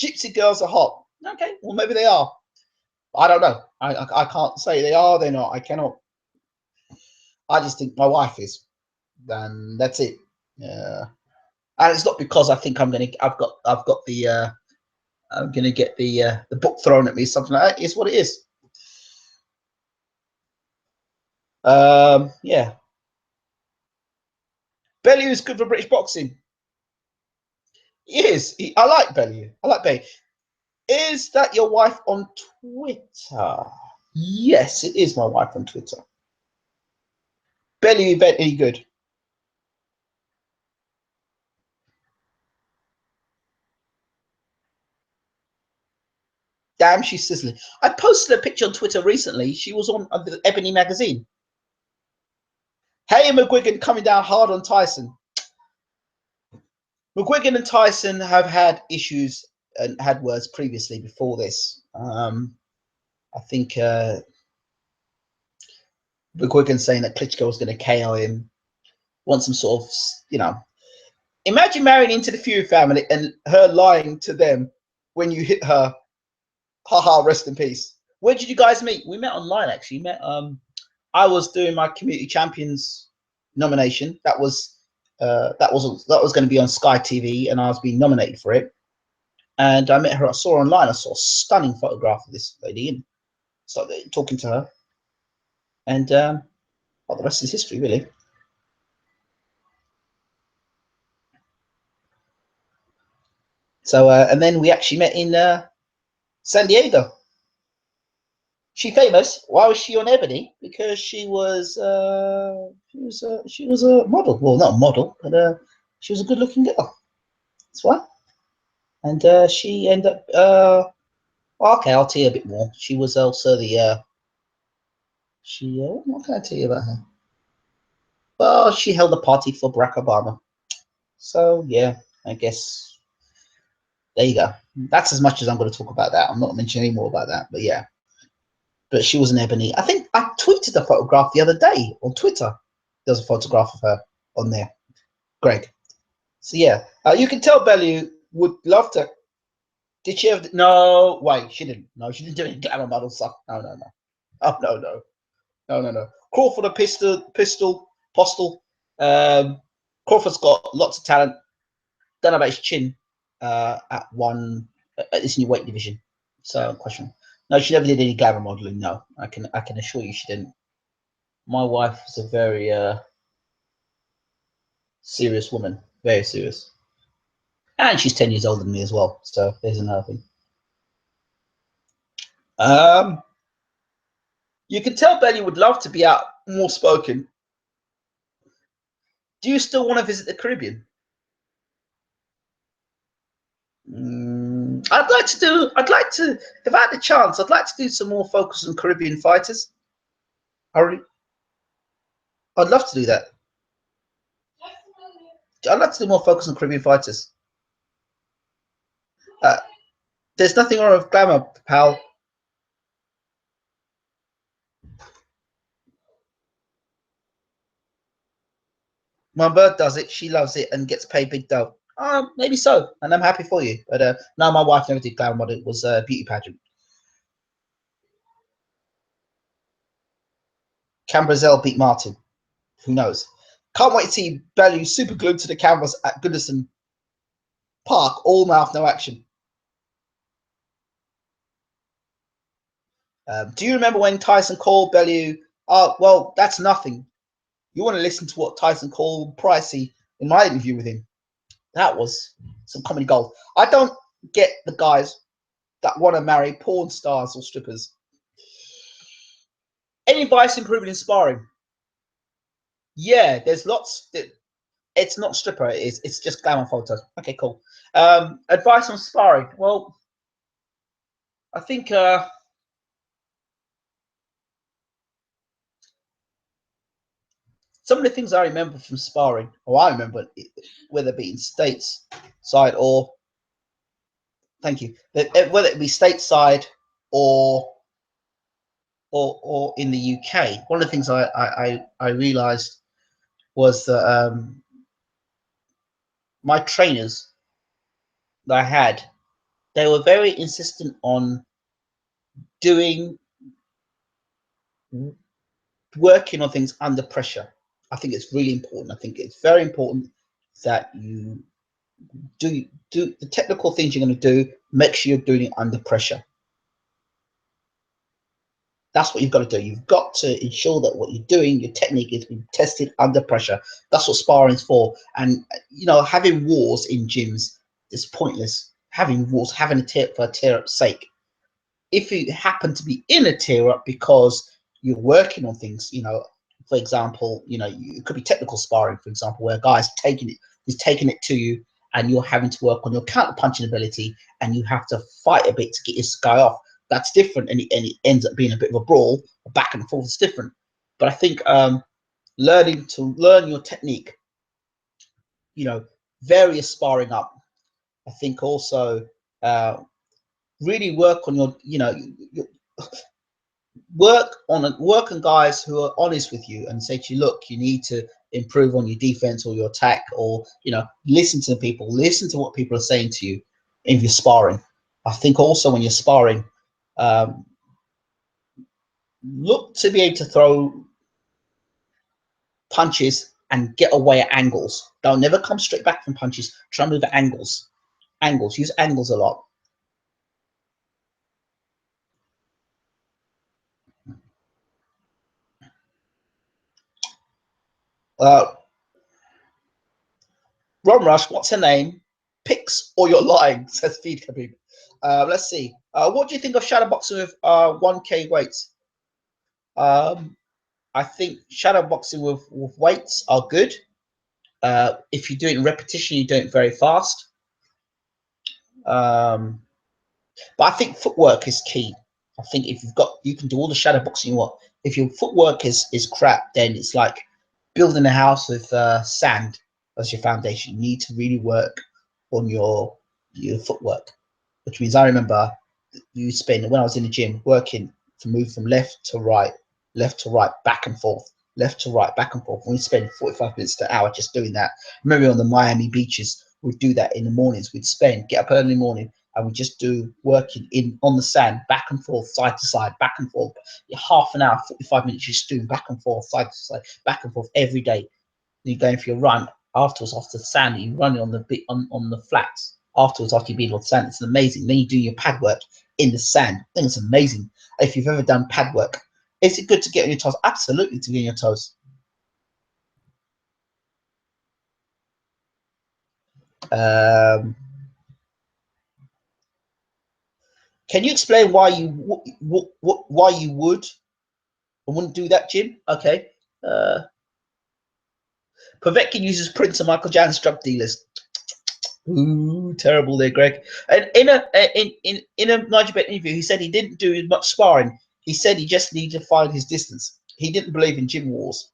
Gypsy girls are hot. Okay, well maybe they are. I don't know. I can't say they are. They're not. I cannot. I just think my wife is. Then that's it. Yeah, and it's not because I think I'm gonna. I've got the. I'm gonna get the book thrown at me. Something like that. It's what it is. Yeah. Bellew is good for British boxing. He is. I like Bellew. I like Bellew. Is that your wife on Twitter? Yes, it is my wife on Twitter. Bellew event any good? Damn, she's sizzling. I posted a picture on Twitter recently. She was on the Ebony magazine. Hey, McGregor coming down hard on Tyson. McGregor and Tyson have had issues and had words previously before this. I think McGregor saying that Klitschko was going to KO him. Want some sort of, imagine marrying into the Fury family and her lying to them when you hit her. Haha, rest in peace. Where did you guys meet? We met online actually. Met I was doing my community champions nomination. That was going to be on Sky TV, and I was being nominated for it. And I met her. I saw her online. I saw a stunning photograph of this lady, and started talking to her. And well, the rest is history, really. So, and then we actually met in San Diego. She famous. Why was she on Ebony? Because she was a model. Well, not a model, but she was a good-looking girl. That's why. And she ended up. Well, okay, I'll tell you a bit more. She was also the. What can I tell you about her? Well, she held a party for Barack Obama. So yeah, I guess there you go. That's as much as I'm going to talk about that. I'm not mentioning any more about that, but yeah. But she was an Ebony. I think I tweeted a photograph the other day on Twitter. There's a photograph of her on there, Greg. So yeah, you can tell Bellew would love to. Did she have? No, wait, she didn't. No, she didn't do any glamour model stuff. No, no, no. Oh no, no, no, no, no. Crawford a postal. Crawford's got lots of talent. Don't know about his chin at this new weight division. So question. No, she never did any glamour modeling. No, I can assure you she didn't. My wife is a very serious woman, very serious, and she's 10 years older than me as well. So there's another thing. You can tell Belly would love to be out more spoken. Do you still want to visit the Caribbean? I'd like to, if I had the chance, I'd like to do some more focus on Caribbean fighters. I'd love to do that. I'd like to do more focus on Caribbean fighters. There's nothing wrong with glamour, pal. My bird does it. She loves it and gets paid big dough. Maybe so, and I'm happy for you. But no, my wife never did glamour model. It was a beauty pageant. Cam Brazil beat Martin. Who knows? Can't wait to see Bellew super glued to the canvas at Goodison Park. All mouth, no action. Do you remember when Tyson called Bellew? Well, that's nothing. You want to listen to what Tyson called Pricey in my interview with him. That was some comedy gold. I don't get the guys that want to marry porn stars or strippers. Any advice improving in sparring? Yeah, there's lots. It's not stripper. It's just glamour photos. Okay, cool. Advice on sparring. Well, I think some of the things I remember from sparring, or I remember, whether it be in states side or thank you, whether it be stateside or in the UK. One of the things I realised was that my trainers that I had, they were very insistent on working on things under pressure. I think it's really important. I think it's very important that you do the technical things you're going to do. Make sure you're doing it under pressure. That's what you've got to do. You've got to ensure that what you're doing, your technique, is being tested under pressure. That's what sparring is for. And having wars in gyms is pointless. Having wars, having a tear for a tear-up's sake. If you happen to be in a tear-up because you're working on things, for example, it could be technical sparring, for example, where a guy's taking it to you, and you're having to work on your counter punching ability, and you have to fight a bit to get this guy off. That's different, and it ends up being a bit of a brawl, back and forth is different. But I think learn your technique, various sparring up. I think also really work on your work on guys who are honest with you and say to you, look, you need to improve on your defense or your attack, or listen to people, listen to what people are saying to you if you're sparring. I think also when you're sparring, look to be able to throw punches and get away at angles. Don't never come straight back from punches. Try and move at angles. Use angles a lot. Ron Rush, what's her name? Picks or you're lying, says Feed Khabib. Let's see. What do you think of shadow boxing with 1K weights? I think shadow boxing with weights are good. If you do it in repetition, you do it very fast. But I think footwork is key. I think if you can do all the shadow boxing you want. If your footwork is crap, then it's like building a house with sand as your foundation. You need to really work on your footwork, which means I remember you spend, when I was in the gym, working to move from left to right, back and forth, left to right, back and forth. We spend 45 minutes to an hour just doing that. Remember on the Miami beaches, we'd do that in the mornings. We'd get up early in the morning, and we just do working on the sand, back and forth, side to side, back and forth. Half an hour, 45 minutes, just doing back and forth, side to side, back and forth every day. Then you're going for your run afterwards off the sand, and you're running on the flats. afterwards after you've been on the sand. It's amazing. Then you do your pad work in the sand. I think it's amazing. If you've ever done pad work, is it good to get on your toes? Absolutely, to get on your toes. Can you explain why you why you would or wouldn't do that, Jim? Okay. Povetkin uses Prince and Michael Jackson's drug dealers. Ooh, terrible there, Greg. And in a Nigel Benn interview, he said he didn't do much sparring. He said he just needed to find his distance. He didn't believe in gym wars.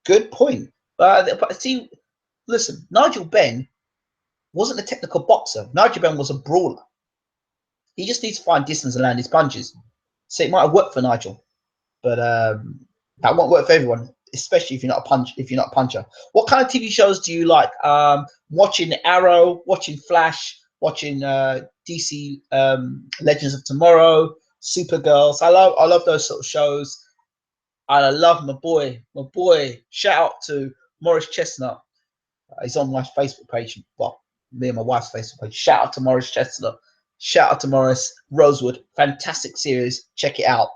Good point. But see, listen, Nigel Benn wasn't a technical boxer. Nigel Benn was a brawler. He just needs to find distance and land his punches. So it might have worked for Nigel, but that won't work for everyone, especially if you're not a puncher. What kind of TV shows do you like? Watching Arrow, watching Flash, watching DC Legends of Tomorrow, Supergirls. I love those sort of shows. I love my boy. Shout out to Morris Chestnut. He's on my Facebook page. Well, me and my wife's Facebook page. Shout out to Morris Chestnut. Shout out to Morris. Rosewood. Fantastic series. Check it out.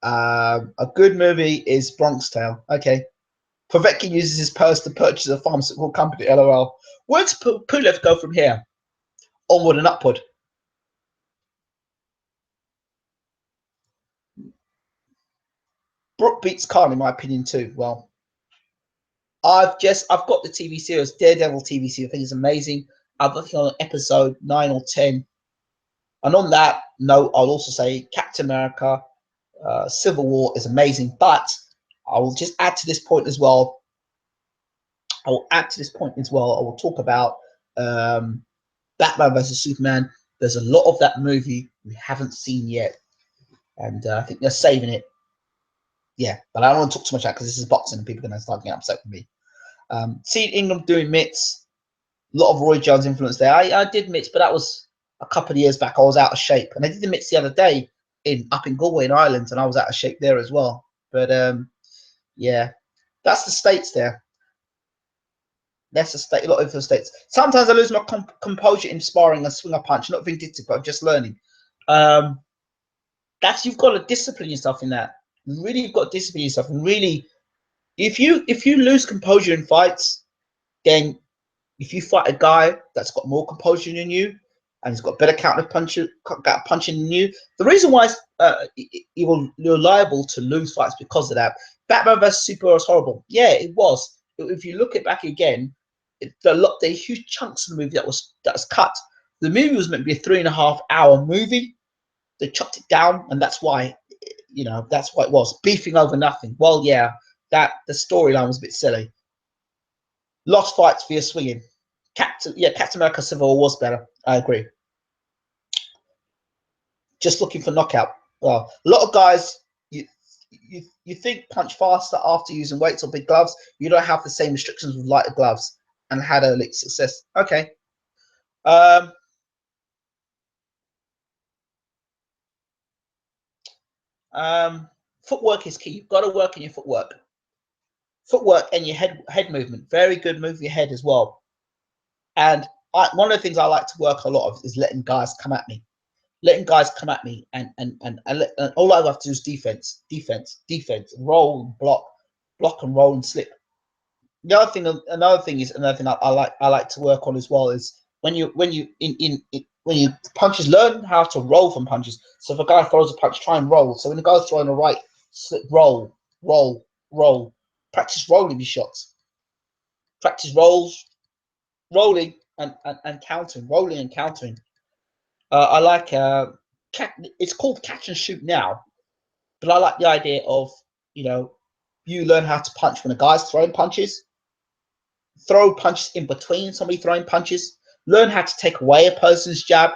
A good movie is Bronx Tale. Okay. Povetkin uses his purse to purchase a pharmaceutical company. LOL. Where does Pulev go from here? Onward and upward. Brooke beats Khan, in my opinion, too. Well, I've got the TV series, Daredevil TV series. I think it's amazing. I'm looking on episode 9 or 10. And on that note, I'll also say Captain America, Civil War is amazing. But I will just add to this point as well. I will talk about Batman versus Superman. There's a lot of that movie we haven't seen yet. And I think they're saving it. Yeah, but I don't want to talk too much about it because this is boxing and people are going to start getting upset with me. Seeing England doing mitts, a lot of Roy Jones influence there. I did mitts, but that was a couple of years back. I was out of shape, and I did the mitts the other day up in Galway in Ireland, and I was out of shape there as well. But yeah, that's the States there. That's the state. A lot of the States. Sometimes I lose my composure in sparring and swing a punch. Not vindictive, but I'm just learning. You've got to discipline yourself in that. Really, you've got to discipline yourself, and really, if you lose composure in fights, then if you fight a guy that's got more composure than you and he's got better punching than you, the reason why you're liable to lose fights because of that. Batman vs Superman was horrible. Yeah, it was. If you look it back again, there are huge chunks of the movie that was cut. The movie was meant to be a 3.5-hour movie. They chopped it down, and that's why. That's what it was, beefing over nothing. Well, yeah, the storyline was a bit silly. Lost fights via swinging. Captain America Civil War was better. I agree. Just looking for knockout. Well, a lot of guys, you think punch faster after using weights or big gloves. You don't have the same restrictions with lighter gloves and had a elite success. Okay. Footwork is key. You've got to work in your footwork. Footwork and your head movement. Very good move your head as well. And one of the things I like to work a lot of is letting guys come at me. And all I have to do is defense, roll, block and roll and slip. Another thing I like to work on as well is when you punches, learn how to roll from punches. So if a guy throws a punch, try and roll. So when the guy's throwing a right, slip, roll. Practice rolling your shots. Practice rolling and countering, rolling and countering. I like it's called catch and shoot now, but I like the idea of you learn how to punch when a guy's throwing punches. Throw punches in between somebody throwing punches. Learn how to take away a person's jab.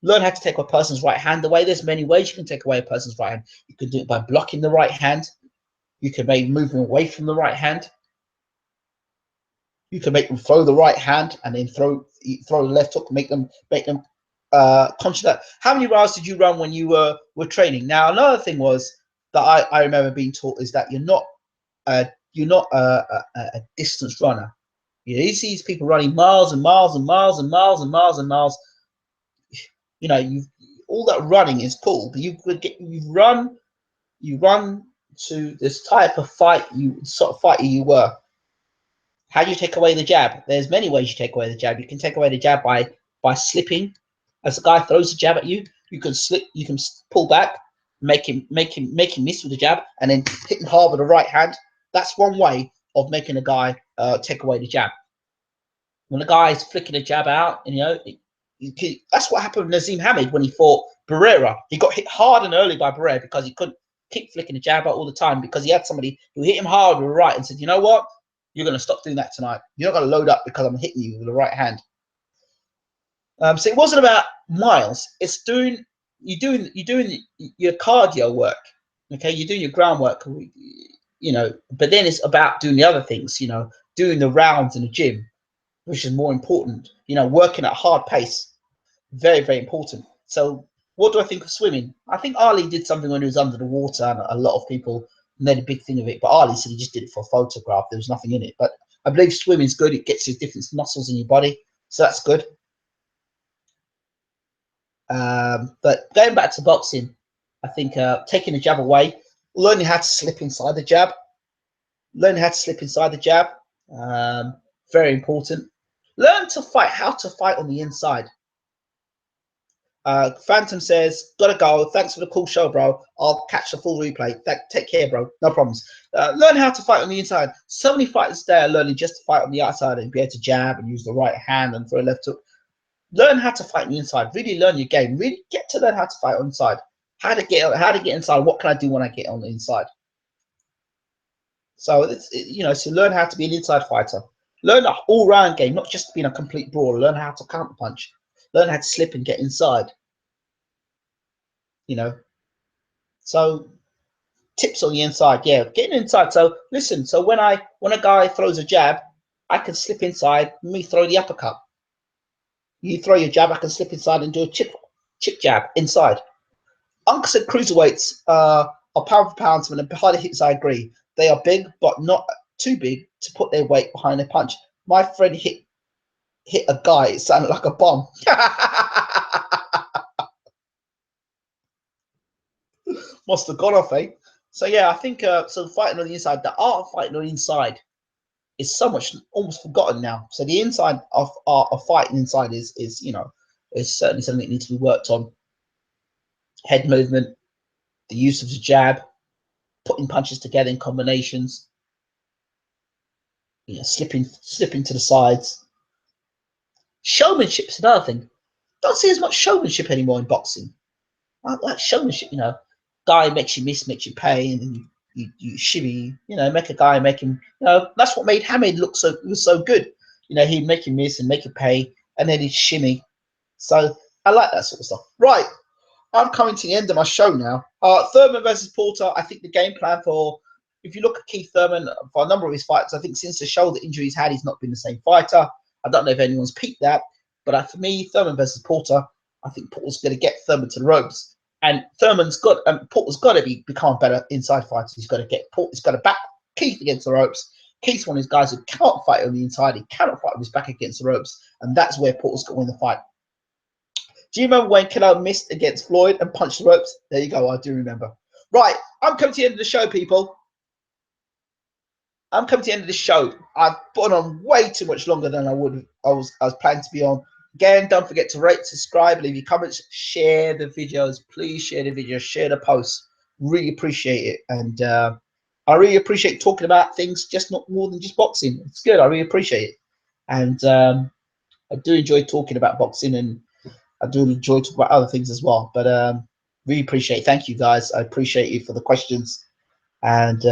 Learn how to take a person's right hand away. There's many ways you can take away a person's right hand. You can do it by blocking the right hand. You can maybe move them away from the right hand. You can make them throw the right hand and then throw the left hook. Make them conscious that. How many rounds did you run when you were training? Now another thing was that I remember being taught is that you're not a distance runner. You know, he sees people running miles and miles and miles and miles and miles and miles. You know, you all that running is cool, but you run to this type of fight you sort of fighter you were. How do you take away the jab? There's many ways you take away the jab. You can take away the jab by slipping. As the guy throws the jab at you, you can slip, you can pull back, make him miss with the jab, and then hit him hard with the right hand. That's one way of making a guy take away the jab. When the guy's flicking a jab out, and, you know, that's what happened with Nazim Hamid when he fought Barrera. He got hit hard and early by Barrera because he couldn't keep flicking the jab out all the time, because he had somebody who hit him hard with the right and said, you know what, you're going to stop doing that tonight. You're not going to load up because I'm hitting you with the right hand. So it wasn't about miles. It's doing your cardio work. Okay, you're doing your groundwork. You know, but then it's about doing the other things. You know, doing the rounds in the gym, which is more important. You know, working at a hard pace, very, very important. So what do I think of swimming? I think Ali did something when he was under the water, and a lot of people made a big thing of it. But Ali said he just did it for a photograph. There was nothing in it. But I believe swimming's good. It gets you different muscles in your body, so that's good. But going back to boxing, I think taking the jab away, learning how to slip inside the jab, very important. Learn to fight, how to fight on the inside. Phantom says, gotta go. Thanks for the cool show, bro. I'll catch the full replay. Take care, bro. No problems. Learn how to fight on the inside. So many fighters today are learning just to fight on the outside and be able to jab and use the right hand and throw a left hook. Learn how to fight on the inside. Really learn your game. Really get to learn how to fight on the inside. How to get inside. What can I do when I get on the inside? So so learn how to be an inside fighter. Learn an all-round game, not just being a complete brawler. Learn how to counter punch. Learn how to slip and get inside. You know. So tips on the inside, yeah, getting inside. So listen. So when a guy throws a jab, I can slip inside. Me throw the uppercut. You throw your jab, I can slip inside and do a chip jab inside. Uncle said cruiserweights are pound for pound, and the harder hits, I agree. They are big, but not too big to put their weight behind their punch. My friend hit a guy, it sounded like a bomb. Must have gone off, eh? So yeah, I think so fighting on the inside, the art of fighting on the inside is so much almost forgotten now. So the inside of fighting inside is certainly something that needs to be worked on. Head movement, the use of the jab, putting punches together in combinations, slipping to the sides. Showmanship's another thing. Don't see as much showmanship anymore in boxing. Like showmanship, guy makes you miss, makes you pay, and then you shimmy, make a guy, make him, that's what made Hamid look so good. He'd make you miss and make you pay, and then he'd shimmy. So I like that sort of stuff. Right, I'm coming to the end of my show now. Thurman versus Porter. I think the game plan if you look at Keith Thurman, for a number of his fights, I think since the shoulder injury he's had, he's not been the same fighter. I don't know if anyone's peaked that, but for me, Thurman versus Porter, I think Porter's going to get Thurman to the ropes. And Porter's got to become a better inside fighter. He's got to back Keith against the ropes. Keith's one of these guys who can't fight on the inside. He cannot fight with his back against the ropes. And that's where Porter's got to win the fight. Do you remember when Canelo missed against Floyd and punched the ropes? There you go. I do remember. Right. I'm coming to the end of the show, people. I'm coming to the end of the show. I've gone on way too much longer than I was planning to be on. Again, don't forget to rate, subscribe, leave your comments, share the videos. Please share the videos, share the posts. Really appreciate it. And I really appreciate talking about things, just not more than just boxing. It's good. I really appreciate it. And I do enjoy talking about boxing, and I do enjoy talking about other things as well. But really appreciate it. Thank you, guys. I appreciate you for the questions. And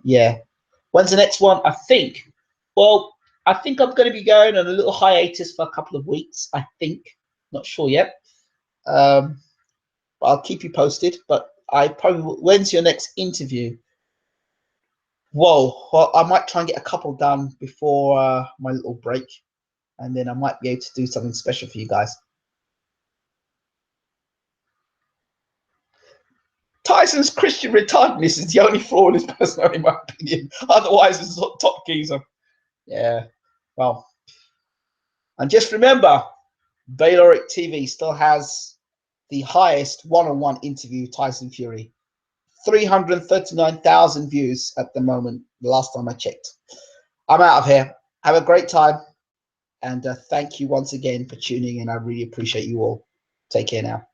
yeah. When's the next one? I think I'm going to be going on a little hiatus for a couple of weeks. I think, not sure yet. But I'll keep you posted. But when's your next interview? Whoa, well, I might try and get a couple done before my little break, and then I might be able to do something special for you guys. Tyson's Christian retardedness is the only flaw in his personality, in my opinion. Otherwise, it's top geezer. Yeah. Well, and just remember, Bayloric TV still has the highest one-on-one interview, Tyson Fury. 339,000 views at the moment, the last time I checked. I'm out of here. Have a great time. And thank you once again for tuning in. I really appreciate you all. Take care now.